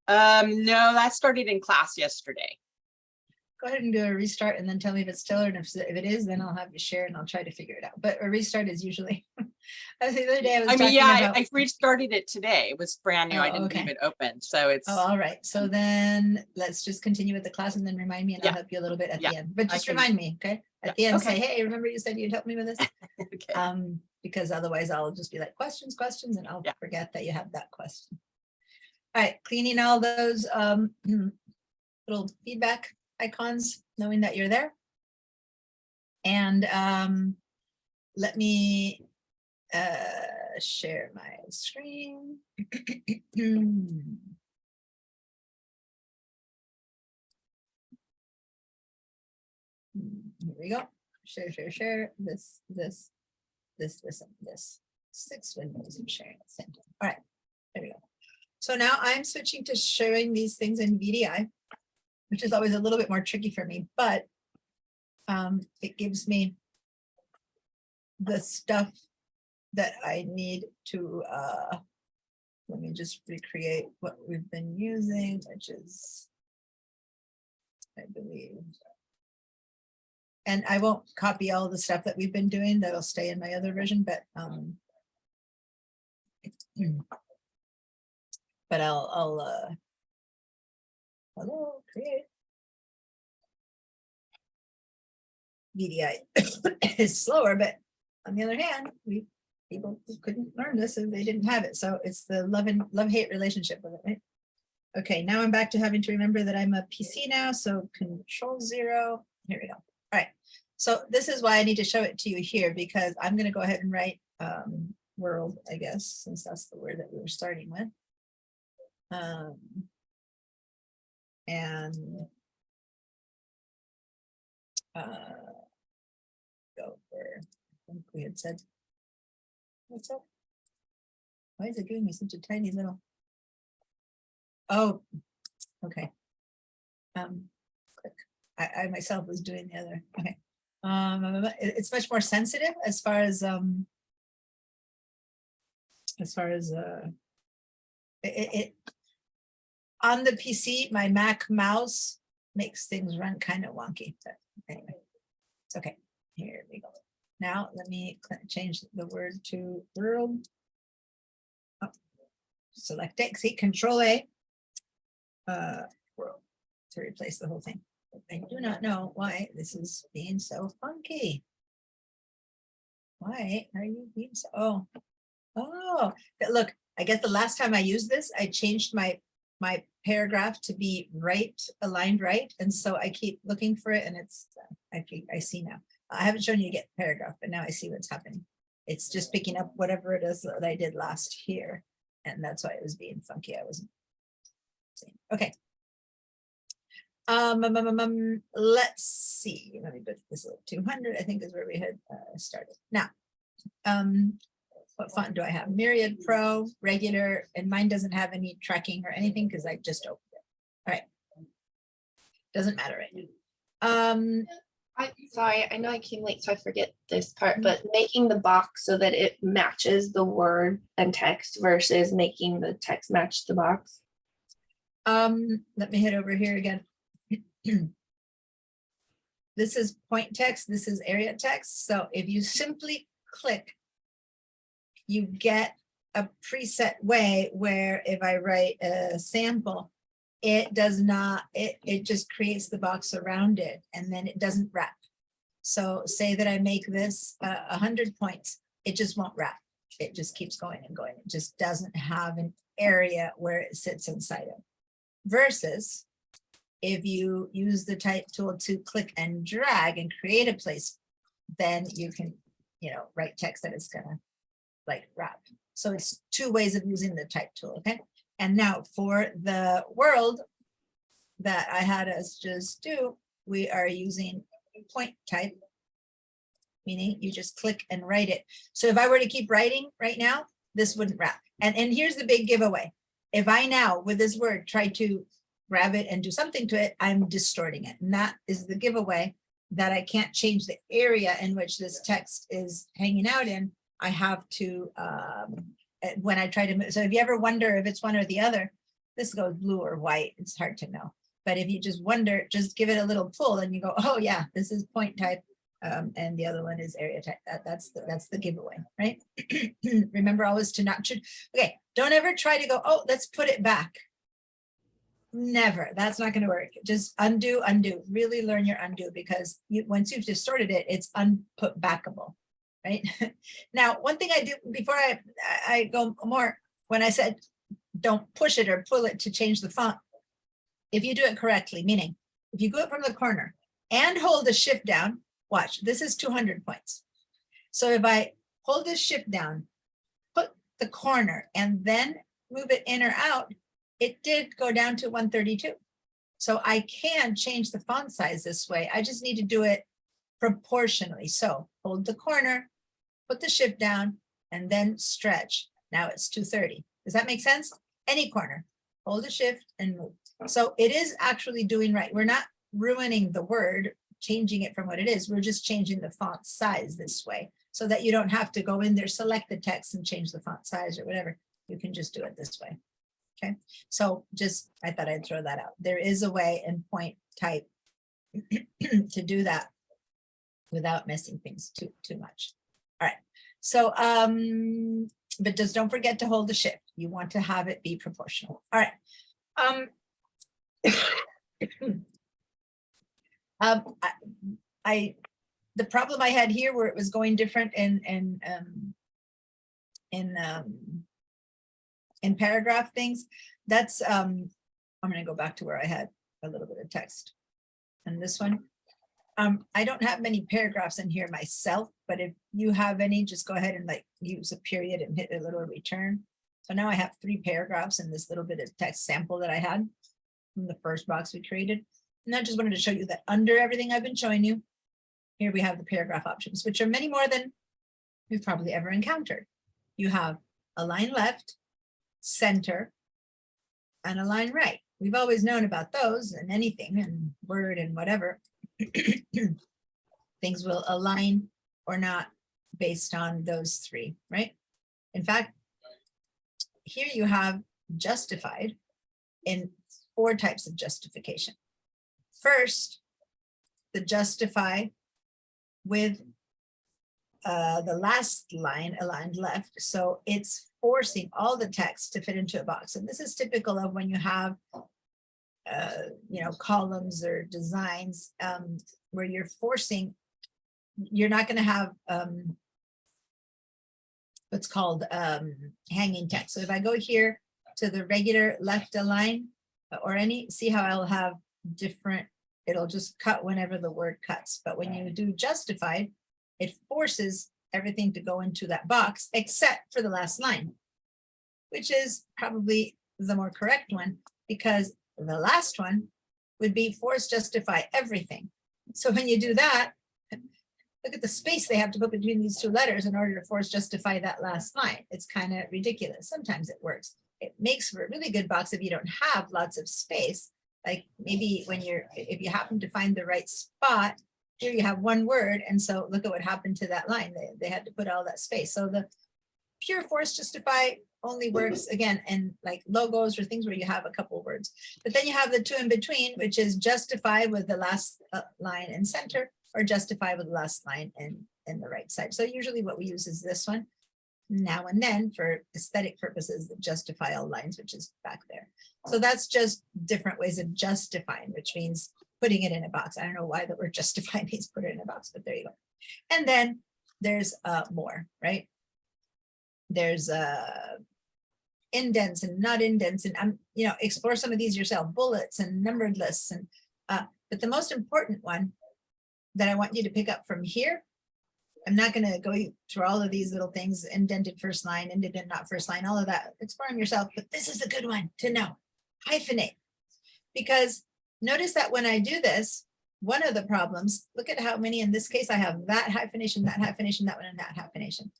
No, that started in class yesterday. Go ahead and do a restart and then tell me if it's still, and if it is, then I'll have you share and I'll try to figure it out. But a restart is usually, I was the other day I was I mean, talking yeah, about. I restarted it today. It was brand new. I Oh, didn't okay. leave it open. So it's, Oh, all right. So then let's just continue with the class and then remind me and I'll Yeah. help you a little bit at Yeah, the end. But I just can- remind me, okay? Yeah, At the end, okay. say, hey, remember you said you'd help me with this? okay. Because otherwise I'll just be like questions, and I'll Yeah. forget that you have that question. All right, cleaning all those little feedback icons, knowing that you're there. And let me share my screen. Here we go. Share. This, and this. 6 windows and sharing at the same time. All right, there we go. So now I'm switching to showing these things in VDI, which is always a little bit more tricky for me, but it gives me the stuff that I need to, let me just recreate what we've been using, which is, I believe, and I won't copy all the stuff that we've been doing, that'll stay in my other version, but I'll hello, create. VDI is slower, but on the other hand, people who couldn't learn this and they didn't have it. So it's the love-hate relationship with it, right? Okay, now I'm back to having to remember that I'm a PC now. So Control-0, here we go. All right, so this is why I need to show it to you here, because I'm gonna go ahead and write world, I guess, since that's the word that we were starting with. And go for, I think we had said, what's up? Why is it giving me such a tiny little? Oh, okay. Click. I myself was doing the other. Okay. It's much more sensitive as far as it on the PC, my Mac mouse makes things run kind of wonky. But anyway, it's okay. Here we go. Now let me change the word to world. Oh, select it. See, Control-A. World to replace the whole thing. I do not know why this is being so funky. Why are you being so? Oh, but look, I guess the last time I used this, I changed my paragraph to be right, aligned right. And so I keep looking for it and it's, I see now. I haven't shown you to get paragraph, but now I see what's happening. It's just picking up whatever it is that I did last here. And that's why it was being funky. I wasn't Okay. Let's see. Let me put this at 200, I think is where we had started. Now, what font do I have? Myriad Pro, regular, and mine doesn't have any tracking or anything because I just opened it. All right. Doesn't matter right now. Sorry, I know I came late, so I forget this part, but making the box so that it matches the word and text versus making the text match the box. Let me head over here again. This is point text, this is area text. So if you simply click, you get a preset way where if I write a sample, it does not, it just creates the box around it and then it doesn't wrap. So say that I make this 100 points, it just won't wrap. It just keeps going and going. It just doesn't have an area where it sits inside of. Versus if you use the type tool to click and drag and create a place, then you can, write text that is gonna like wrap. So it's two ways of using the type tool, okay? And now for the world that I had us just do, we are using point type, meaning you just click and write it. So if I were to keep writing right now, this wouldn't wrap. And here's the big giveaway. If I now with this word try to grab it and do something to it, I'm distorting it. And that is the giveaway, that I can't change the area in which this text is hanging out in. I have to, when I try to move. So if you ever wonder if it's one or the other, this goes blue or white, it's hard to know. But if you just wonder, just give it a little pull and you go, oh yeah, this is point type. And the other one is area type. That's the giveaway, right? Remember always to not, okay, don't ever try to go, oh, let's put it back. Never, that's not going to work. Just undo, really learn your undo, because once you've distorted it, it's unput backable, right? Now, one thing I do before I go more, when I said, don't push it or pull it to change the font. If you do it correctly, meaning if you go up from the corner and hold the shift down, watch, this is 200 points. So if I hold this shift down, put the corner and then move it in or out, it did go down to 132. So I can change the font size this way. I just need to do it proportionally. So hold the corner, put the shift down, and then stretch. Now it's 230. Does that make sense? Any corner, hold the shift and move. So it is actually doing right. We're not ruining the word, changing it from what it is. We're just changing the font size this way so that you don't have to go in there, select the text and change the font size or whatever. You can just do it this way. Okay, so just, I thought I'd throw that out. There is a way in point type to do that without messing things too much. All right, so, but just don't forget to hold the shift. You want to have it be proportional. All right. The problem I had here where it was going different in paragraph things, that's I'm going to go back to where I had a little bit of text. And this one, I don't have many paragraphs in here myself, but if you have any, just go ahead and like use a period and hit a little return. So now I have 3 paragraphs in this little bit of text sample that I had from the first box we created. And I just wanted to show you that under everything I've been showing you, here we have the paragraph options, which are many more than we've probably ever encountered. You have align left, center, and align right. We've always known about those and anything and Word and whatever. Things will align or not based on those 3, right? In fact, here you have justified in 4 types of justification. First, the justify with the last line aligned left. So it's forcing all the text to fit into a box. And this is typical of when you have, columns or designs where you're forcing, you're not going to have what's called hanging text. So if I go here to the regular left align or any, see how I'll have different, it'll just cut whenever the word cuts. But when you do justified, it forces everything to go into that box except for the last line, which is probably the more correct one, because the last one would be force justify everything. So when you do that, look at the space they have to put between these two letters in order to force justify that last line. It's kind of ridiculous. Sometimes it works. It makes for a really good box if you don't have lots of space. Like maybe when if you happen to find the right spot, here you have one word. And so look at what happened to that line. They had to put all that space. So the pure force justify only works again in like logos or things where you have a couple of words. But then you have the two in between, which is justify with the last line in center, or justify with the last line in the right side. So usually what we use is this one. Now and then for aesthetic purposes, justify all lines, which is back there. So that's just different ways of justifying, which means putting it in a box. I don't know why the word justify means put it in a box, but there you go. And then there's more, right? There's indents and not indents, and explore some of these yourself, bullets and numbered lists. And but the most important one that I want you to pick up from here, I'm not going to go through all of these little things, indented first line, indented not first line, all of that, explore them yourself, but this is a good one to know. Hyphenate. Because notice that when I do this, one of the problems, look at how many in this case I have that hyphenation, that hyphenation, that one, and that hyphenation.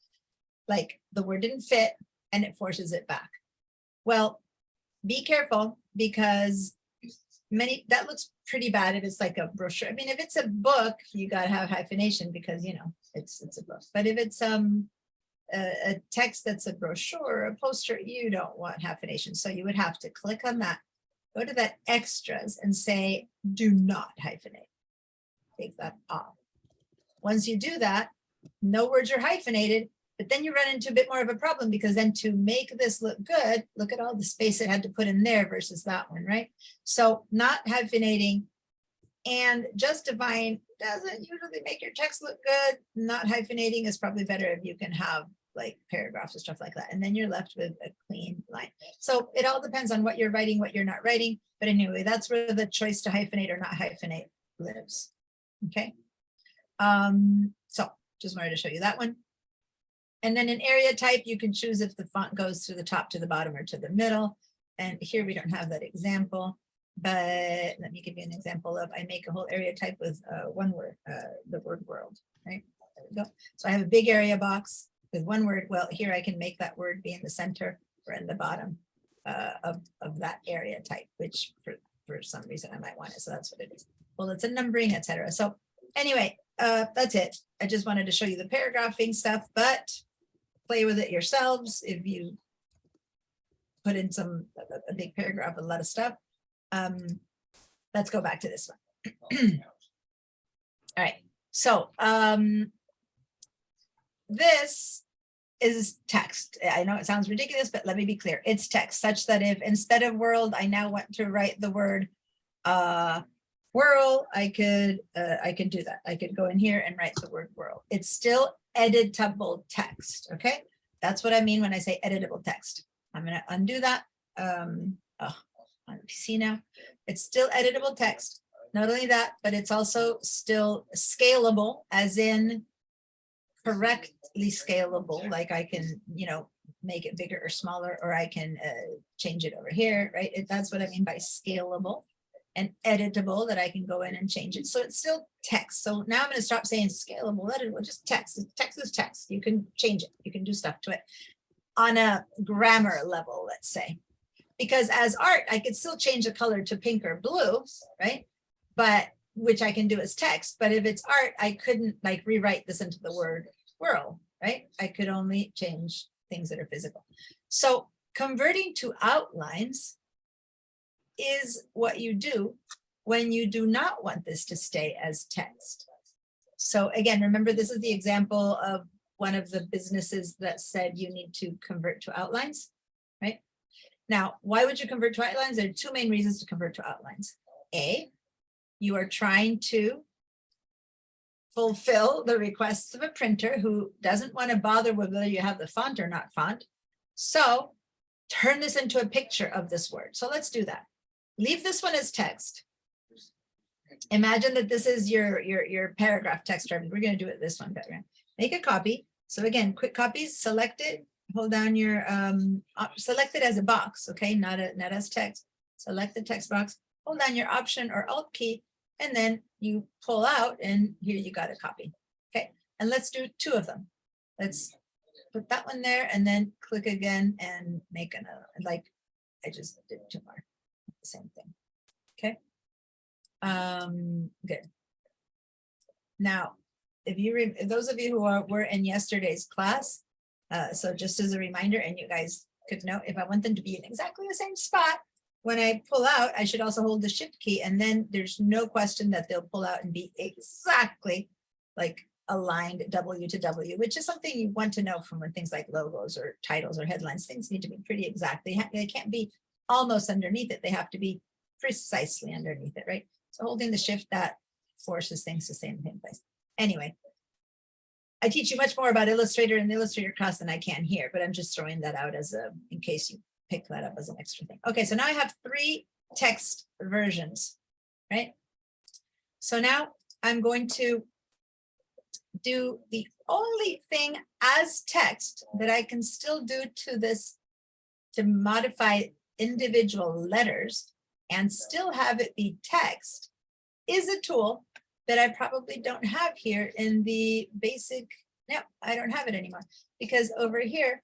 Like the word didn't fit and it forces it back. Well, be careful, because that looks pretty bad if it's like a brochure. I mean, if it's a book, you got to have hyphenation because it's a book. But if it's a text that's a brochure or a poster, you don't want hyphenation. So you would have to click on that, go to that extras and say, do not hyphenate. Take that off. Once you do that, no words are hyphenated, but then you run into a bit more of a problem, because then to make this look good, look at all the space it had to put in there versus that one, right? So not hyphenating and justifying doesn't usually make your text look good. Not hyphenating is probably better if you can have like paragraphs or stuff like that. And then you're left with a clean line. So it all depends on what you're writing, what you're not writing. But anyway, that's where the choice to hyphenate or not hyphenate lives. Okay. So just wanted to show you that one. And then in area type, you can choose if the font goes to the top, to the bottom, or to the middle. And here we don't have that example, but let me give you an example of, I make a whole area type with one word, the word world, right? There we go. So I have a big area box with one word. Well, here I can make that word be in the center or in the bottom of that area type, which for some reason I might want it. So that's what it is. Well, it's a numbering, etc. So anyway, that's it. I just wanted to show you the paragraphing stuff, but play with it yourselves if you put in a big paragraph with a lot of stuff. Let's go back to this one. All right, so this is text. I know it sounds ridiculous, but let me be clear. It's text, such that if instead of world, I now want to write the word whirl, I could do that. I could go in here and write the word whirl. It's still editable text. Okay, that's what I mean when I say editable text. I'm going to undo that. On PC now, it's still editable text. Not only that, but it's also still scalable, as in correctly scalable. Like I can, make it bigger or smaller, or I can change it over here, right? That's what I mean by scalable. And editable, that I can go in and change it. So it's still text. So now I'm going to stop saying scalable, editable, just text. Text is text. You can change it. You can do stuff to it on a grammar level, let's say. Because as art, I could still change the color to pink or blue, right? But which I can do as text. But if it's art, I couldn't like rewrite this into the word whirl, right? I could only change things that are physical. So converting to outlines is what you do when you do not want this to stay as text. So again, remember, this is the example of one of the businesses that said you need to convert to outlines, right? Now, why would you convert to outlines? There are two main reasons to convert to outlines. A, you are trying to fulfill the requests of a printer who doesn't want to bother with whether you have the font or not font. So turn this into a picture of this word. So let's do that. Leave this one as text. Imagine that this is your paragraph text. We're going to do it this one better. Make a copy. So again, quick copies, select it, hold down your, select it as a box, okay, not as text. select the text box, hold down your Option or Alt key, and then you pull out, and here you got a copy. Okay, and let's do 2 of them. Let's put that one there and then click again and make another, like I just did 2 more. The same thing. Okay. Good. Now, if you those of you who were in yesterday's class, so just as a reminder, and you guys could know, if I want them to be in exactly the same spot, when I pull out, I should also hold the Shift key, and then there's no question that they'll pull out and be exactly like aligned W to W, which is something you want to know from when things like logos or titles or headlines, things need to be pretty exact. They can't be almost underneath it. They have to be precisely underneath it, right? So holding the Shift, that forces things to stay in the same place. Anyway, I teach you much more about Illustrator in the Illustrator class than I can here, but I'm just throwing that out as a, in case you pick that up as an extra thing. Okay, so now I have 3 text versions, right? So now I'm going to do the only thing as text that I can still do to this to modify individual letters and still have it be text is a tool that I probably don't have here in the basic. No, I don't have it anymore, because over here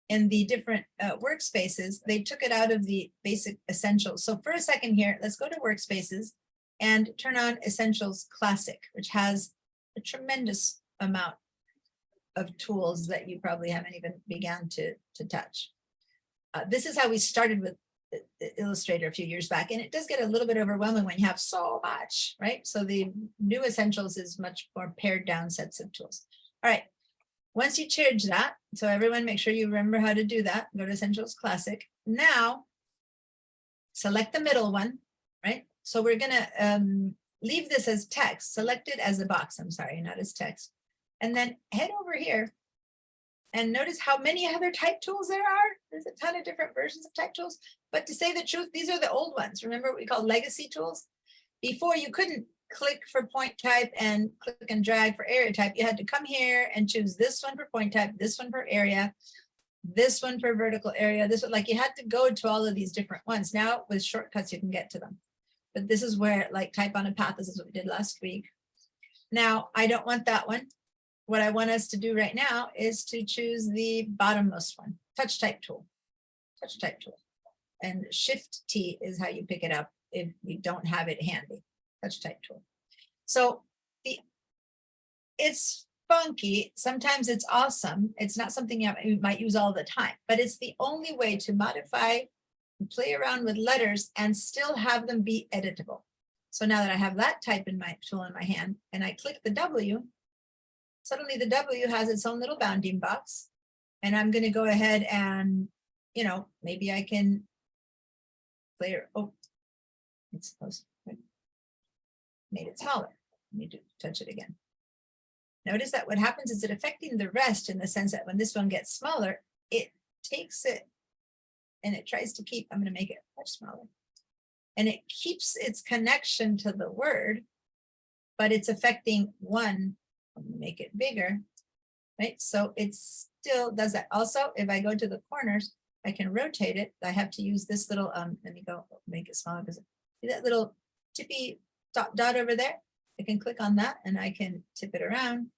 in the different workspaces, they took it out of the basic essentials. So for a second here, let's go to workspaces and turn on Essentials Classic, which has a tremendous amount of tools that you probably haven't even began to touch. This is how we started with Illustrator a few years back, and it does get a little bit overwhelming when you have so much, right? So the new Essentials is much more pared down sets of tools. All right, once you change that, so everyone make sure you remember how to do that, go to Essentials Classic. Now, select the middle one, right? So we're gonna leave this as text, select it as a box, I'm sorry, not as text. And then head over here and notice how many other type tools there are. There's a ton of different versions of type tools, but to say the truth, these are the old ones. Remember what we call legacy tools? Before, you couldn't click for point type and click and drag for area type. You had to come here and choose this one for point type, this one for area, this one for vertical area, this one, like you had to go to all of these different ones. Now with shortcuts, you can get to them. But this is where, like, type on a path, this is what we did last week. Now, I don't want that one. What I want us to do right now is to choose the bottommost one, touch type tool, touch type tool. And Shift T is how you pick it up if you don't have it handy, touch type tool. So it's funky. Sometimes it's awesome. It's not something you might use all the time, but it's the only way to modify, play around with letters and still have them be editable. So now that I have that type in my tool in my hand and I click the W, suddenly the W has its own little bounding box. And I'm going to go ahead and, you know, maybe I can clear. Oh, it's supposed to made it smaller. Let me touch it again. Notice that what happens is it affecting the rest in the sense that when this one gets smaller, it takes it and it tries to keep, I'm going to make it much smaller. And it keeps its connection to the word, but it's affecting one. I'm going to make it bigger, right? So it still does that. Also, if I go to the corners, I can rotate it. I have to use this little, let me go make it smaller because see that little tippy dot over there? I can click on that and I can tip it around.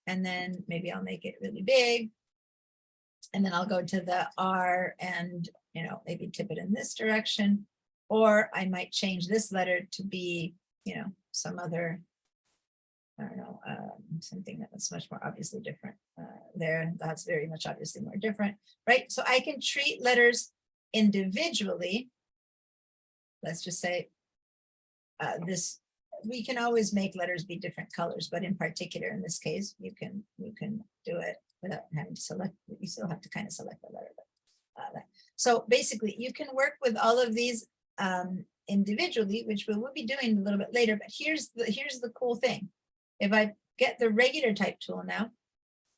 And then maybe I'll make it really big. And then I'll go to the R and, you know, maybe tip it in this direction. Or I might change this letter to be, you know, some other, I don't know, something that's much more obviously different there. That's very much obviously more different, right? So I can treat letters individually. Let's just say this, we can always make letters be different colors, but in particular, in this case, you can do it without having to select. You still have to kind of select the letter. But, so basically, you can work with all of these individually, which we will be doing a little bit later. But here's the cool thing. If I get the regular type tool now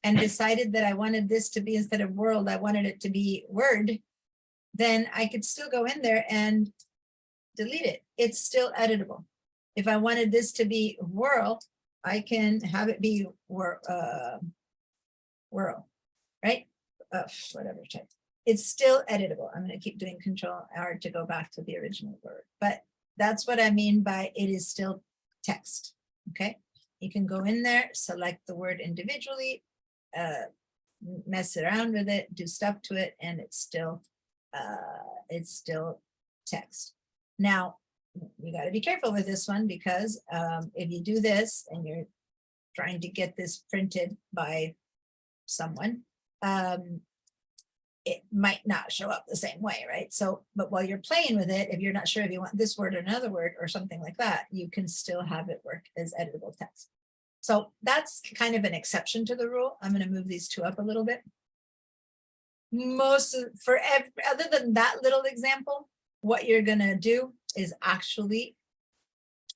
and decided that I wanted this to be, instead of world, I wanted it to be word, then I could still go in there and delete it. It's still editable. If I wanted this to be whirl, I can have it be whirl, right? Whatever type. it's still editable. I'm going to keep doing Control R to go back to the original word, but that's what I mean by it is still text. Okay, you can go in there, select the word individually, mess around with it, do stuff to it, and it's still text. Now, you got to be careful with this one because if you do this and you're trying to get this printed by someone, it might not show up the same way, right? So, but while you're playing with it, if you're not sure if you want this word or another word or something like that, you can still have it work as editable text. So that's kind of an exception to the rule. I'm going to move these two up a little bit. Other than that little example, what you're going to do is actually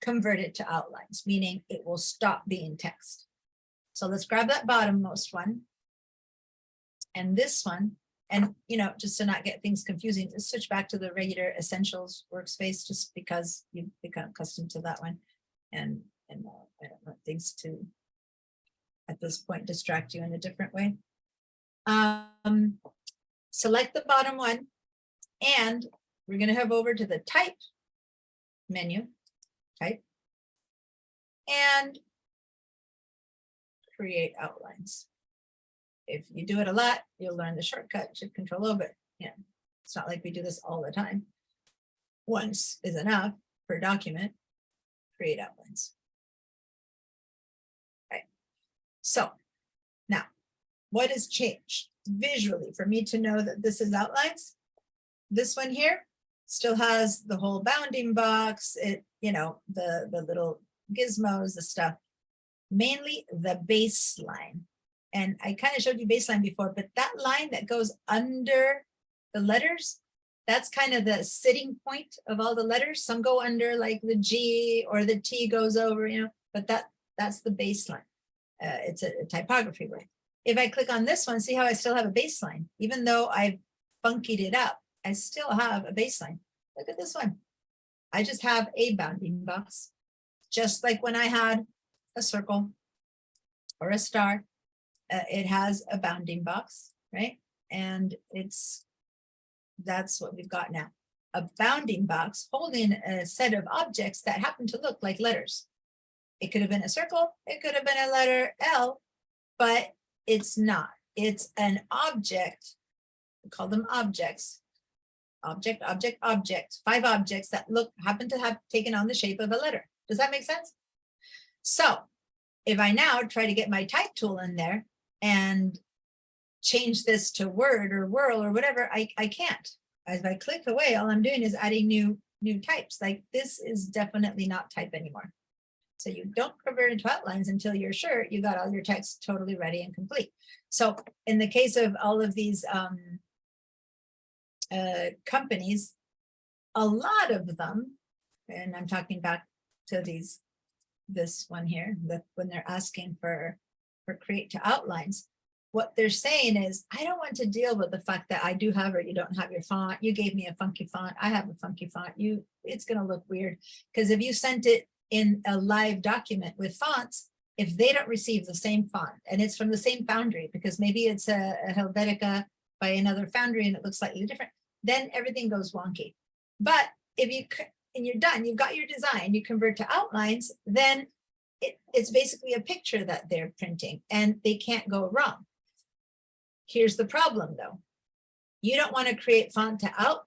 convert it to outlines, meaning it will stop being text. So let's grab that bottommost one and this one. And, you know, just to not get things confusing, let's switch back to the regular essentials workspace just because you've become accustomed to that one. And I don't want things to, at this point, distract you in a different way. Select the bottom one, and we're going to head over to the type menu, type, and create outlines. If you do it a lot, you'll learn the shortcut, Shift Control O, but yeah, it's not like we do this all the time. Once is enough per document, create outlines. Right. So now, what has changed visually for me to know that this is outlines? This one here still has the whole bounding box, it, you know, the little gizmos, the stuff, mainly the baseline. And I kind of showed you baseline before, but that line that goes under the letters, that's kind of the sitting point of all the letters. Some go under, like the G, or the T goes over, you know, but that's the baseline. It's a typography word. If I click on this one, see how I still have a baseline, even though I've funkied it up, I still have a baseline. Look at this one. I just have a bounding box, just like when I had a circle or a star. It has a bounding box, right? And that's what we've got now. A bounding box holding a set of objects that happen to look like letters. It could have been a circle, it could have been a letter L, but it's not. It's an object. We call them objects. Object, object, object. 5 objects that happen to have taken on the shape of a letter. Does that make sense? So if I now try to get my type tool in there and change this to word or whirl or whatever, I can't. As I click away, all I'm doing is adding new types. Like this is definitely not type anymore. So you don't convert into outlines until you're sure you got all your text totally ready and complete. So in the case of all of these companies, a lot of them, and I'm talking back to this one here, when they're asking for create to outlines, what they're saying is, I don't want to deal with the fact that I do have or you don't have your font. You gave me a funky font. I have a funky font. It's going to look weird because if you sent it in a live document with fonts, if they don't receive the same font and it's from the same foundry, because maybe it's a Helvetica by another foundry and it looks slightly different, then everything goes wonky. But if you're done, you've got your design, you convert to outlines, then it's basically a picture that they're printing and they can't go wrong. Here's the problem though. You don't want to create font to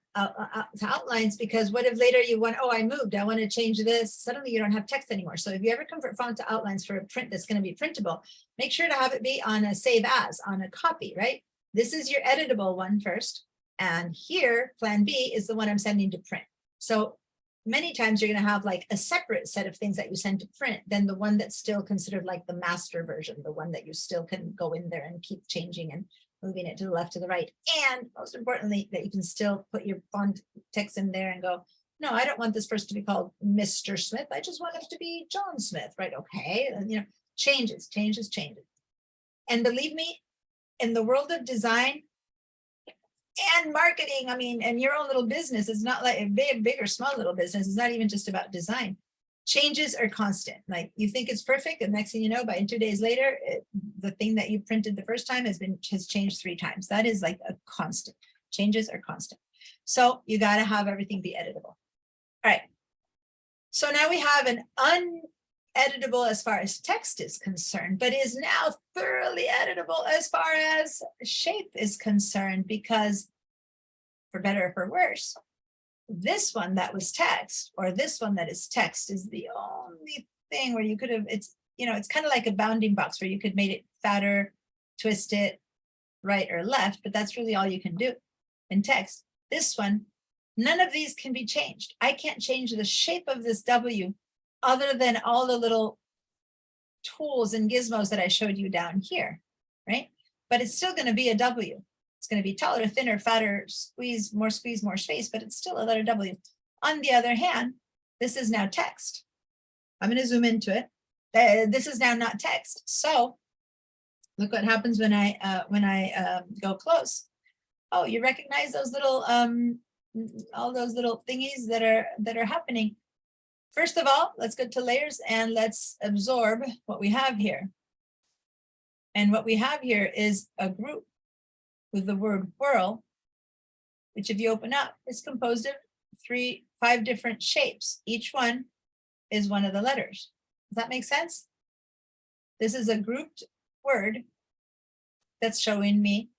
outlines because what if later you want, oh, I moved, I want to change this. Suddenly you don't have text anymore. So if you ever convert font to outlines for a print that's going to be printable, make sure to have it be on a save as, on a copy, right? This is your editable one first. And here, plan B is the one I'm sending to print. So many times you're going to have like a separate set of things that you send to print than the one that's still considered like the master version, the one that you still can go in there and keep changing and moving it to the left, to the right. And most importantly, that you can still put your font text in there and go, no, I don't want this person to be called Mr. Smith. I just want it to be John Smith, right? Okay. And, you know, changes. And believe me, in the world of design and marketing, I mean, and your own little business is not like a big or small little business. It's not even just about design. Changes are constant. Like you think it's perfect, and next thing you know, by 2 days later, the thing that you printed the first time has changed 3 times. That is like a constant. changes are constant. So you got to have everything be editable. All right. So now we have an uneditable as far as text is concerned, but is now thoroughly editable as far as shape is concerned, because for better or for worse, this one that was text or this one that is text is the only thing where you could have, it's, you know, it's kind of like a bounding box where you could make it fatter, twist it right or left, but that's really all you can do in text. This one, none of these can be changed. I can't change the shape of this W other than all the little tools and gizmos that I showed you down here, right? But it's still going to be a W. It's going to be taller, thinner, fatter, squeeze, more space, but it's still a letter W. On the other hand, this is now text. I'm going to zoom into it. This is now not text. So look what happens when I go close. Oh, you recognize those little all those little thingies that are happening. First of all, let's go to layers and let's absorb what we have here. And what we have here is a group with the word whirl, which if you open up, is composed of 5 different shapes. Each one is one of the letters. Does that make sense? This is a grouped word that's showing me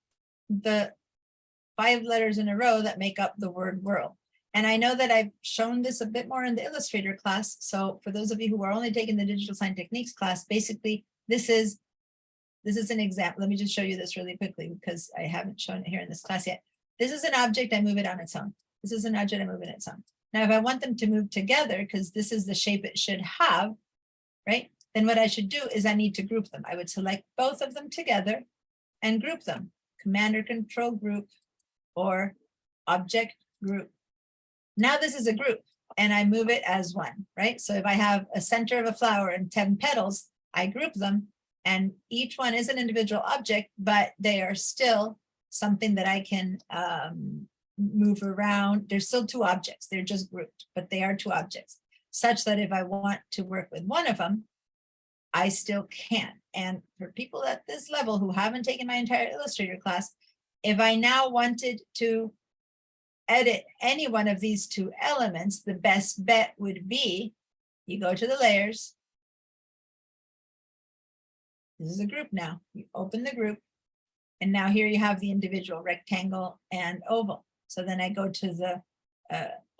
the 5 letters in a row that make up the word whirl. And I know that I've shown this a bit more in the Illustrator class. So for those of you who are only taking the Digital Sign Techniques class, basically this is an example. Let me just show you this really quickly because I haven't shown it here in this class yet. This is an object, I move it on its own. This is an object, I move it on its own. Now, if I want them to move together, because this is the shape it should have, right? Then what I should do is I need to group them. I would select both of them together and group them. Command or Control group or object group. Now this is a group and I move it as one, right? So if I have a center of a flower and 10 petals, I group them and each one is an individual object, but they are still something that I can move around. There's still 2 objects. They're just grouped, but they are 2 objects, such that if I want to work with one of them, I still can. And for people at this level who haven't taken my entire Illustrator class, if I now wanted to edit any one of these 2 elements, the best bet would be you go to the layers. This is a group now. You open the group. And now here you have the individual rectangle and oval. So then I go to the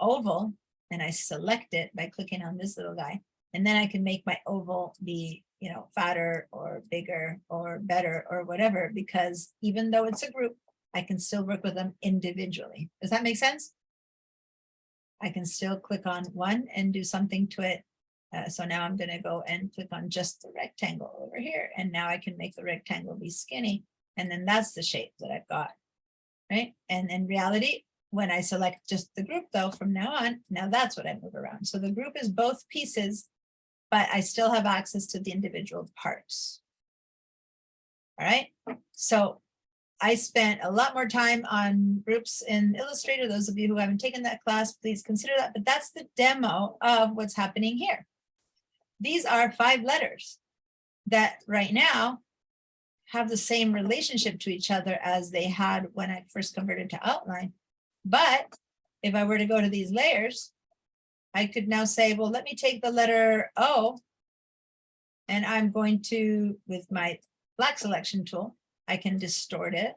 oval and I select it by clicking on this little guy. And then I can make my oval be, you know, fatter or bigger or better or whatever, because even though it's a group, I can still work with them individually. Does that make sense? I can still click on one and do something to it. So now I'm going to go and click on just the rectangle over here. And now I can make the rectangle be skinny. And then that's the shape that I've got, right? And in reality, when I select just the group though, from now on, now that's what I move around. So the group is both pieces, but I still have access to the individual parts. All right, so I spent a lot more time on groups in Illustrator. Those of you who haven't taken that class, please consider that, but that's the demo of what's happening here. These are 5 letters that right now have the same relationship to each other as they had when I first converted to outline. But if I were to go to these layers, I could now say, well, let me take the letter O and I'm going to, with my black selection tool, I can distort it,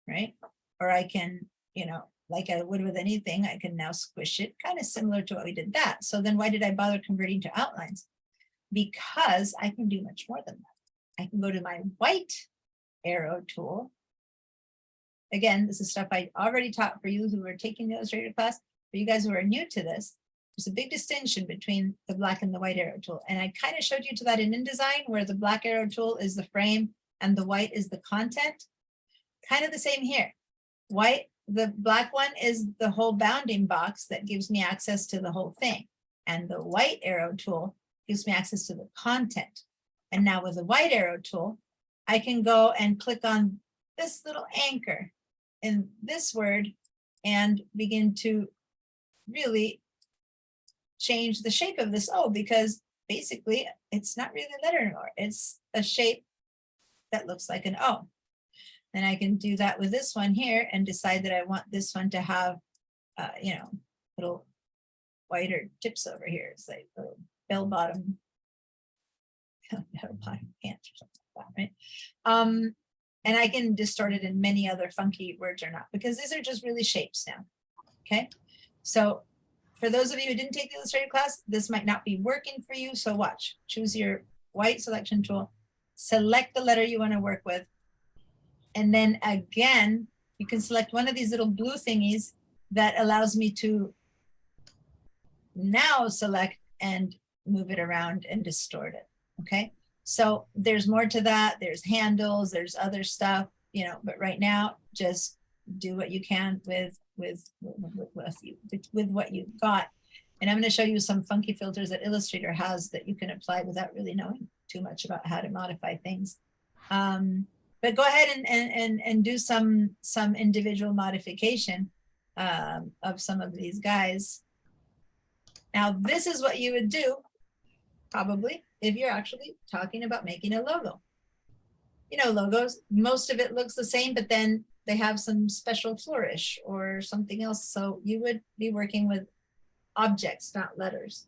right? Or I can, you know, like I would with anything, I can now squish it, kind of similar to what we did that. So then why did I bother converting to outlines? Because I can do much more than that. I can go to my white arrow tool. Again, this is stuff I already taught for you who are taking the Illustrator class. For you guys who are new to this, there's a big distinction between the black and the white arrow tool. And I kind of showed you to that in InDesign, where the black arrow tool is the frame and the white is the content. Kind of the same here. The black one is the whole bounding box that gives me access to the whole thing. And the white arrow tool gives me access to the content. And now with the white arrow tool, I can go and click on this little anchor in this word and begin to really change the shape of this O, because basically it's not really a letter anymore. It's a shape that looks like an O. And I can do that with this one here and decide that I want this one to have, you know, little wider tips over here. It's like little bell bottom. Bell bottom pants or something like that, right? And I can distort it in many other funky words or not, because these are just really shapes now. Okay. So for those of you who didn't take the Illustrator class, this might not be working for you. So watch, choose your white selection tool, select the letter you want to work with. And then again, you can select one of these little blue thingies that allows me to now select and move it around and distort it. Okay. So there's more to that. There's handles, there's other stuff, you know, but right now just do what you can with what you've got. And I'm going to show you some funky filters that Illustrator has that you can apply without really knowing too much about how to modify things. But go ahead and do some individual modification of some of these guys. Now, this is what you would do probably if you're actually talking about making a logo. You know, logos, most of it looks the same, but then they have some special flourish or something else. So you would be working with objects, not letters.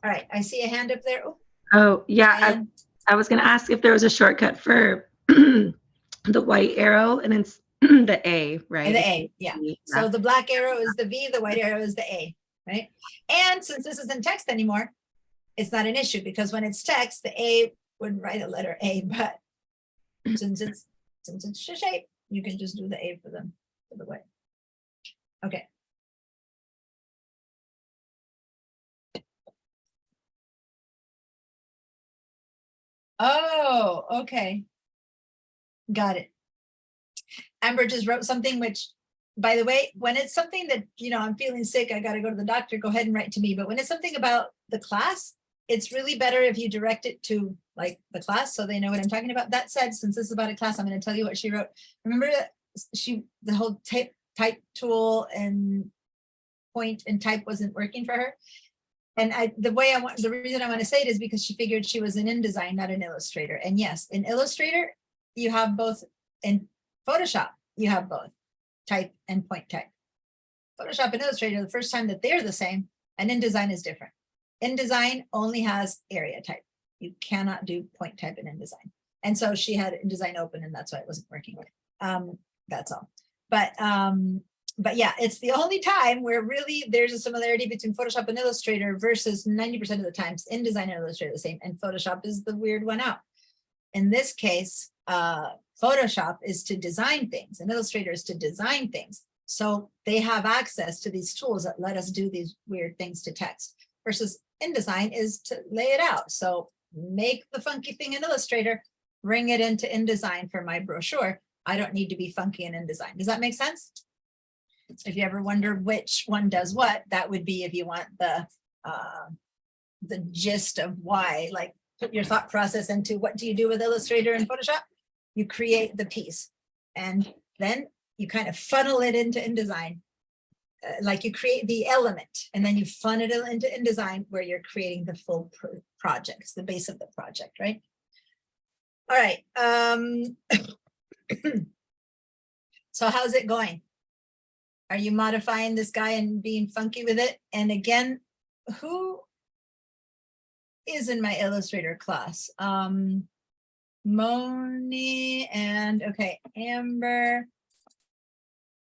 All right, I see a hand up there. Oh, yeah. And I was going to ask if there was a shortcut for the white arrow and it's the A, right? the A, yeah. So the black arrow is the V, the white arrow is the A, right? And since this isn't text anymore, it's not an issue because when it's text, the A would write a letter A, but since it's a shape, you can just do the A for them for the white. Okay. Oh, okay. Got it. Amber just wrote something which, by the way, when it's something that, you know, I'm feeling sick, I got to go to the doctor, go ahead and write to me. But when it's something about the class, it's really better if you direct it to like the class so they know what I'm talking about. That said, since this is about a class, I'm going to tell you what she wrote. Remember the whole type tool and point and type wasn't working for her. And the reason I want to say it is because she figured she was an InDesign, not an Illustrator. And yes, in Illustrator, you have both. In Photoshop, you have both type and point type. Photoshop and Illustrator, the first time that they're the same, and InDesign is different. InDesign only has area type. You cannot do point type in InDesign. And so she had InDesign open and that's why it wasn't working. That's all. But yeah, it's the only time where really there's a similarity between Photoshop and Illustrator versus 90% of the times InDesign and Illustrator are the same, and Photoshop is the weird one out. In this case, Photoshop is to design things and Illustrator is to design things. So they have access to these tools that let us do these weird things to text versus InDesign is to lay it out. So make the funky thing in Illustrator, bring it into InDesign for my brochure. I don't need to be funky in InDesign. Does that make sense? If you ever wonder which one does what, that would be if you want the gist of why, like put your thought process into what do you do with Illustrator and Photoshop? You create the piece and then you kind of funnel it into InDesign. Like you create the element and then you funnel it into InDesign where you're creating the full project. It's the base of the project, right? All right. So how's it going? Are you modifying this guy and being funky with it? And again, who is in my Illustrator class? Moni and okay, Amber.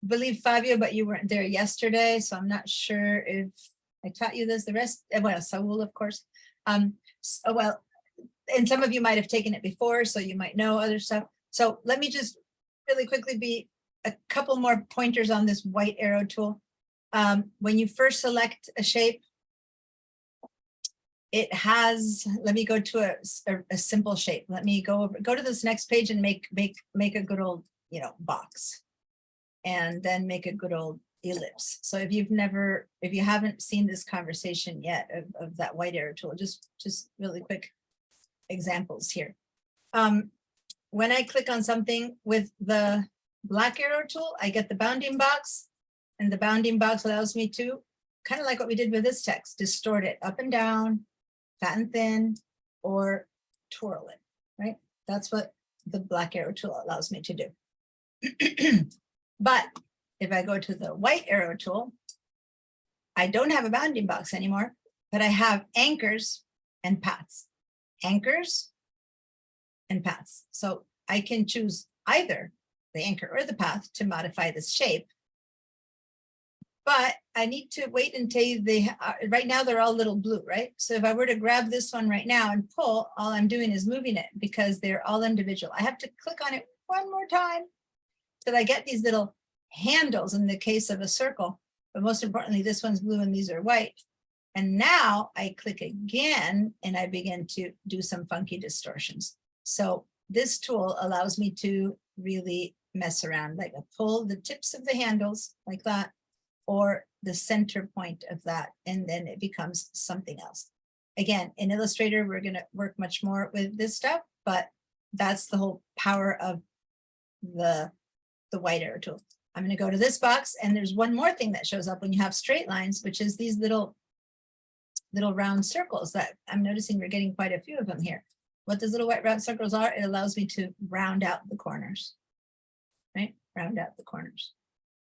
I believe Fabio, but you weren't there yesterday, so I'm not sure if I taught you this. The rest, well, Saul, of course. Well, and some of you might have taken it before, so you might know other stuff. So let me just really quickly be a couple more pointers on this white arrow tool. When you first select a shape, it has, let me go to a simple shape. Let me go to this next page and make a good old, you know, box. And then make a good old ellipse. So if you haven't seen this conversation yet of that white arrow tool, just really quick examples here. When I click on something with the black arrow tool, I get the bounding box, and the bounding box allows me to, kind of like what we did with this text, distort it up and down, fat and thin, or twirl it, right? That's what the black arrow tool allows me to do. But if I go to the white arrow tool, I don't have a bounding box anymore, but I have anchors and paths. Anchors and paths. So I can choose either the anchor or the path to modify this shape. But I need to wait until they, right now they're all little blue, right? So if I were to grab this one right now and pull, all I'm doing is moving it because they're all individual. I have to click on it one more time till I get these little handles in the case of a circle. But most importantly, this one's blue and these are white. And now I click again and I begin to do some funky distortions. So this tool allows me to really mess around, like I pull the tips of the handles like that, or the center point of that, and then it becomes something else. Again, in Illustrator, we're gonna work much more with this stuff, but that's the whole power of the white arrow tool. I'm gonna go to this box, and there's one more thing that shows up when you have straight lines, which is these little round circles that I'm noticing we're getting quite a few of them here. What those little white round circles are, it allows me to round out the corners, right? Round out the corners.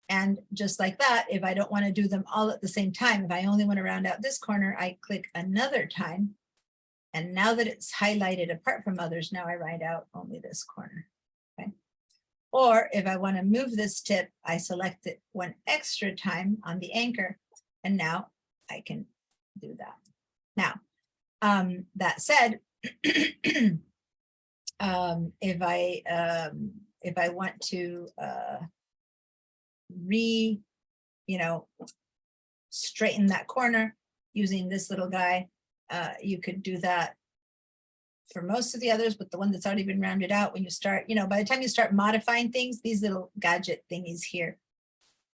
And just like that, if I don't want to do them all at the same time, if I only want to round out this corner, I click another time. And now that it's highlighted apart from others, now I round out only this corner. Okay. Or if I want to move this tip, I select it one extra time on the anchor, and now I can do that. Now, that said, if I want to straighten that corner using this little guy, you could do that for most of the others, but the one that's already been rounded out, when you start, by the time you start modifying things, these little gadget thingies here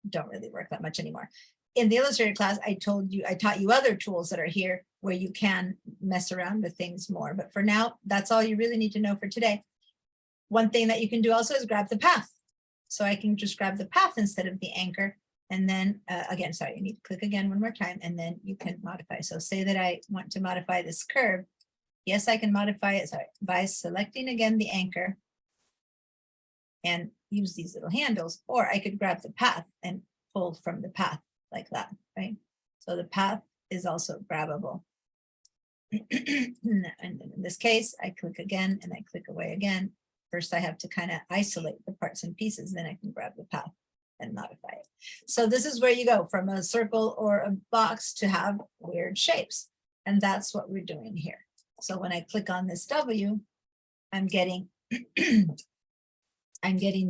don't really work that much anymore. In the Illustrator class, I taught you other tools that are here where you can mess around with things more. But for now, that's all you really need to know for today. One thing that you can do also is grab the path. So I can just grab the path instead of the anchor. And then again, sorry, you need to click again one more time, and then you can modify. So say that I want to modify this curve. Yes, I can modify it by selecting again the anchor and use these little handles, or I could grab the path and pull from the path like that, right? So the path is also grabbable. And in this case, I click again and I click away again. First, I have to kind of isolate the parts and pieces, then I can grab the path and modify it. So this is where you go from a circle or a box to have weird shapes. And that's what we're doing here. So when I click on this W, I'm getting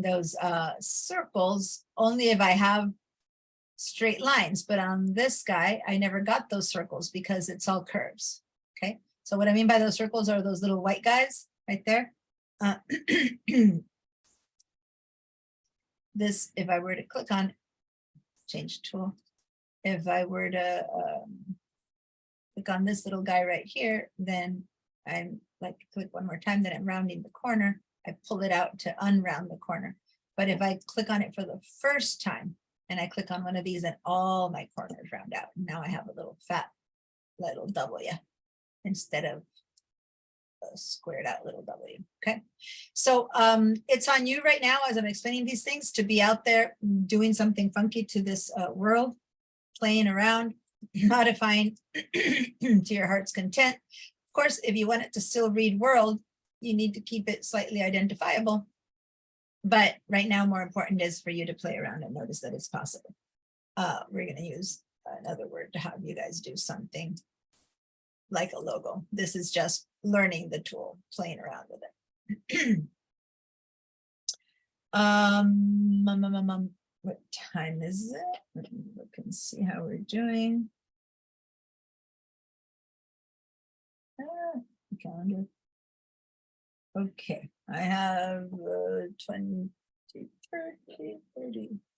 those circles only if I have straight lines, but on this guy, I never got those circles because it's all curves. Okay, so what I mean by those circles are those little white guys right there. This, if I were to click on change tool, if I were to click on this little guy right here, then I'm like click one more time, then I'm rounding the corner. I pull it out to unround the corner. But if I click on it for the first time and I click on one of these, and all my corners round out. Now I have a little fat little W instead of a squared out little W. Okay, so it's on you right now as I'm explaining these things to be out there doing something funky to this world, playing around, modifying to your heart's content. Of course, if you want it to still read world, you need to keep it slightly identifiable. But right now, more important is for you to play around and notice that it's possible. We're going to use another word to have you guys do something like a logo. This is just learning the tool, playing around with it. What time is it? Let me look and see how we're doing. Calendar. Okay, I have 20,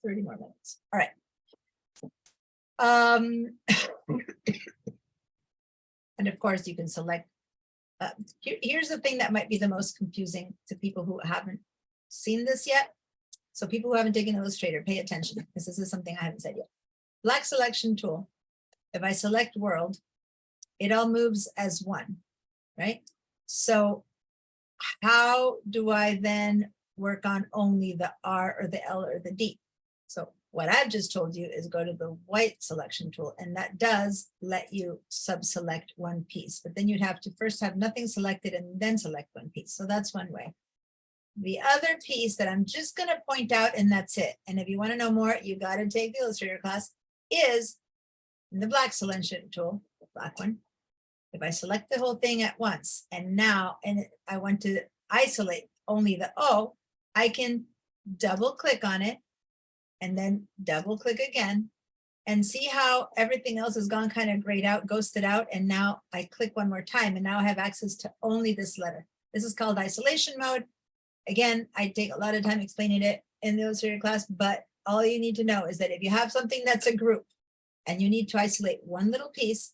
30 more minutes. All right. And of course, you can select. Here's the thing that might be the most confusing to people who haven't seen this yet. So people who haven't taken Illustrator, pay attention, because this is something I haven't said yet. Black selection tool. If I select world, it all moves as one, right? So how do I then work on only the R or the L or the D. So what I've just told you is go to the white selection tool, and that does let you sub-select one piece, but then you'd have to first have nothing selected and then select one piece. So that's one way. The other piece that I'm just going to point out, and that's it. And if you want to know more, you got to take the Illustrator class, is in the black selection tool, the black one. If I select the whole thing at once, and I want to isolate only the O, I can double click on it and then double click again, and see how everything else has gone kind of grayed out, ghosted out. And now I click one more time, and now I have access to only this letter. This is called isolation mode. Again, I take a lot of time explaining it in the Illustrator class, but all you need to know is that if you have something that's a group and you need to isolate one little piece,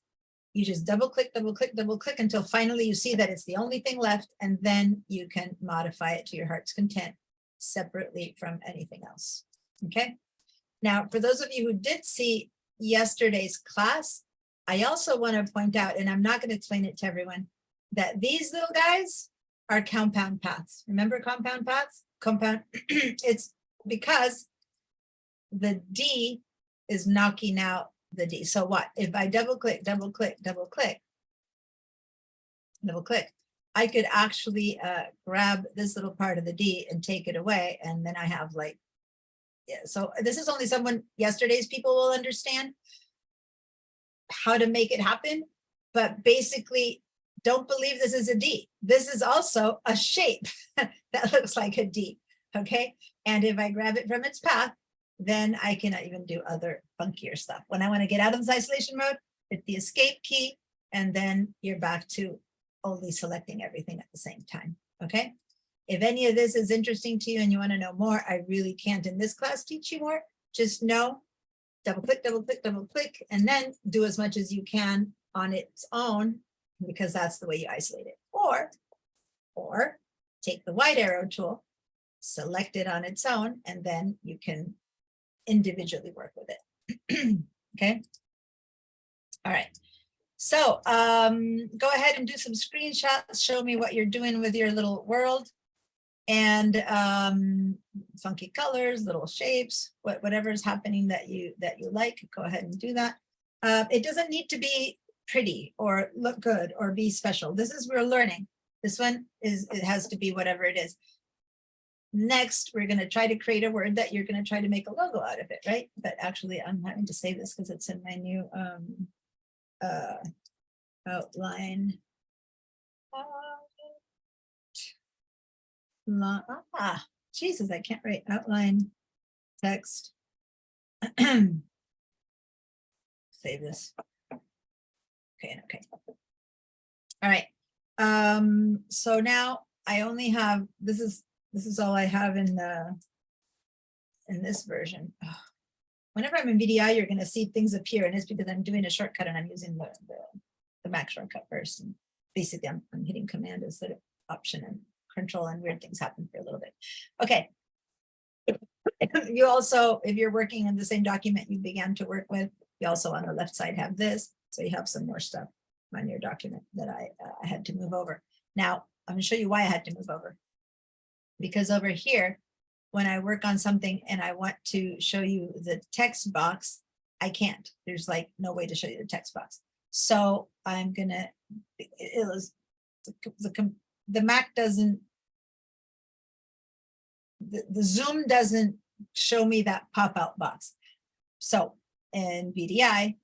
you just double click until finally you see that it's the only thing left, and then you can modify it to your heart's content separately from anything else. Okay. Now, for those of you who did see yesterday's class, I also want to point out, and I'm not going to explain it to everyone, that these little guys are compound paths. Remember compound paths? Compound, it's because the D is knocking out the D. So what? If I double click, I could actually grab this little part of the D and take it away. And then I have like, yeah, so this is only someone, yesterday's people will understand how to make it happen. But basically, don't believe this is a D. This is also a shape that looks like a D, okay? And if I grab it from its path, then I can even do other funkier stuff. When I want to get out of this isolation mode, hit the escape key, and then you're back to only selecting everything at the same time, okay? If any of this is interesting to you and you want to know more, I really can't in this class teach you more. Just know, double click, and then do as much as you can on its own, because that's the way you isolate it. Or take the white arrow tool, select it on its own, and then you can individually work with it. Okay. All right. So go ahead and do some screenshots. Show me what you're doing with your little world, and funky colors, little shapes, whatever is happening that you like. Go ahead and do that. It doesn't need to be pretty or look good or be special. This is, we're learning. This one is, it has to be whatever it is. Next, we're going to try to create a word that you're going to try to make a logo out of it, right? But actually, I'm having to save this because it's in my new outline. Jesus, I can't write outline text. Save this. Okay. All right. So now I only have, this is all I have in this version. Whenever I'm in VDI, you're going to see things appear, and it's because I'm doing a shortcut and I'm using the Mac shortcut first. And basically, I'm hitting Command instead of Option and Control, and weird things happen for a little bit. Okay. You also, if you're working in the same document you began to work with, you also on the left side have this. So you have some more stuff on your document that I had to move over. Now, I'm going to show you why I had to move over. Because over here, when I work on something and I want to show you the text box, I can't. There's like no way to show you the text box. So I'm going to, the Mac doesn't, the Zoom doesn't show me that pop-out box. So in VDI,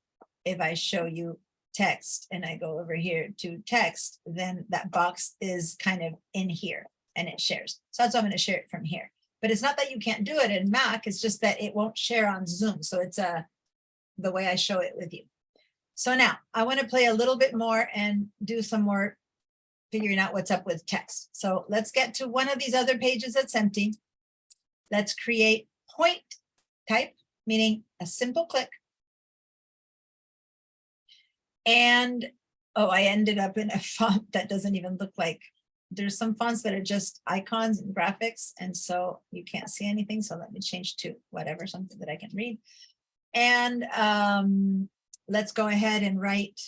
if I show you text and I go over here to text, then that box is kind of in here and it shares. So that's why I'm going to share it from here. But it's not that you can't do it in Mac, it's just that it won't share on Zoom. So it's the way I show it with you. So now I want to play a little bit more and do some more figuring out what's up with text. So let's get to one of these other pages that's empty. Let's create point type, meaning a simple click. And, oh, I ended up in a font that doesn't even look like, there's some fonts that are just icons and graphics, and so you can't see anything. So let me change to whatever, something that I can read. And let's go ahead and write,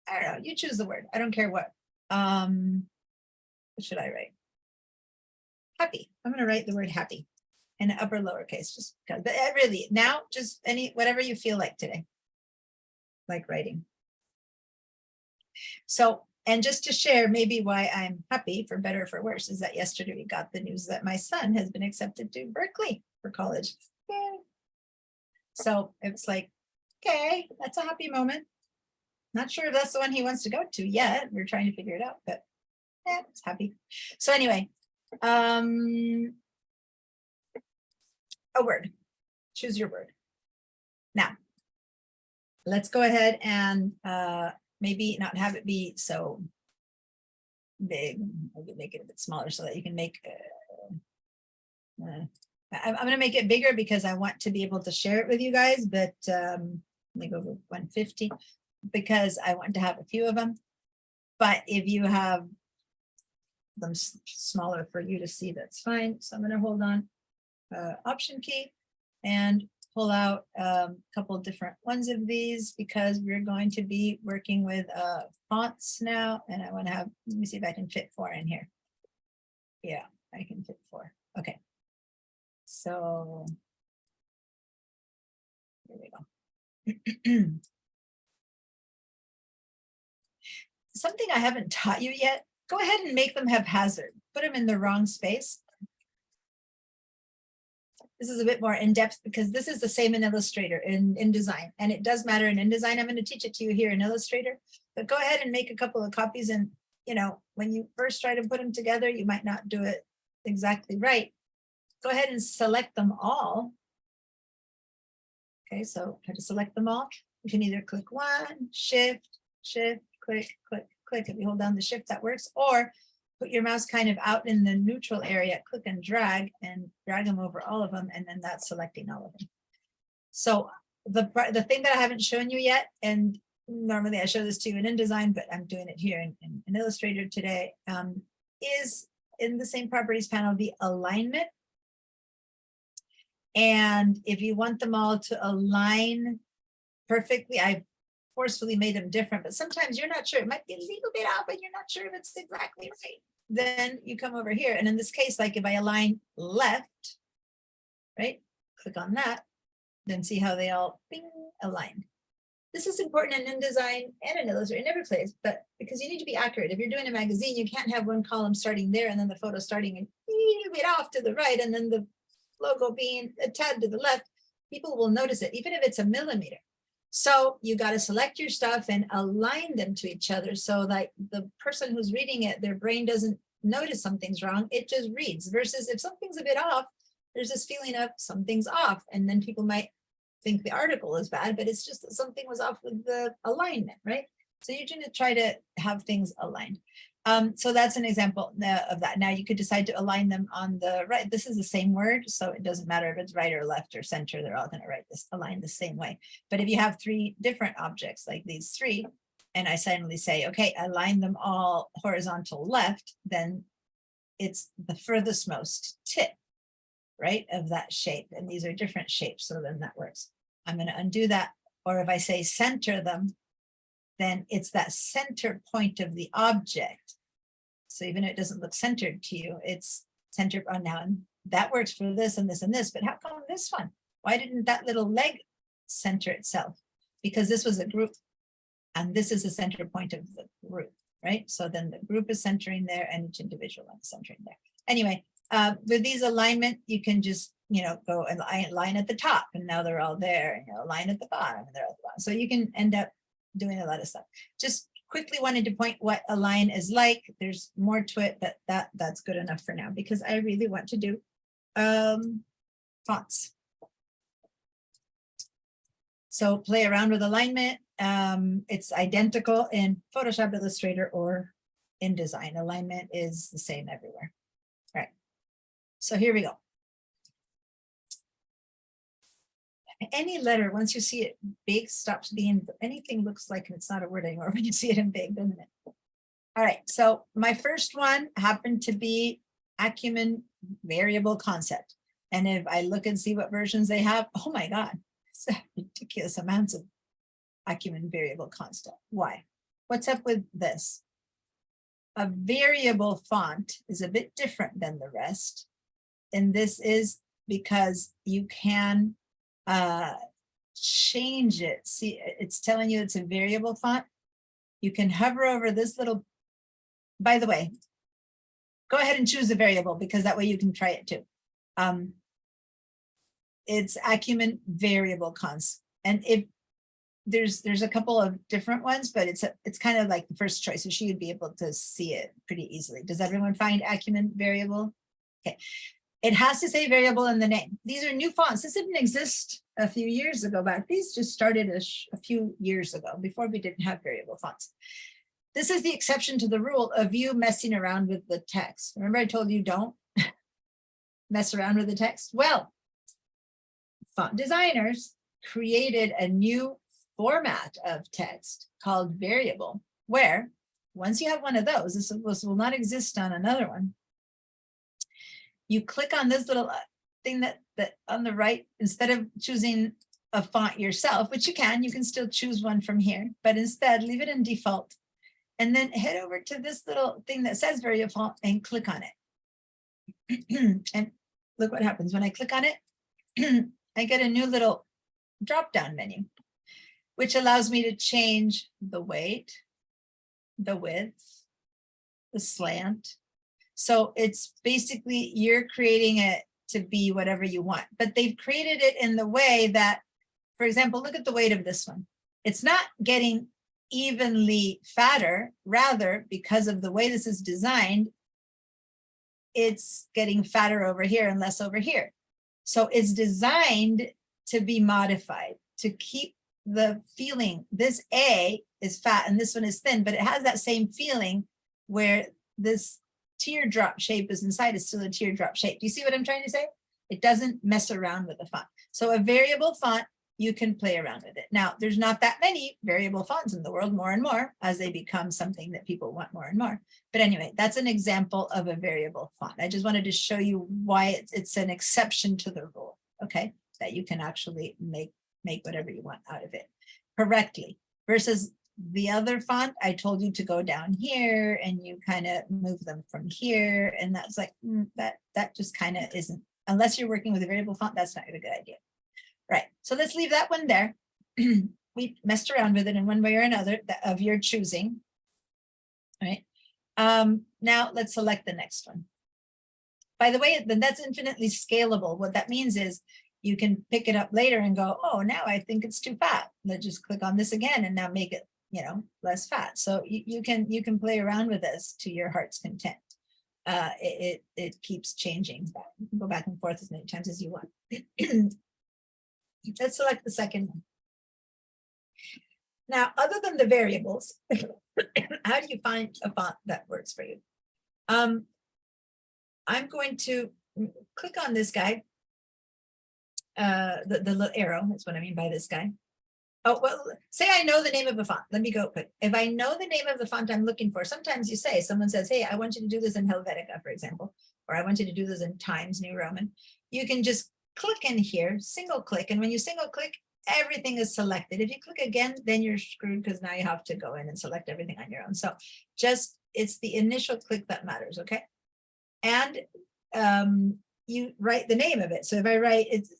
I don't know, you choose the word. I don't care what. What should I write? happy. I'm going to write the word happy in upper lowercase, just because, but really now just whatever you feel like today, like writing. So, and just to share maybe why I'm happy, for better or for worse, is that yesterday we got the news that my son has been accepted to Berkeley for college. Yay. So it's like, okay, that's a happy moment. Not sure if that's the one he wants to go to yet. We're trying to figure it out, but yeah, it's happy. So anyway, a word. Choose your word. Now, let's go ahead and maybe not have it be so big. Maybe make it a bit smaller so that you can make. I'm going to make it bigger because I want to be able to share it with you guys. But let me go with 150 because I want to have a few of them. But if you have them smaller for you to see, that's fine. So I'm going to hold on Option key and pull out a couple different ones of these because we're going to be working with fonts now. And I want to have, let me see if I can fit 4 in here. Yeah, I can fit 4. Okay. So here we go. Something I haven't taught you yet, go ahead and make them haphazard. Put them in the wrong space. This is a bit more in-depth because this is the same in Illustrator, in InDesign, and it does matter in InDesign. I'm going to teach it to you here in Illustrator, but go ahead and make a couple of copies. And, you know, when you first try to put them together, you might not do it exactly right. Go ahead and select them all. Okay, so how to select them all? You can either click 1, shift, click, click, click. If you hold down the shift, that works. Or put your mouse kind of out in the neutral area, click and drag them over all of them. And then that's selecting all of them. So the thing that I haven't shown you yet, and normally I show this to you in InDesign, but I'm doing it here in Illustrator today, is in the same properties panel, the alignment. And if you want them all to align perfectly, I've forcefully made them different, but sometimes you're not sure. It might be a little bit out, but you're not sure if it's exactly right. Then you come over here. And in this case, like if I align left, right, click on that, then see how they all bing, aligned. This is important in InDesign and in Illustrator, in every place, but because you need to be accurate. If you're doing a magazine, you can't have one column starting there and then the photo starting a little bit off to the right and then the logo being a tad to the left. People will notice it, even if it's a millimeter. So you got to select your stuff and align them to each other so that the person who's reading it, their brain doesn't notice something's wrong. It just reads, versus if something's a bit off, there's this feeling of something's off. And then people might think the article is bad, but it's just that something was off with the alignment, right? So you're going to try to have things aligned. So that's an example of that. Now you could decide to align them on the right. This is the same word, so it doesn't matter if it's right or left or center. They're all going to write this align the same way. But if you have 3 different objects like these 3, and I suddenly say, okay, align them all horizontal left, then it's the furthest most tip, right, of that shape. And these are different shapes, so then that works. I'm going to undo that. Or if I say center them, then it's that center point of the object. So even if it doesn't look centered to you, it's centered on now. And that works for this and this and this, but how come this one? Why didn't that little leg center itself? Because this was a group and this is the center point of the group, right? So then the group is centering there and each individual is centering there. Anyway, with these alignment, you can just, you know, go and line at the top and now they're all there, you know, line at the bottom and they're at the bottom. So you can end up doing a lot of stuff. Just quickly wanted to point what align is like. There's more to it, but that's good enough for now because I really want to do fonts. So play around with alignment. It's identical in Photoshop, Illustrator, or InDesign. Alignment is the same everywhere. All right. So here we go. Any letter, once you see it big, stops being, anything looks like it's not a word anymore when you see it in big, doesn't it? All right, so my first one happened to be Acumen Variable Concept. And if I look and see what versions they have, oh my God, it's ridiculous amounts of Acumen Variable Concept. Why? What's up with this? a variable font is a bit different than the rest. And this is because you can change it. See, it's telling you it's a variable font. You can hover over this little, by the way, go ahead and choose a variable because that way you can try it too. It's Acumen variable cons. And if there's a couple of different ones, but it's kind of like the first choice. So she would be able to see it pretty easily. Does everyone find Acumen variable? Okay. It has to say variable in the name. These are new fonts. This didn't exist a few years ago back. These just started a few years ago before we didn't have variable fonts. This is the exception to the rule of you messing around with the text. Remember I told you don't mess around with the text? Well, font designers created a new format of text called variable, where once you have one of those, this will not exist on another one. You click on this little thing that on the right, instead of choosing a font yourself, which you can still choose one from here, but instead leave it in default. And then head over to this little thing that says variable font and click on it. And look what happens when I click on it. I get a new little drop-down menu, which allows me to change the weight, the width, the slant. So it's basically you're creating it to be whatever you want, but they've created it in the way that, for example, look at the weight of this one. It's not getting evenly fatter, rather because of the way this is designed, it's getting fatter over here and less over here. So it's designed to be modified, to keep the feeling. This A is fat and this one is thin, but it has that same feeling where this teardrop shape is inside is still a teardrop shape. Do you see what I'm trying to say? It doesn't mess around with the font. So a variable font, you can play around with it. Now, there's not that many variable fonts in the world, more and more, as they become something that people want more and more. But anyway, that's an example of a variable font. I just wanted to show you why it's an exception to the rule, okay? That you can actually make whatever you want out of it correctly, versus the other font, I told you to go down here and you kind of move them from here. And that's like, that just kind of isn't, unless you're working with a variable font, that's not a good idea. Right, so let's leave that one there. We messed around with it in one way or another of your choosing. All right, now let's select the next one. By the way, then that's infinitely scalable. What that means is you can pick it up later and go, oh, now I think it's too fat. Let's just click on this again and now make it, less fat. So you can play around with this to your heart's content. It keeps changing. You can go back and forth as many times as you want. Let's select the second one. Now, other than the variables, how do you find a font that works for you? I'm going to click on this guy. The little arrow, that's what I mean by this guy. Oh, well, say I know the name of a font. Let me go quick. If I know the name of the font I'm looking for, sometimes someone says, hey, I want you to do this in Helvetica, for example, or I want you to do this in Times New Roman. You can just click in here, single click, and when you single click, everything is selected. If you click again, then you're screwed because now you have to go in and select everything on your own. So it's the initial click that matters, okay? And you write the name of it. So if I write, it's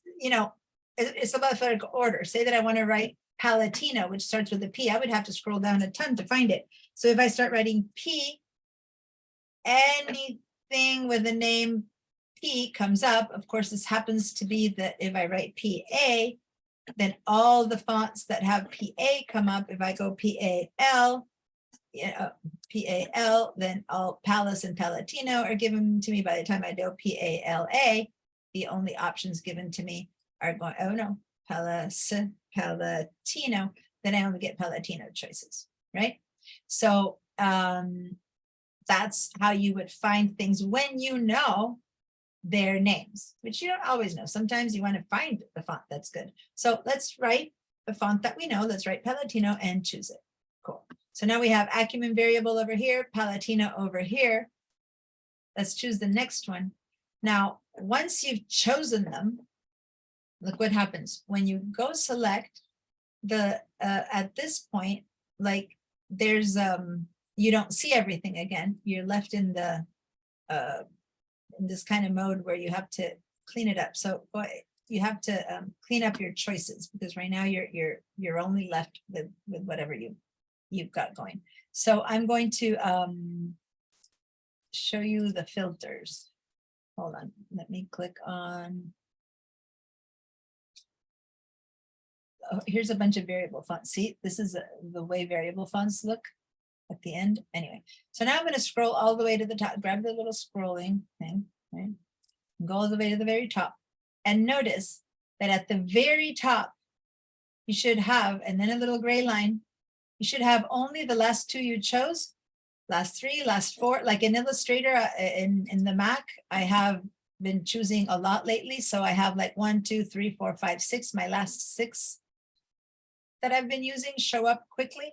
alphabetical order. Say that I want to write Palatino, which starts with a P, I would have to scroll down a ton to find it. So if I start writing P, anything with the name P comes up. Of course, this happens to be that if I write PA, then all the fonts that have PA come up. If I go PAL, then all Palace and Palatino are given to me. By the time I do PALA, the only options given to me are going, oh no, Palace, Palatino, then I only get Palatino choices, right? So that's how you would find things when you know their names, which you don't always know. Sometimes you want to find the font that's good. So let's write the font that we know. Let's write Palatino and choose it. Cool. So now we have Acumen variable over here, Palatino over here. Let's choose the next one. Now, once you've chosen them, look what happens. When you go select the, at this point, like there's you don't see everything again. You're left in the in this kind of mode where you have to clean it up. So you have to clean up your choices, because right now you're only left with whatever you've got going. So I'm going to show you the filters. Hold on, let me click on. Oh, here's a bunch of variable fonts. See, this is the way variable fonts look at the end. Anyway, so now I'm going to scroll all the way to the top, grab the little scrolling thing, right? Go all the way to the very top, and notice that at the very top, you should have, and then a little gray line, you should have only the last two you chose, last three, last four. Like in Illustrator in the Mac, I have been choosing a lot lately. So I have like 1, 2, 3, 4, 5, 6, my last 6 that I've been using show up quickly.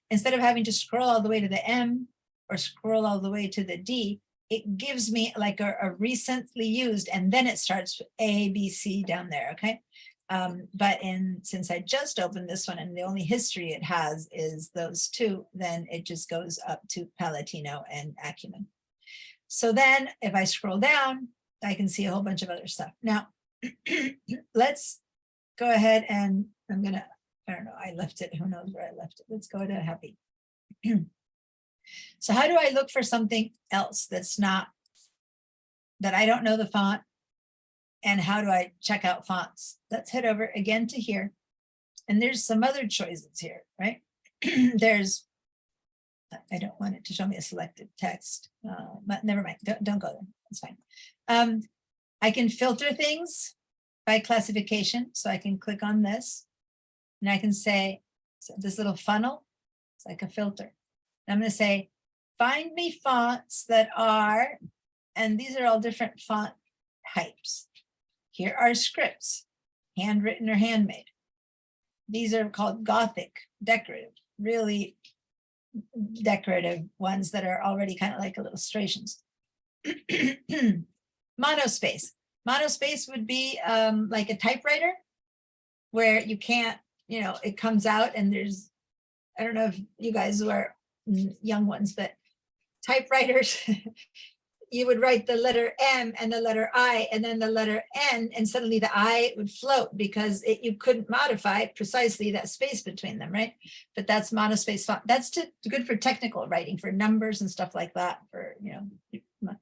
Instead of having to scroll all the way to the M or scroll all the way to the D, it gives me like a recently used, and then it starts A, B, C down there, okay? But since I just opened this one and the only history it has is those two, then it just goes up to Palatino and Acumen. So then if I scroll down, I can see a whole bunch of other stuff. Now, let's go ahead and I don't know, I left it, who knows where I left it. Let's go to Happy. So how do I look for something else that's not, that I don't know the font? And how do I check out fonts? Let's head over again to here. And there's some other choices here, right? There's, I don't want it to show me a selected text, but never mind, don't go there, it's fine. I can filter things by classification. So I can click on this and I can say, so this little funnel, it's like a filter. And I'm gonna say, find me fonts that are, and these are all different font types. Here are scripts, handwritten or handmade. These are called Gothic, decorative, really decorative ones that are already kind of like illustrations. Monospace. Monospace would be like a typewriter where you can't, you know, it comes out and there's, I don't know if you guys who are young ones, but typewriters, you would write the letter M and the letter I and then the letter N, and suddenly the I would float because you couldn't modify precisely that space between them, right? But that's monospace font. That's good for technical writing, for numbers and stuff like that, for, you know,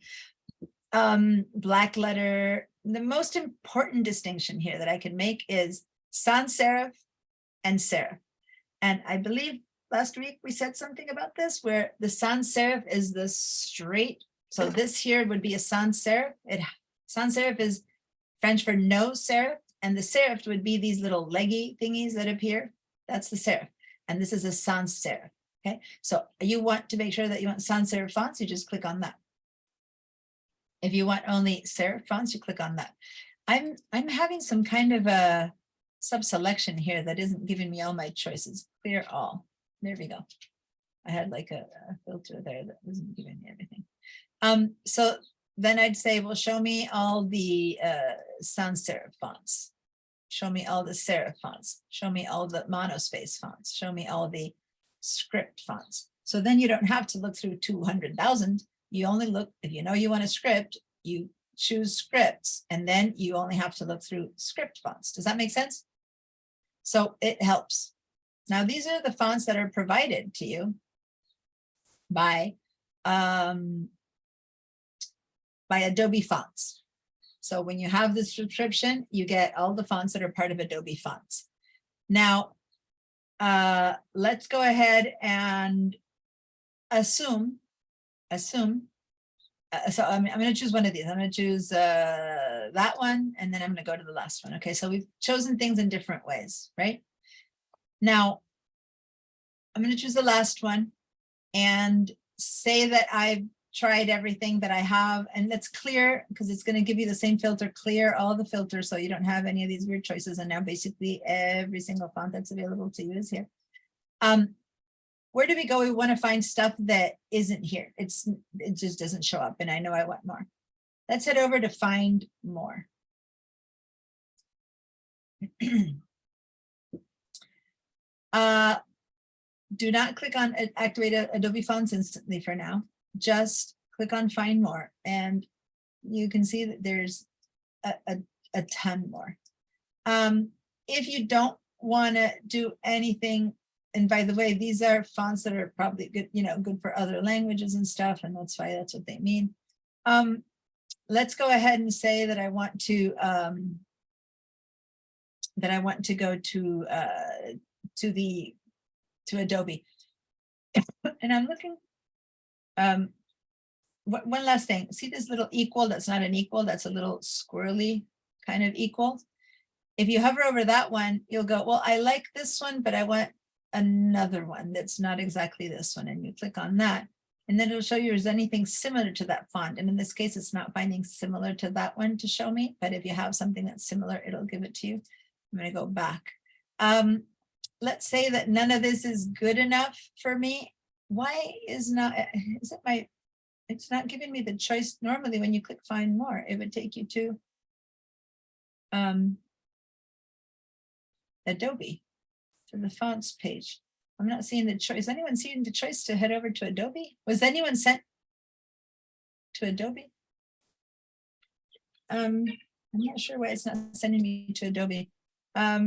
black letter. The most important distinction here that I can make is sans serif and serif. And I believe last week we said something about this, where the sans serif is the straight. So this here would be a sans serif. Sans serif is French for no serif, and the serif would be these little leggy thingies that appear. That's the serif, and this is a sans serif. Okay, so you want to make sure that you want sans serif fonts, you just click on that. If you want only serif fonts, you click on that. I'm having some kind of a sub-selection here that isn't giving me all my choices. Clear all. There we go. I had like a filter there that wasn't giving me everything. So then I'd say, well, show me all the sans serif fonts. Show me all the serif fonts. Show me all the monospace fonts. Show me all the script fonts. So then you don't have to look through 200,000. You only look, if you know you want a script, you choose scripts, and then you only have to look through script fonts. Does that make sense? So it helps. Now, these are the fonts that are provided to you by Adobe Fonts. So when you have the subscription, you get all the fonts that are part of Adobe Fonts. Now, let's go ahead and assume, so I'm going to choose one of these. I'm going to choose that one, and then I'm going to go to the last one. Okay, so we've chosen things in different ways, right? Now, I'm going to choose the last one and say that I've tried everything that I have, and that's clear because it's going to give you the same filter, clear all the filters, so you don't have any of these weird choices. And now basically every single font that's available to you is here. Where do we go? We want to find stuff that isn't here. It just doesn't show up, and I know I want more. Let's head over to find more. do not click on activate Adobe Fonts instantly for now. Just click on find more and you can see that there's a ton more. If you don't want to do anything, and by the way, these are fonts that are probably good, good for other languages and stuff, and that's why that's what they mean. Let's go ahead and say that I want to go to Adobe. And I'm looking, one last thing. See this little equal? That's not an equal. That's a little squirrely kind of equal. If you hover over that one, you'll go, well, I like this one, but I want another one that's not exactly this one. And you click on that. And then it'll show you is anything similar to that font. And in this case, it's not finding similar to that one to show me. But if you have something that's similar, it'll give it to you. I'm going to go back. Let's say that none of this is good enough for me. Why is it's not giving me the choice. Normally, when you click find more, it would take you to Adobe, to the fonts page. I'm not seeing the choice. Anyone seeing the choice to head over to Adobe? Was anyone sent to Adobe? I'm not sure why it's not sending me to Adobe. Let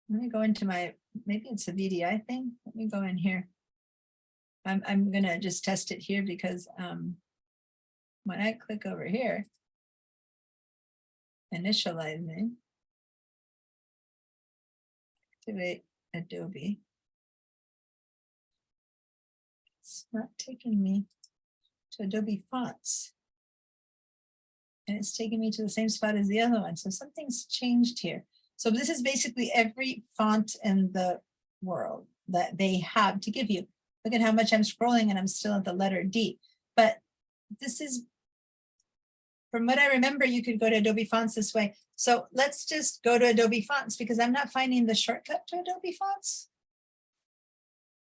me go into maybe it's a VDI thing. Let me go in here. I'm gonna just test it here because when I click over here, initializing, activate Adobe, it's not taking me to Adobe Fonts. And it's taking me to the same spot as the other one. So something's changed here. So this is basically every font in the world that they have to give you. Look at how much I'm scrolling and I'm still at the letter D. But this is, from what I remember, you could go to Adobe Fonts this way. So let's just go to Adobe Fonts because I'm not finding the shortcut to Adobe Fonts,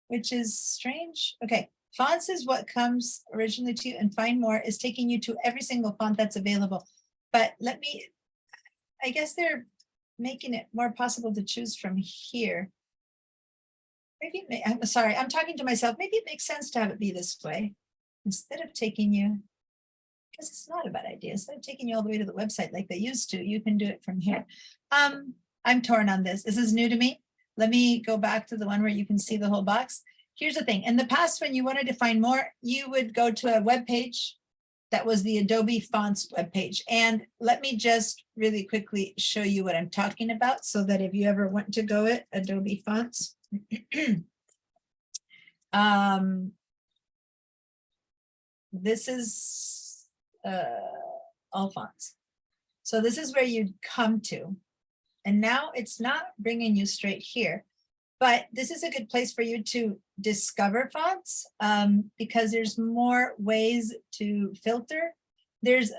which is strange. Okay, Fonts is what comes originally to you, and Find More is taking you to every single font that's available. But I guess they're making it more possible to choose from here. Maybe, I'm sorry, I'm talking to myself. Maybe it makes sense to have it be this way instead of taking you, because it's not a bad idea. Instead of taking you all the way to the website like they used to, you can do it from here. I'm torn on this. This is new to me. Let me go back to the one where you can see the whole box. Here's the thing. In the past, when you wanted to find more, you would go to a web page that was the Adobe Fonts webpage. And let me just really quickly show you what I'm talking about so that if you ever want to go at Adobe Fonts, this is all fonts. So this is where you'd come to. And now it's not bringing you straight here, but this is a good place for you to discover fonts because there's more ways to filter. There's,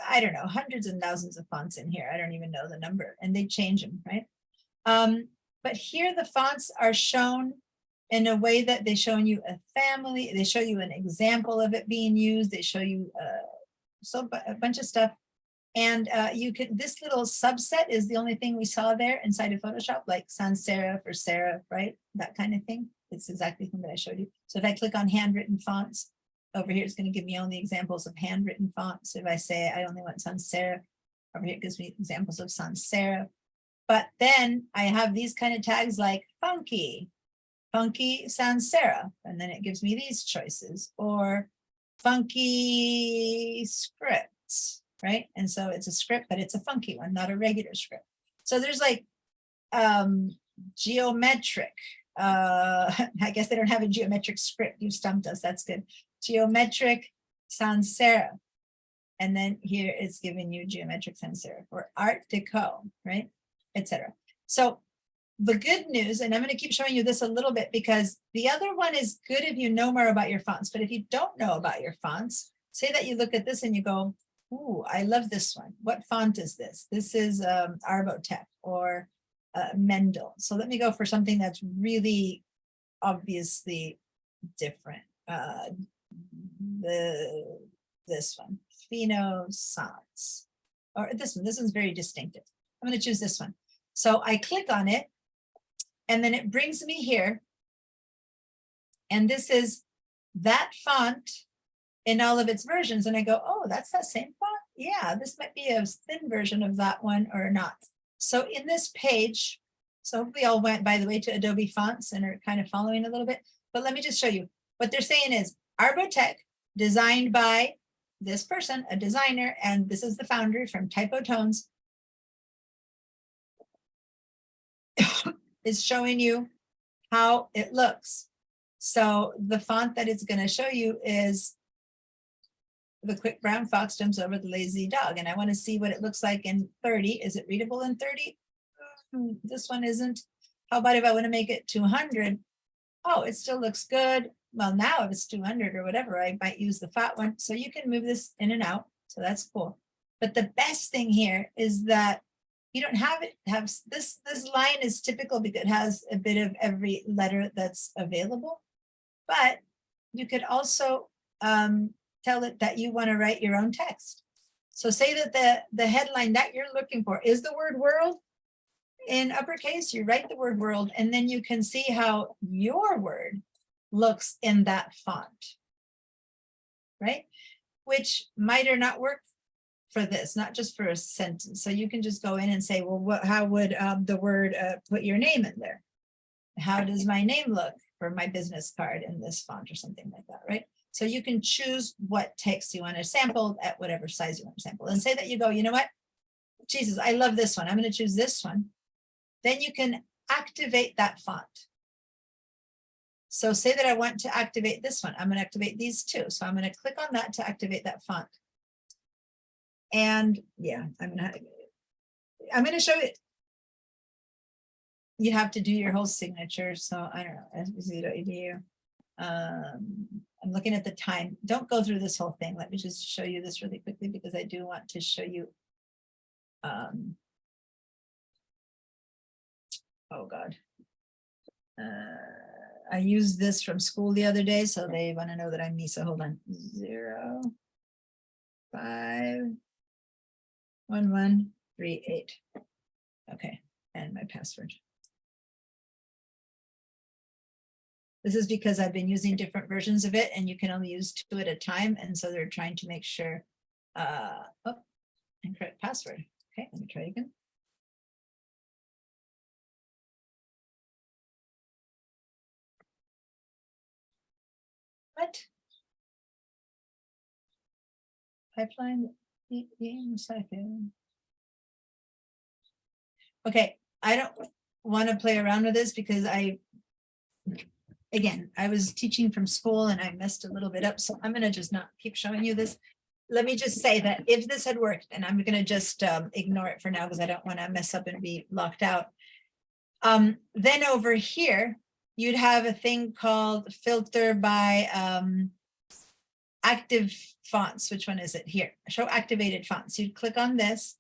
I don't know, hundreds and thousands of fonts in here. I don't even know the number, and they change them, right? But here the fonts are shown in a way that they show you a family. They show you an example of it being used. They show you a bunch of stuff. And you could, this little subset is the only thing we saw there inside of Photoshop, like sans serif or serif, right? That kind of thing. It's exactly the thing that I showed you. So if I click on handwritten fonts, over here, it's going to give me only examples of handwritten fonts. If I say I only want sans serif, over here it gives me examples of sans serif. But then I have these kind of tags like funky sans serif, and then it gives me these choices, or funky scripts, right? And so it's a script, but it's a funky one, not a regular script. So there's like geometric, I guess they don't have a geometric script. You stumped us, that's good. Geometric sans serif. And then here it's giving you geometric sans serif or Art Deco, right? Etc. So the good news, and I'm going to keep showing you this a little bit because the other one is good if you know more about your fonts, but if you don't know about your fonts, say that you look at this and you go, ooh, I love this one. What font is this? This is Arbotech or Mendel. So let me go for something that's really obviously different. This one, Fino Sans, or this one's very distinctive. I'm going to choose this one. So I click on it And then it brings me here. And this is that font in all of its versions. And I go, oh, that's that same font. Yeah, this might be a thin version of that one or not. So in this page, so we all went, by the way, to Adobe Fonts and are kind of following a little bit. But let me just show you. What they're saying is Arbotech, designed by this person, a designer, and this is the founder from Typo Tones, is showing you how it looks. So the font that it's going to show you is the Quick Brown Fox Jumps Over the Lazy Dog. And I want to see what it looks like in 30. Is it readable in 30? This one isn't. How about if I want to make it 200? Oh, it still looks good. Well, now if it's 200 or whatever, I might use the fat one. So you can move this in and out. So that's cool. But the best thing here is that you don't have it have this line is typical because it has a bit of every letter that's available. But you could also tell it that you want to write your own text. So say that the headline that you're looking for is the word world in uppercase, you write the word world, and then you can see how your word looks in that font, right? Which might or not work for this, not just for a sentence. So you can just go in and say, well, how would the word put your name in there? How does my name look for my business card in this font or something like that, right? So you can choose what text you want to sample at whatever size you want to sample. And say that you go, you know what? Jesus, I love this one. I'm going to choose this one. Then you can activate that font. So say that I want to activate this one. I'm going to activate these two. So I'm going to click on that to activate that font. And yeah, I'm going to show it. You have to do your whole signature. So I don't know. I'm looking at the time. Don't go through this whole thing. Let me just show you this really quickly because I do want to show you. Oh God. I used this from school the other day, so they want to know that I'm me. So hold on. 0, 5, 1, 1, 3, 8. Okay, and my password. This is because I've been using different versions of it, and you can only use 2 at a time, and so they're trying to make sure. Oh, incorrect password. Okay, let me try again. What? Pipeline. Okay, I don't want to play around with this because again, I was teaching from school and I messed a little bit up. So I'm going to just not keep showing you this. Let me just say that if this had worked, and I'm going to just ignore it for now because I don't want to mess up and be locked out. Then over here, you'd have a thing called filter by active fonts. Which one is it here? Show activated fonts. You'd click on this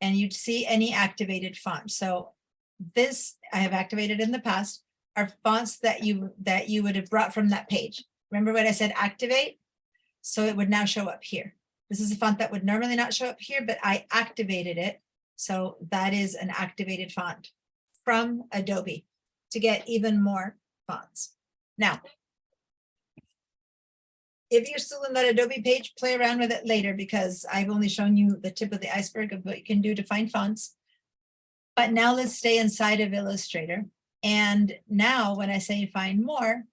and you'd see any activated font. So this I have activated in the past are fonts that you would have brought from that page. Remember what I said, activate? So it would now show up here. This is a font that would normally not show up here, but I activated it. So that is an activated font from Adobe to get even more fonts. Now, if you're still in that Adobe page, play around with it later because I've only shown you the tip of the iceberg of what you can do to find fonts. But now let's stay inside of Illustrator. And now when I say find more,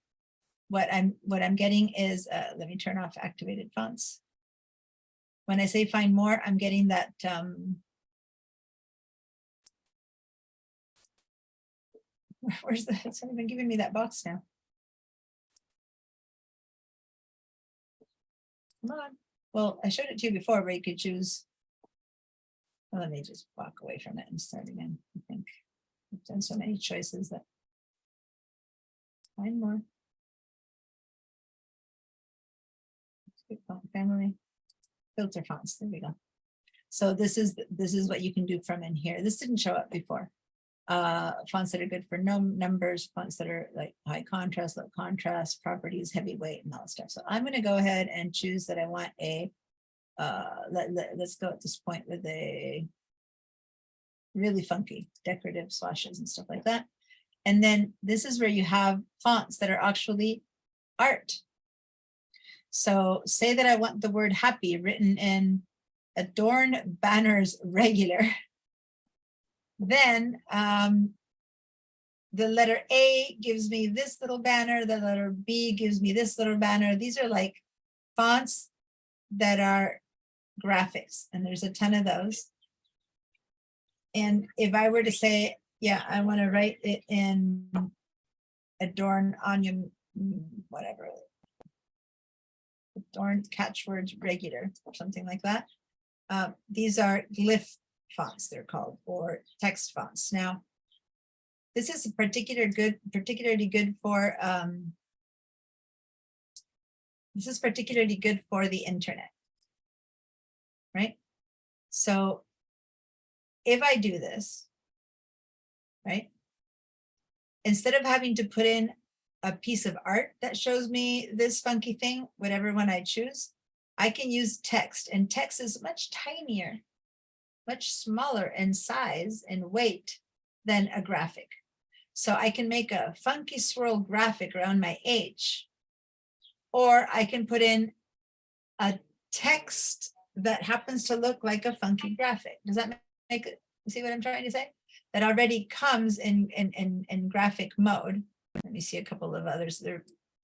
what I'm getting is, let me turn off activated fonts. When I say find more, I'm getting that where's the, it's not even giving me that box now. Come on. Well, I showed it to you before where you could choose. Well, let me just walk away from it and start again. I think I've done so many choices that find more. Font family, filter fonts. There we go. So this is what you can do from in here. This didn't show up before. Fonts that are good for numbers, fonts that are like high contrast, low contrast, properties, heavyweight, and all that stuff. So I'm going to go ahead and choose that I want a, let's go at this point with a really funky decorative swashes and stuff like that. And then this is where you have fonts that are actually art. So say that I want the word happy written in Adorn Banners Regular. Then the letter A gives me this little banner, the letter B gives me this little banner. These are like fonts that are graphics, and there's a ton of those. And if I were to say, yeah, I want to write it in Adorn Onion, whatever, Adorn Catchwords Regular, or something like that. These are glyph fonts, they're called, or text fonts. Now, this is particularly good for the internet, right? So if I do this, right, instead of having to put in a piece of art that shows me this funky thing, whatever one I choose, I can use text, and text is much tinier, much smaller in size and weight than a graphic. So I can make a funky swirl graphic around my H, or I can put in a text that happens to look like a funky graphic. Does that make it? You see what I'm trying to say? That already comes in graphic mode. Let me see a couple of others.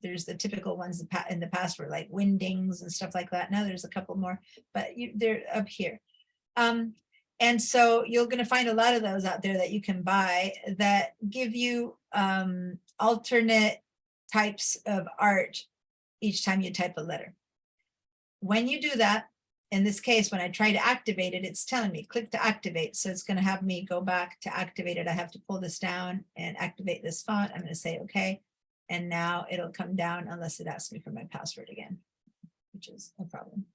There's the typical ones in the past were like Wingdings and stuff like that. Now there's a couple more, but they're up here. And so you're going to find a lot of those out there that you can buy that give you alternate types of art each time you type a letter. When you do that, in this case, when I try to activate it, it's telling me click to activate. So it's going to have me go back to activate it. I have to pull this down and activate this font. I'm going to say okay. And now it'll come down unless it asks me for my password again, which is a problem.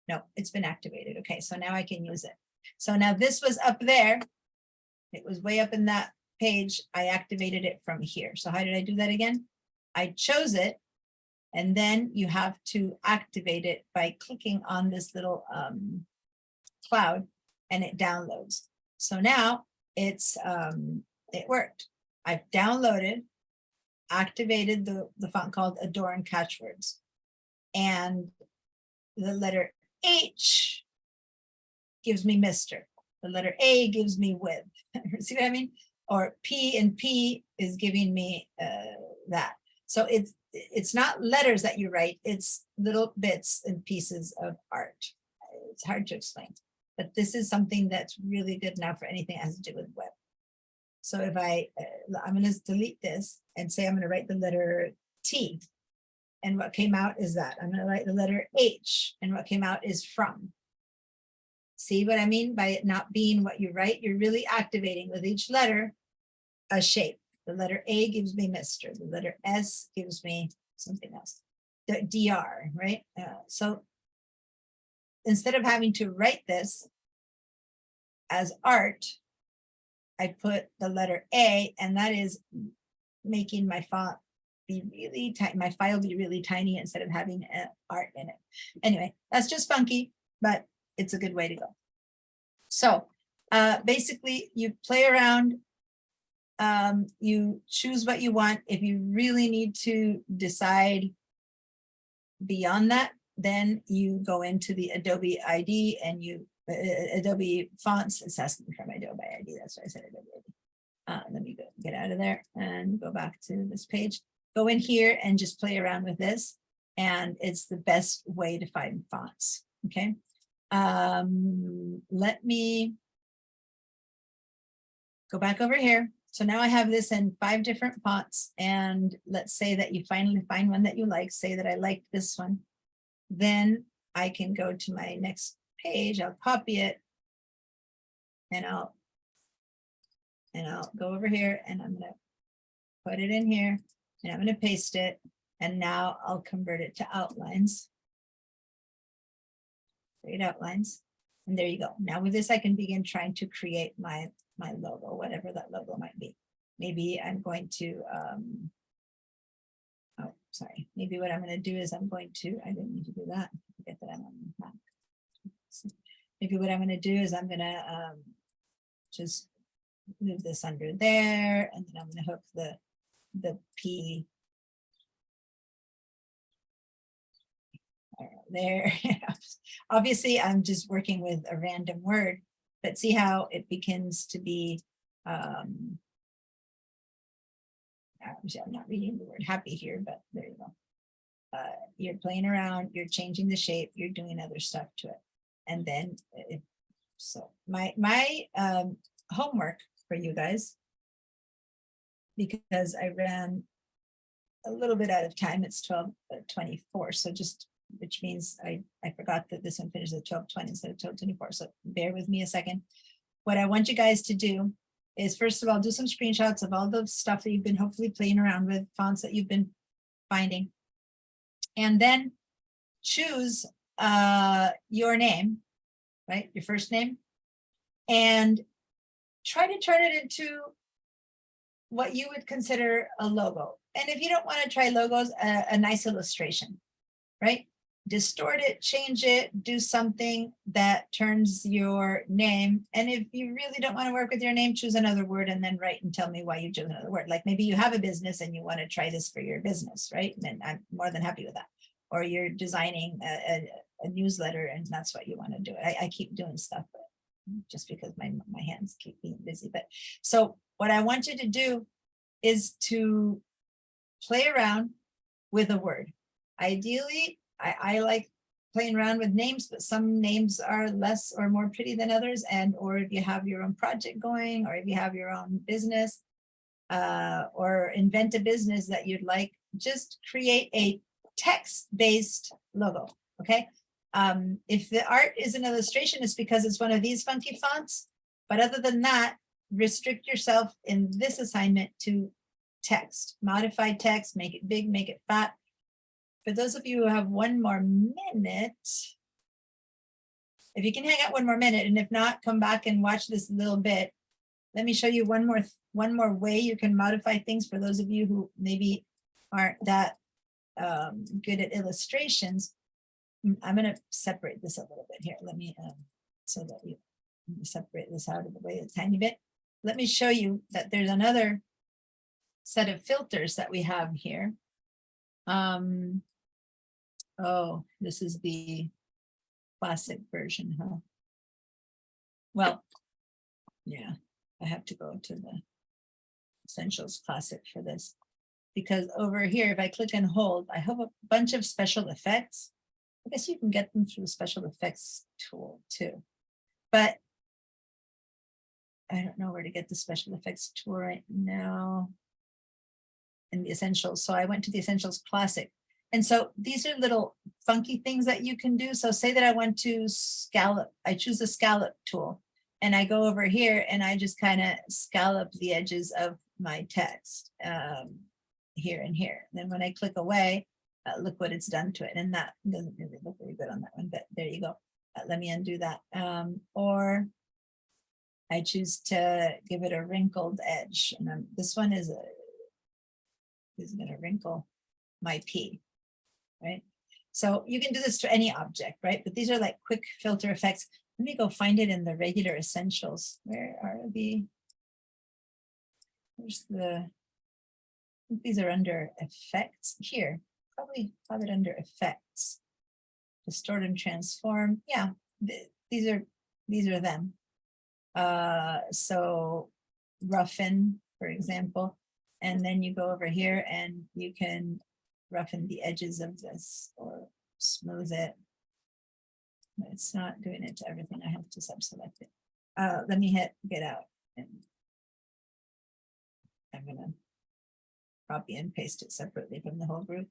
No, it's been activated. Okay, so now I can use it. So now this was up there. It was way up in that page. I activated it from here. So how did I do that again? I chose it. And then you have to activate it by clicking on this little cloud, and it downloads. So now it worked. I've downloaded, activated the font called Adorn Catchwords. And the letter H gives me Mr. The letter A gives me with. See what I mean? Or P and P is giving me that. So it's not letters that you write, it's little bits and pieces of art. It's hard to explain, but this is something that's really good now for anything that has to do with web. So if I'm going to delete this and say I'm going to write the letter T, and what came out is that. I'm going to write the letter H, and what came out is from. See what I mean by it not being what you write? You're really activating with each letter a shape. The letter A gives me Mr. The letter S gives me something else. The DR, right? So instead of having to write this as art, I put the letter A, and that is making my font be really tiny, my file be really tiny instead of having art in it. Anyway, that's just funky, but it's a good way to go. So basically you play around. You choose what you want. If you really need to decide beyond that, then you go into the Adobe ID and you Adobe fonts. It's asking for my Adobe ID. That's why I said Adobe ID. Let me get out of there and go back to this page. Go in here and just play around with this, and it's the best way to find fonts. Okay. Let me go back over here. So now I have this in 5 different fonts, and let's say that you finally find one that you like. Say that I like this one. Then I can go to my next page. I'll copy it, and I'll go over here, and I'm going to put it in here, and I'm going to paste it. And now I'll convert it to outlines. Create outlines. And there you go. Now with this, I can begin trying to create my logo, whatever that logo might be. Maybe I'm going to, oh, sorry. Maybe what I'm going to do is I didn't need to do that. Forget that I'm on Mac. Maybe what I'm going to do is I'm going to just move this under there, and then I'm gonna hook the P there. Obviously, I'm just working with a random word, but see how it begins to be, obviously, I'm not reading the word happy here, but there you go. You're playing around, you're changing the shape, you're doing other stuff to it. And then, so my homework for you guys, because I ran a little bit out of time, it's 12:24, so just, which means I forgot that this one finishes at 12:20 instead of 12:24, so bear with me a second. What I want you guys to do is, first of all, do some screenshots of all the stuff that you've been hopefully playing around with, fonts that you've been finding, and then choose your name, right, your first name, and try to turn it into what you would consider a logo. And if you don't want to try logos, a nice illustration, right? Distort it, change it, do something that turns your name. And if you really don't want to work with your name, choose another word and then write and tell me why you chose another word. Like maybe you have a business and you want to try this for your business, right? And I'm more than happy with that. Or you're designing a newsletter and that's what you want to do. I keep doing stuff, but just because my hands keep being busy. But so what I want you to do is to play around with a word. Ideally, I like playing around with names, but some names are less or more pretty than others. And, or if you have your own project going, or if you have your own business, or invent a business that you'd like, just create a text-based logo, okay? If the art is an illustration, it's because it's one of these funky fonts. But other than that, restrict yourself in this assignment to text, modify text, make it big, make it fat. For those of you who have one more minute, if you can hang out one more minute, and if not, come back and watch this little bit. Let me show you one more way you can modify things for those of you who maybe aren't that good at illustrations. I'm going to separate this a little bit here. Let me, so that you separate this out of the way a tiny bit. Let me show you that there's another set of filters that we have here. Oh, this is the classic version, huh? Well, yeah, I have to go to the Essentials Classic for this, because over here, if I click and hold, I have a bunch of special effects. I guess you can get them through the special effects tool too, but I don't know where to get the special effects tool right now in the Essentials. So I went to the Essentials Classic. And so these are little funky things that you can do. So say that I want to scallop, I choose the scallop tool and I go over here and I just kind of scallop the edges of my text here and here. And then when I click away, look what it's done to it. And that doesn't really look very good on that one, but there you go. Let me undo that. Or I choose to give it a wrinkled edge. And this one is going to wrinkle my P, right? So you can do this to any object, right? But these are like quick filter effects. Let me go find it in the regular Essentials. Where are the, where's the, I think these are under effects here. Probably have it under effects. Distort and transform. Yeah, these are them. So roughen, for example, and then you go over here and you can roughen the edges of this or smooth it. But it's not doing it to everything. I have to select it. Let me hit get out. And I'm gonna copy and paste it separately from the whole group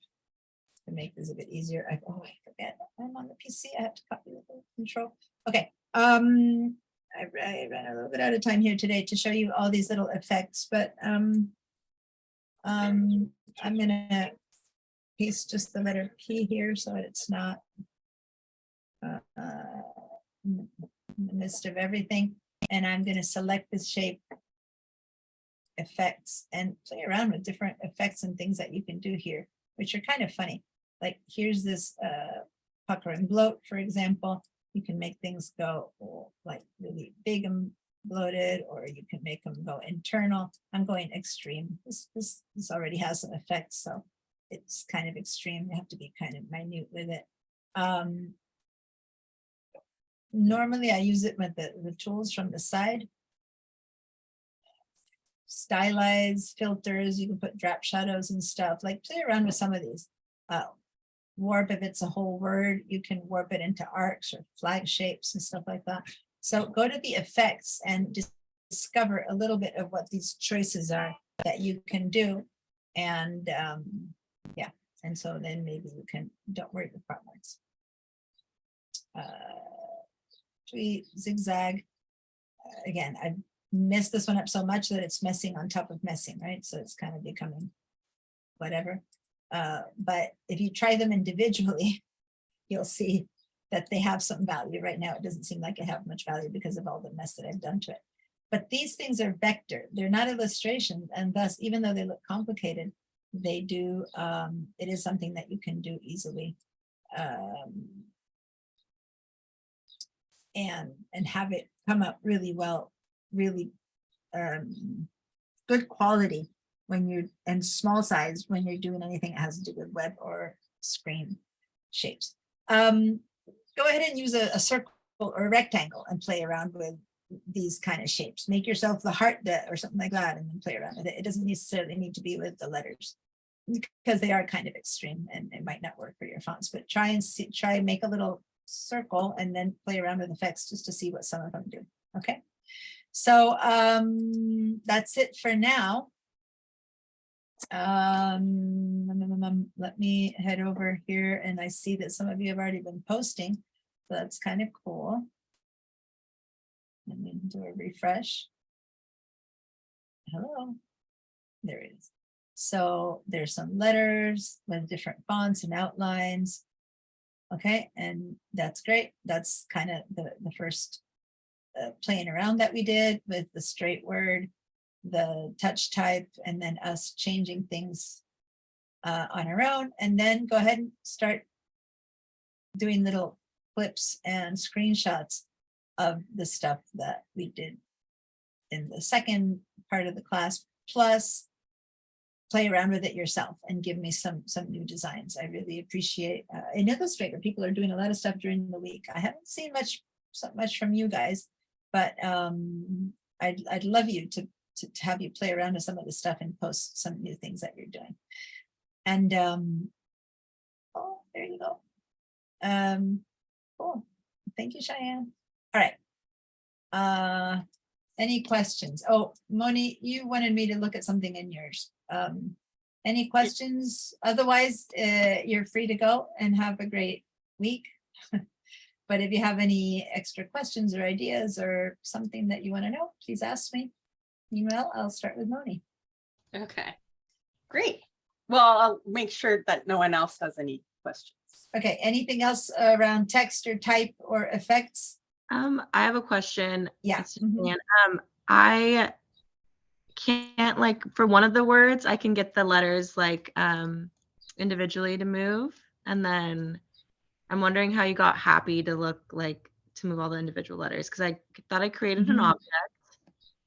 to make this a bit easier. I forget I'm on the PC. I have to copy the control. Okay. I ran a little bit out of time here today to show you all these little effects, but I'm gonna paste just the letter P here so that it's not in the midst of everything. And I'm gonna select this shape effects and play around with different effects and things that you can do here, which are kind of funny. Like here's this pucker and bloat, for example. You can make things go like really big and bloated, or you can make them go internal. I'm going extreme. This already has some effects, so it's kind of extreme. You have to be kind of minute with it. Normally I use it with the tools from the side. Stylize, filters, you can put drop shadows and stuff, like play around with some of these. Warp, if it's a whole word, you can warp it into arcs or flag shapes and stuff like that. So go to the effects and discover a little bit of what these choices are that you can do. And yeah, and so then maybe you can, don't worry about problems. Tweet, zigzag. Again, I messed this one up so much that it's messing on top of messing, right? So it's kind of becoming whatever. But if you try them individually, you'll see that they have some value. Right now, it doesn't seem like it have much value because of all the mess that I've done to it. But these things are vector. They're not illustration. And thus, even though they look complicated, they do, it is something that you can do easily. And have it come up really well, really good quality when you're, and small size when you're doing anything that has to do with web or screen shapes. Go ahead and use a circle or a rectangle and play around with these kind of shapes. Make yourself the heart or something like that and then play around with it. It doesn't necessarily need to be with the letters because they are kind of extreme and it might not work for your fonts, but try and make a little circle and then play around with effects just to see what some of them do. Okay, so that's it for now. Let me head over here, and I see that some of you have already been posting, so that's kind of cool. Let me do a refresh. Hello, there it is. So there's some letters with different fonts and outlines. Okay, and that's great. That's kind of the first playing around that we did with the straight word, the touch type, and then us changing things on our own. And then go ahead and start doing little clips and screenshots of the stuff that we did in the second part of the class, plus play around with it yourself and give me some new designs. I really appreciate in Illustrator, people are doing a lot of stuff during the week. I haven't seen so much from you guys, but I'd love you to have you play around with some of the stuff and post some new things that you're doing. And oh, there you go. Cool. Thank you, Cheyenne. All right. Any questions? Oh, Moni, you wanted me to look at something in yours. Any questions? Otherwise, you're free to go and have a great week. But if you have any extra questions or ideas or something that you want to know, please ask me. Meanwhile, I'll start with Moni. Okay, great. Well, I'll make sure that no one else has any questions. Okay, anything else around text or type or effects? I have a question. Yeah. It's Jan. I can't, like, for one of the words, I can get the letters like individually to move. And then I'm wondering how you got happy to look like to move all the individual letters, because I thought I created an object,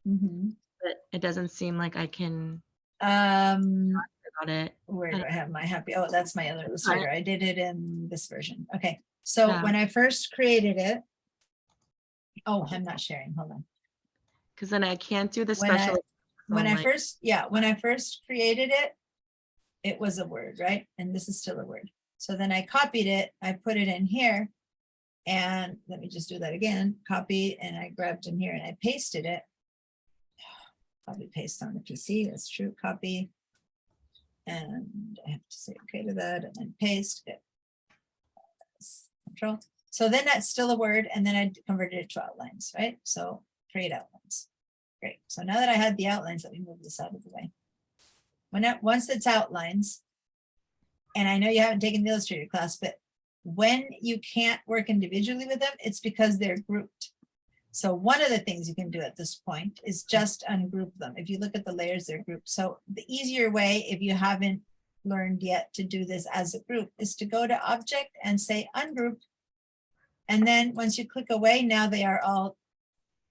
but it doesn't seem like I can. Got it. Where do I have my happy? Oh, that's my other Illustrator. I did it in this version. Okay, so when I first created it, oh, I'm not sharing. Hold on. Because then I can't do the When I- special. When I first created it, it was a word, right? And this is still a word. So then I copied it, I put it in here, and let me just do that again. Copy, and I grabbed in here and I pasted it. Copy paste on the PC. That's true. Copy, and I have to say okay to that, and then paste it. Control. So then that's still a word, and then I converted it to outlines, right? So create outlines. Great. So now that I had the outlines, let me move this out of the way. Once it's outlines, and I know you haven't taken the Illustrator class, but when you can't work individually with them, it's because they're grouped. So one of the things you can do at this point is just ungroup them. If you look at the layers, they're grouped. So the easier way, if you haven't learned yet to do this as a group, is to go to Object and say Ungroup. And then once you click away, now they are all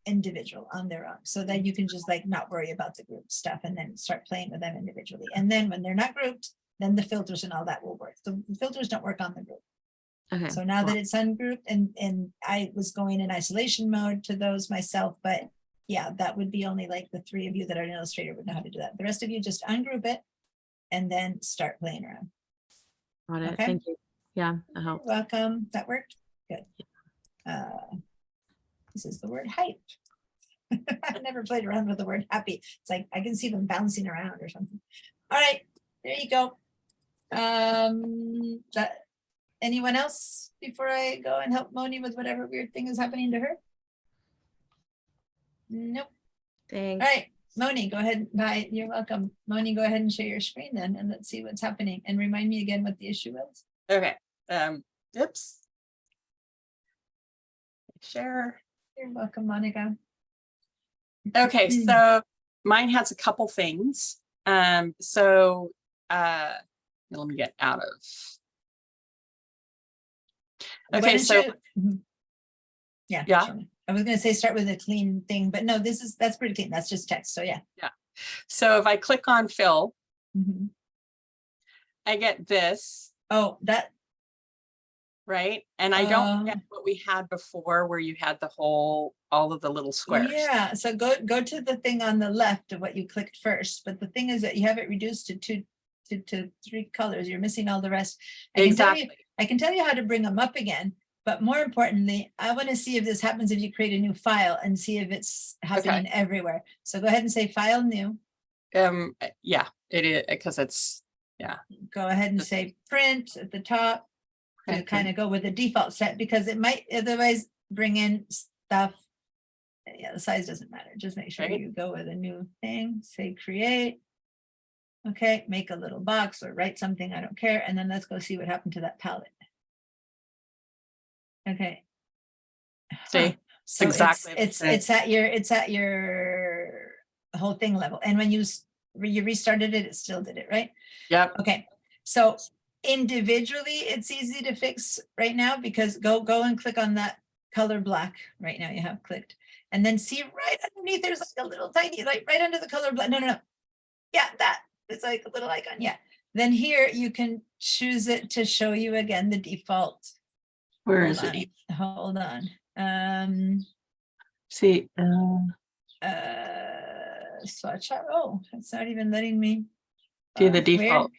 individual on their own. So then you can just like not worry about the group stuff and then start playing with them individually. And then when they're not grouped, then the filters and all that will work. The filters don't work on the group. Okay. So now that it's ungrouped and I was going in isolation mode to those myself, but yeah, that would be only like the 3 of you that are in Illustrator would know how to do that. The rest of you just ungroup it and then start playing around. Got it. Okay. Thank you. Yeah, that helps. Welcome. That worked. Good. This is the word hype. I've never played around with the word happy. It's like I can see them bouncing around or something. All right, there you go. That anyone else before I go and help Moni with whatever weird thing is happening to her? Nope. Thanks. All right, Moni, go ahead. Bye. You're welcome. Moni, go ahead and share your screen then, and let's see what's happening. And remind me again what the issue was. Okay. Oops. Share. You're welcome, Monica. Okay, Mm. so mine has a couple things. Let me get out of. Why Okay, don't so you- Mhm. Yeah. Yeah. show me. I was gonna say start with a clean thing, but no, that's pretty clean. That's just text. So yeah. so if I click on fill, Mhm. I get this, Oh, that right? And I don't get what we had before where you had all of the little squares. yeah. So go to the thing on the left of what you clicked first. But the thing is that you have it reduced to 3 colors. You're missing all the rest. Exactly. I can tell you how to bring them up again. But more importantly, I want to see if this happens if you create a new file and see if it's happening everywhere. So go ahead and say file new. Yeah, it is because it's Go ahead and say print at the top. To Okay. kind of go with the default set because it might otherwise bring in stuff. Yeah, the size doesn't matter. Just make sure Right. you go with a new thing. Say create. Okay, make a little box or write something. I don't care. And then let's go see what happened to that palette. Okay. See? Huh. So exactly the it's same. it's at your whole thing level. And when you restarted it, it still did it, right? Yep. Okay, so individually, it's easy to fix right now because go and click on that color black right now you have clicked. And then see right underneath, there's like a little tiny, like right under the color black. No. Yeah, that. It's like a little icon. Yeah. Then here you can choose it to show you again the default. Where Hold is on, it? Hold on. See, Swatch. Oh, it's not even letting me. do the Weird. default.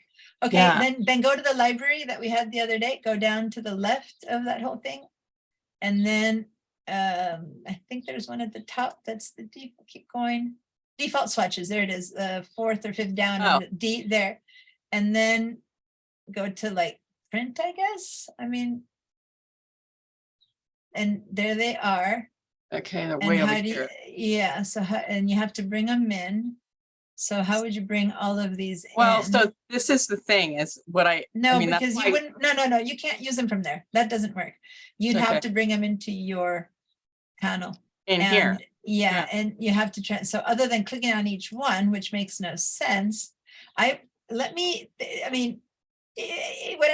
Okay, Yeah. then go to the library that we had the other day. Go down to the left of that whole thing. And then I think there's one at the top. That's the default. Keep going. Default swatches. There it is. 4th or 5th down. Oh. D there. And then go to like print, I guess. I mean, and there they are. Okay, they're And way over how do you, here. yeah, so and you have to bring them in. So how would you bring all of these Well, in? so this is the thing is what No, mean, that's because why- you wouldn't, no, you can't use them from there. That doesn't work. You'd have Okay. to bring them into your panel. in here. And yeah, Yeah. and you have to try, so other than clicking on each one, which makes no sense, what I'm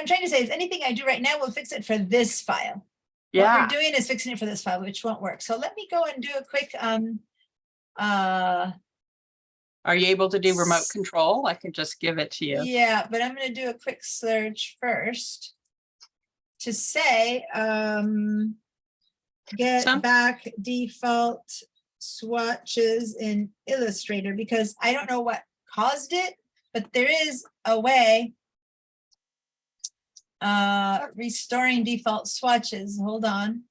trying to say is anything I do right now will fix it for this file. What Yeah. we're doing is fixing it for this file, which won't work. So let me go and do a quick, Are you able to do remote control? I can just give it to you. yeah, but I'm gonna do a quick search first to say, get Some- back default swatches in Illustrator because I don't know what caused it, but there is a way restoring default swatches. Hold on.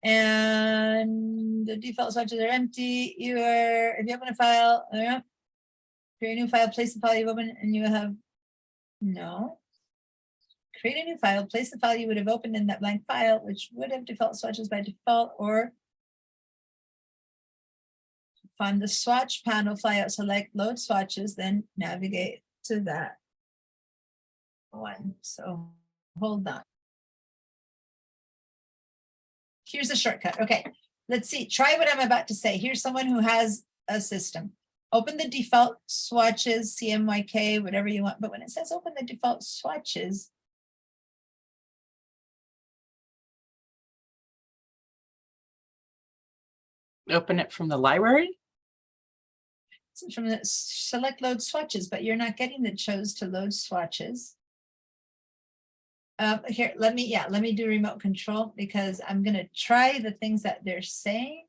And the default swatches are empty. If you open a file, create a new file, place the file you open, and you have no. Create a new file, place the file you would have opened in that blank file, which would have default swatches by default, or find the swatch panel, flyout, select load swatches, then navigate to that one. So hold on. Here's a shortcut. Okay, let's see. Try what I'm about to say. Here's someone who has a system. Open the default swatches, CMYK, whatever you want. But when it says open the default swatches, Open it from the library? From the select load swatches, but you're not getting the chose to load swatches. Here, let me do remote control because I'm gonna try the things that they're saying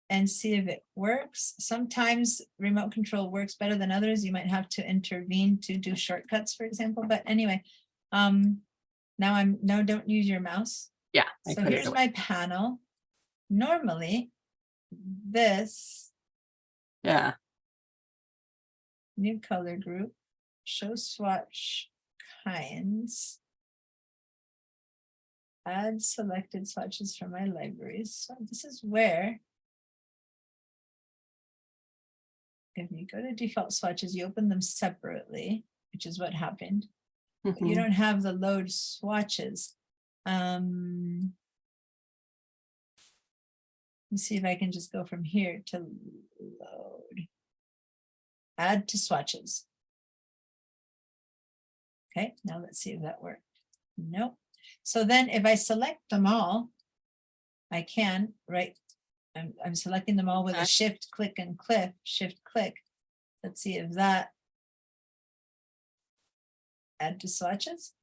and see if it works. Sometimes remote control works better than others. You might have to intervene to do shortcuts, for example. But anyway, now don't use your mouse. Yeah. I So put it here's away. my panel. Normally, this Yeah. new color group, show swatch kinds, add selected swatches from my libraries. So this is where, if you go to default swatches, you open them separately, which is what happened. But you Mhm. don't have the load swatches. Let's see if I can just go from here to load. Add to swatches. Okay, now let's see if that worked. Nope. So then if I select them all, I can, right? I'm selecting them all with a Okay. shift, click, and click, shift, click. Let's see if that add to swatches.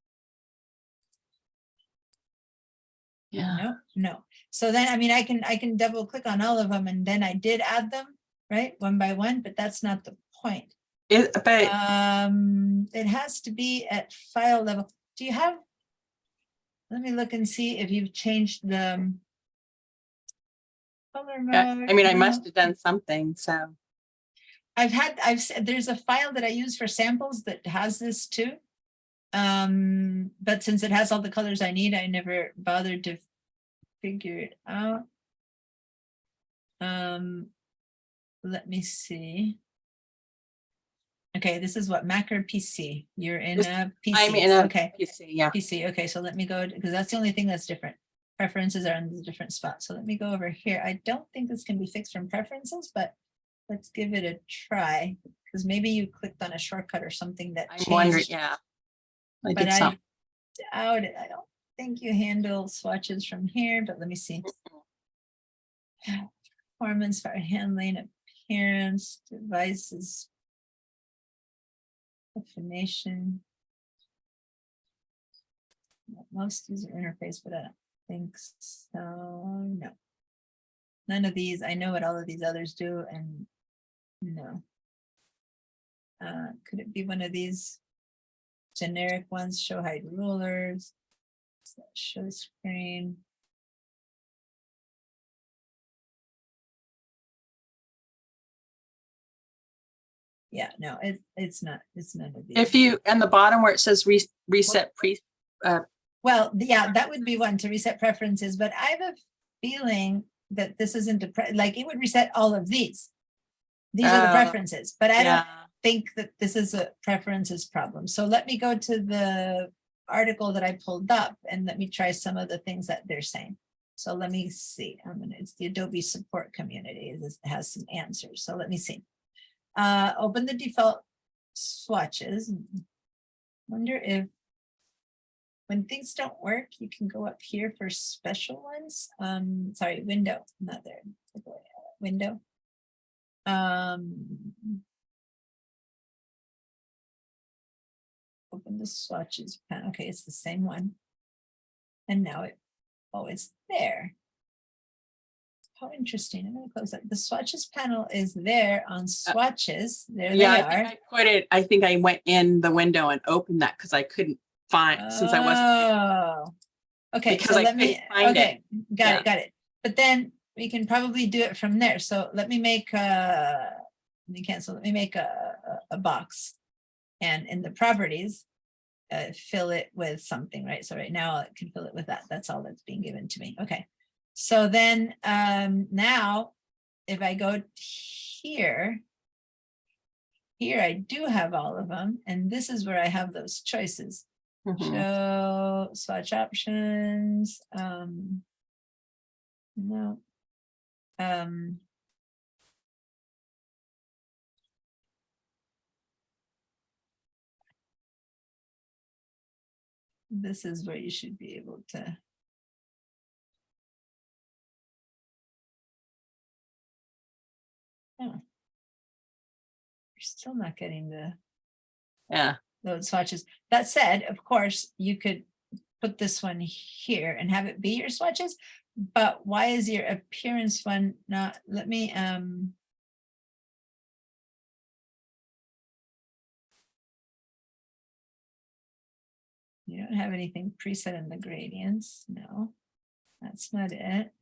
Yeah. No, no. So then, I mean, I can double click on all of them and then I did add them, right? One by one, but that's not the point. But It has to be at file level. Do you have, let me look and see if you've changed the color mode. I mean, I No. must have done something. So I've said there's a file that I use for samples that has this too. But since it has all the colors I need, I never bothered to figure it out. Let me see. Okay, this is what Mac or PC. You're in a PC. I'm in a okay. PC. Yeah. PC. Okay, so let me go because that's the only thing that's different. Preferences are in the different spots. So let me go over here. I don't think this can be fixed from preferences, but let's give it a try because maybe you clicked on a shortcut or something that I'm changed. wondering. Yeah. I But did I something. doubt it. I don't think you handle swatches from here, but let me see. Performance, fire handling, appearance, devices, definition. Most user interface, but I don't think so. No. None of these. I know what all of these others do, and no. Could it be one of these generic ones? Show hide rulers, show screen. Yeah, no, it's not. It's none of these. If you and the bottom where it says reset pre. Well, yeah, that would be one to reset preferences, but I have a feeling that this isn't like it would reset all of these. These are the preferences, but I don't think that this is a preferences problem. So let me go to the article that I pulled up and let me try some of the things that they're saying. So let me see. It's the Adobe support community. This has some answers. So let me see. Open the default swatches. Wonder if when things don't work, you can go up here for special ones. Sorry, window, not there. Window. Open the swatches panel. Okay, it's the same one. And now it's there. How interesting. I'm going to close that. The swatches panel is there on swatches. There they are. I think I went in the window and opened that because I couldn't find since I wasn't. Oh, okay. Because So I let me. couldn't find Okay, it. got it. But then we can probably do it from there. So let me make let me cancel. Let me make a box, and in the properties, fill it with something, right? So right now I can fill it with that. That's all that's being given to me. Okay. So then now if I go here I do have all of them. And this is where I have those choices. Show swatch options. No. This is where you should be able to still not getting the Yeah. load swatches. That said, of course, you could put this one here and have it be your swatches, but why is your appearance one not, let me, you don't have anything preset in the gradients. No, that's not it.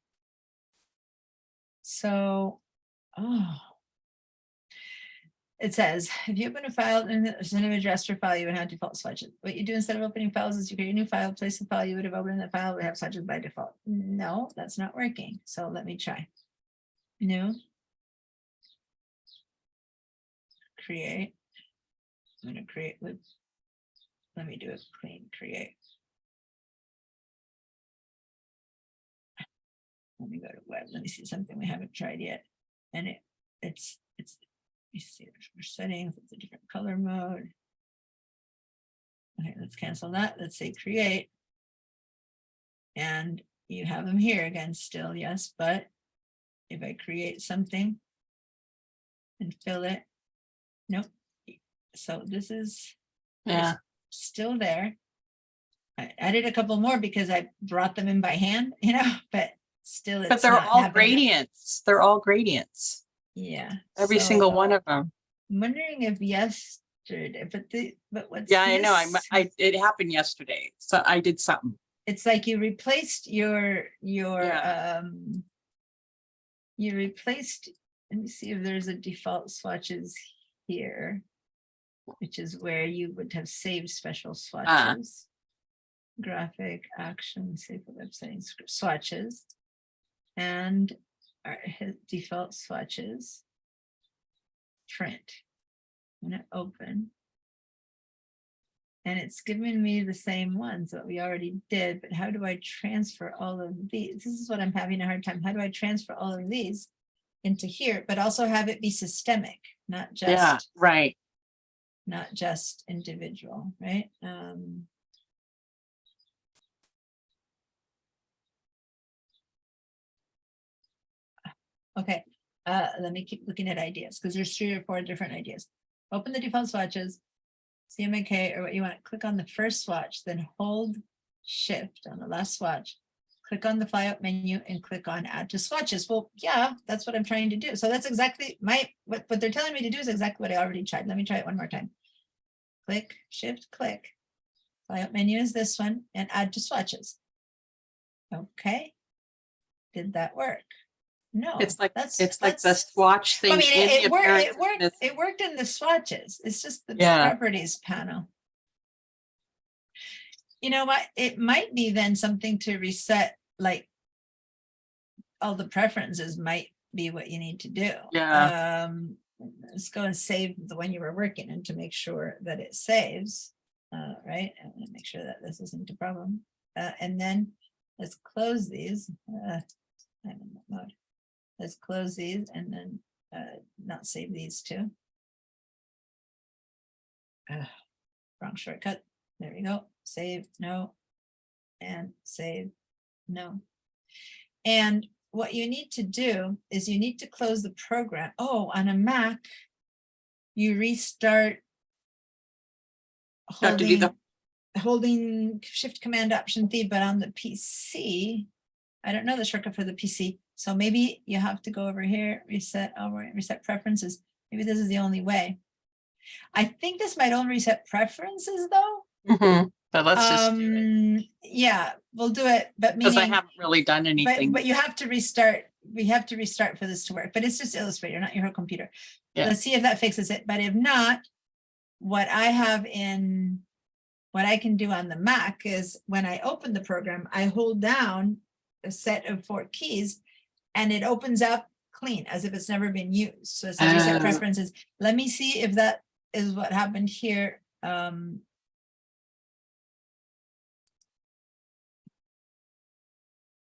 So, oh. It says, if you open a file and there's an image raster file, you would have default swatches. What you do instead of opening files is you create a new file, place the file you would have opened in the file would have swatches by default. No, that's not working. So let me try. New. Create. I'm going to create with, let me do a clean create. Let me go to web. Let me see something we haven't tried yet. And it's you see there's settings, it's a different color mode. Okay, let's cancel that. Let's say create. And you have them here again still, yes, but if I create something and fill it, nope. So this is Yeah. still there. I added a couple more because I brought them in by hand, you know, but still But it's they're not all happening. gradients. They're all gradients. Yeah. Every so, single one of them. I'm wondering if yesterday, but what's Yeah, I know. this? It happened yesterday. So I did something. It's like you replaced your Yeah. you replaced, let me see if there's a default swatches here, which is where you would have saved special swatches. Graphic action, save for website swatches, and our default swatches. Print. I'm gonna open. And it's giving me the same ones that we already did, but how do I transfer all of these? This is what I'm having a hard time. How do I transfer all of these into here, but also have it be systemic, not just, Yeah, right. not just individual, right? Okay, let me keep looking at ideas because there's 3 or 4 different ideas. Open the default swatches, CMYK or what you want, click on the first swatch, then hold shift on the last swatch, click on the flyout menu and click on add to swatches. Well, yeah, that's what I'm trying to do. So that's exactly what they're telling me to do is exactly what I already tried. Let me try it one more time. Click, shift, click. Flyout menu is this one and add to swatches. Okay. Did that work? No, It's like that's the swatch thing. I mean, in the it appearance of this- worked in the swatches. It's just the Yeah. properties panel. You know what? It might be then something to reset, like all the preferences might be what you need to do. Yeah. Let's go and save the one you were working in to make sure that it saves. Right, I'm gonna make sure that this isn't a problem. And then let's close these. I'm in that mode. Let's close these and then not save these two. Wrong shortcut. There we go. Save, no. And save, no. And what you need to do is you need to close the program. Oh, on a Mac, you restart You have to do holding Shift Command Option D, but on the PC, I don't know the shortcut for the PC. So maybe you have to go over here, reset preferences. Maybe this is the only way. I think this might only reset preferences though. But let's just do it. Yeah, we'll do it, but Because I meaning, haven't really done anything. but you have to restart. We have to restart for this to work, but it's just Illustrator, not your whole computer. Yeah. Let's see if that fixes it. But if not, what I can do on the Mac is when I open the program, I hold down a set of 4 keys and it opens up clean as if it's never been used. So it's a reset preferences. Let me see if that is what happened here.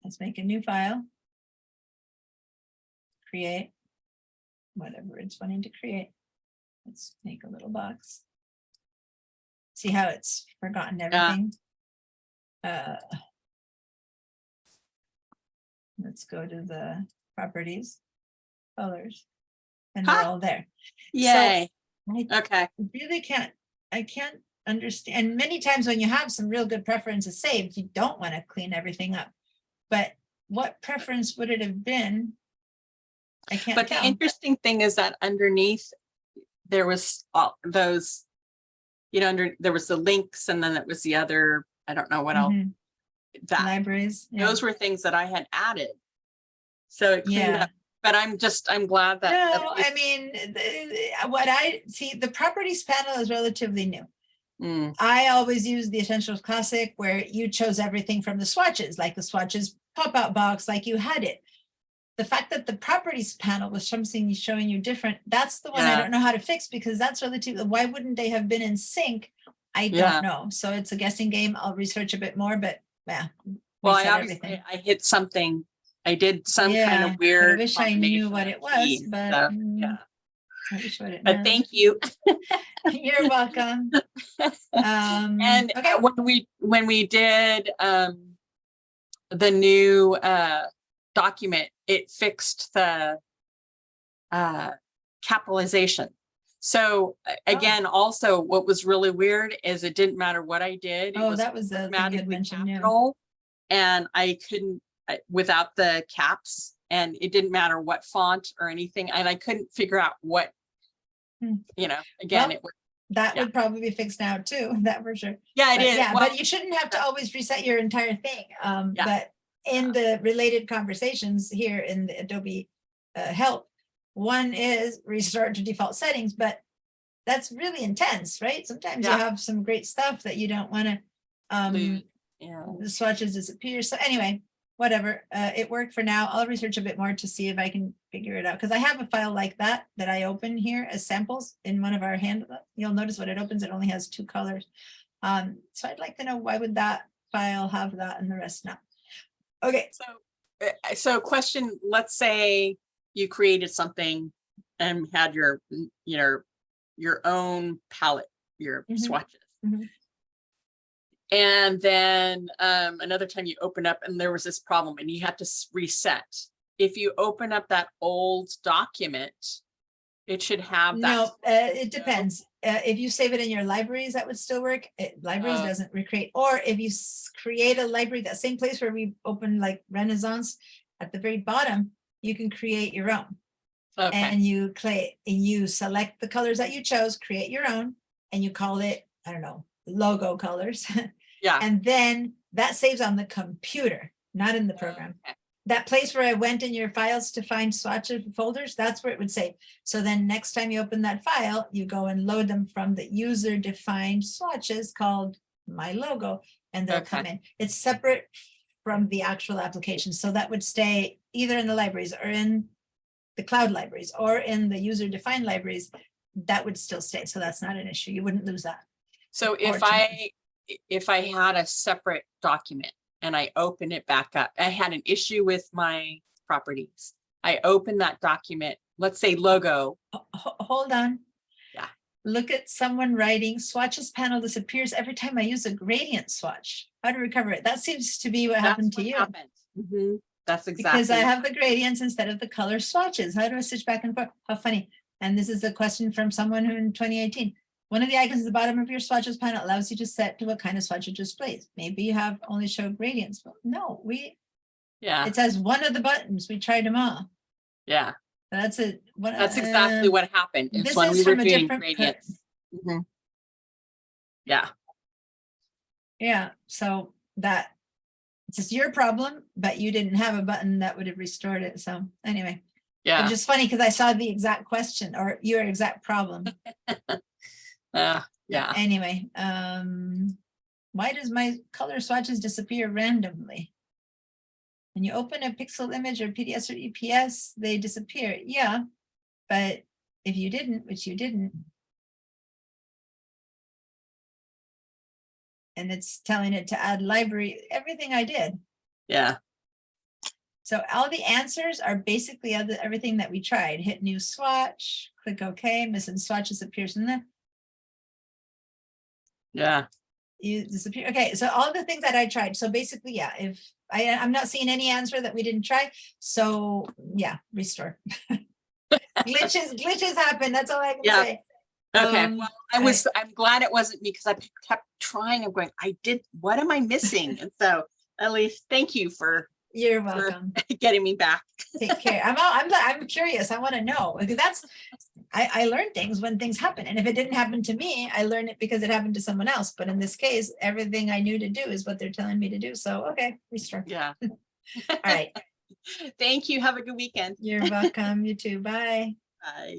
Let's make a new file. Create whatever it's wanting to create. Let's make a little box. See how it's forgotten everything? Let's go to the properties, colors, and they're all there. Yay. Okay. really I can't understand. And many times when you have some real good preferences saved, you don't want to clean everything up. But what preference would it have been? I can't But the tell. interesting thing is that underneath there was all those, you know, there was the links and then it was the other, I don't know what else. Mhm. That Libraries. Yeah. those were things that I had added. So it cleaned Yeah. up. But I'm glad that at No, least- I mean, what I see, the properties panel is relatively new. Mm, I always use the Essentials Classic where you chose everything from the swatches, like the swatches pop-out box, like you had it. The fact that the properties panel was something showing you different, that's the one I Yeah. don't know how to fix because that's relatively, why wouldn't they have been in sync? I Yeah. don't know. So it's a guessing game. I'll research a bit more, but yeah. well, I reset obviously everything. I hit something. I did some kind Yeah, of but weird. I wish I knew what combination it of was, keys, but so, yeah. I wish what it But knows. thank you. You're welcome. And Okay. when we did the new document, it fixed the capitalization. So again, also what was really weird is it didn't matter what I did. It Oh, was that was the thing you had automatically mentioned, yeah. capital, and I couldn't without the caps, and it didn't matter what font or anything, and I couldn't figure out what, you know, again, Well, it was, That yeah. would probably be fixed now too, that for sure. yeah, it But is. yeah, Well, but you shouldn't have to always reset your entire thing. Yeah. But in the related conversations here in the Adobe help, one is restart to default settings, but that's really intense, right? Sometimes you Yeah. have some great stuff that you don't want to lose, yeah. the swatches disappear. So anyway, whatever, it worked for now. I'll research a bit more to see if I can figure it out. Because I have a file like that I open here as samples in one of our you'll notice when it opens, it only has 2 colors. So I'd like to know why would that file have that and the rest not? Okay, So question, let's say you created something and had your, you know, your own palette, your Mhm. swatches. Mhm. And then another time you open up and there was this problem and you had to reset. If you open up that old document, it should have that. no, it depends. If you save it in your libraries, that would still work. Libraries Oh. doesn't recreate. Or if you create a library, that same place where we open like Renaissance, at the very bottom, you can create your own. Okay, And you select the colors that you chose, create your own, and you call it, I don't know, logo colors. yeah. And then that saves on the computer, not in the program. Okay. That place where I went in your files to find swatches folders, that's where it would save. So then next time you open that file, you go and load them from the user defined swatches called my logo, and they'll come Okay. in. It's separate from the actual application. So that would stay either in the libraries or in the cloud libraries or in the user defined libraries. That would still stay. So that's not an issue. You wouldn't lose that. So if I had a separate document and I open it back up, I had an issue with my properties. I open that document, let's say logo. Hold on. Yeah. Look at someone writing swatches panel disappears every time I use a gradient swatch. How to recover it? That seems to be what happened to you. Mhm. That's Because I exactly. have the gradients instead of the color swatches. How do I switch back and forth? How funny. And this is a question from someone who in 2018. One of the icons at the bottom of your swatches panel allows you to set to what kind of swatch it displays. Maybe you have only show gradients. Well, no, Yeah, it says one of the buttons. We tried them all. yeah. That's it. That's exactly what happened. It's this when is we were from a doing different gradients. Mhm. Yeah, Yeah, so it's just your problem, but you didn't have a button that would have restored it. So anyway, it yeah. was just funny because I saw the exact question or your exact problem. Yeah. Anyway, why does my color swatches disappear randomly? When you open a pixel image or PDS or EPS, they disappear. Yeah, but if you didn't, which you didn't, and it's telling it to add library, everything I did. Yeah. So all the answers are basically everything that we tried. Hit new swatch, click OK, missing swatches appears in the, Yeah. you disappear. Okay, so all the things that I tried. So basically, yeah, if I'm not seeing any answer that we didn't try. So yeah, restore. glitches happen. That's all I can Yeah. say. Okay, Um, well, I- I'm glad it wasn't me because I kept trying. I'm going, what am I missing? And so at least thank you for You're welcome. getting me back. Take care. I'm curious. I want to know because I learn things when things happen. And if it didn't happen to me, I learned it because it happened to someone else. But in this case, everything I knew to do is what they're telling me to do. So, okay, restructure. Yeah. All right. Thank you. Have a good weekend. You're welcome. You too. Bye. Bye.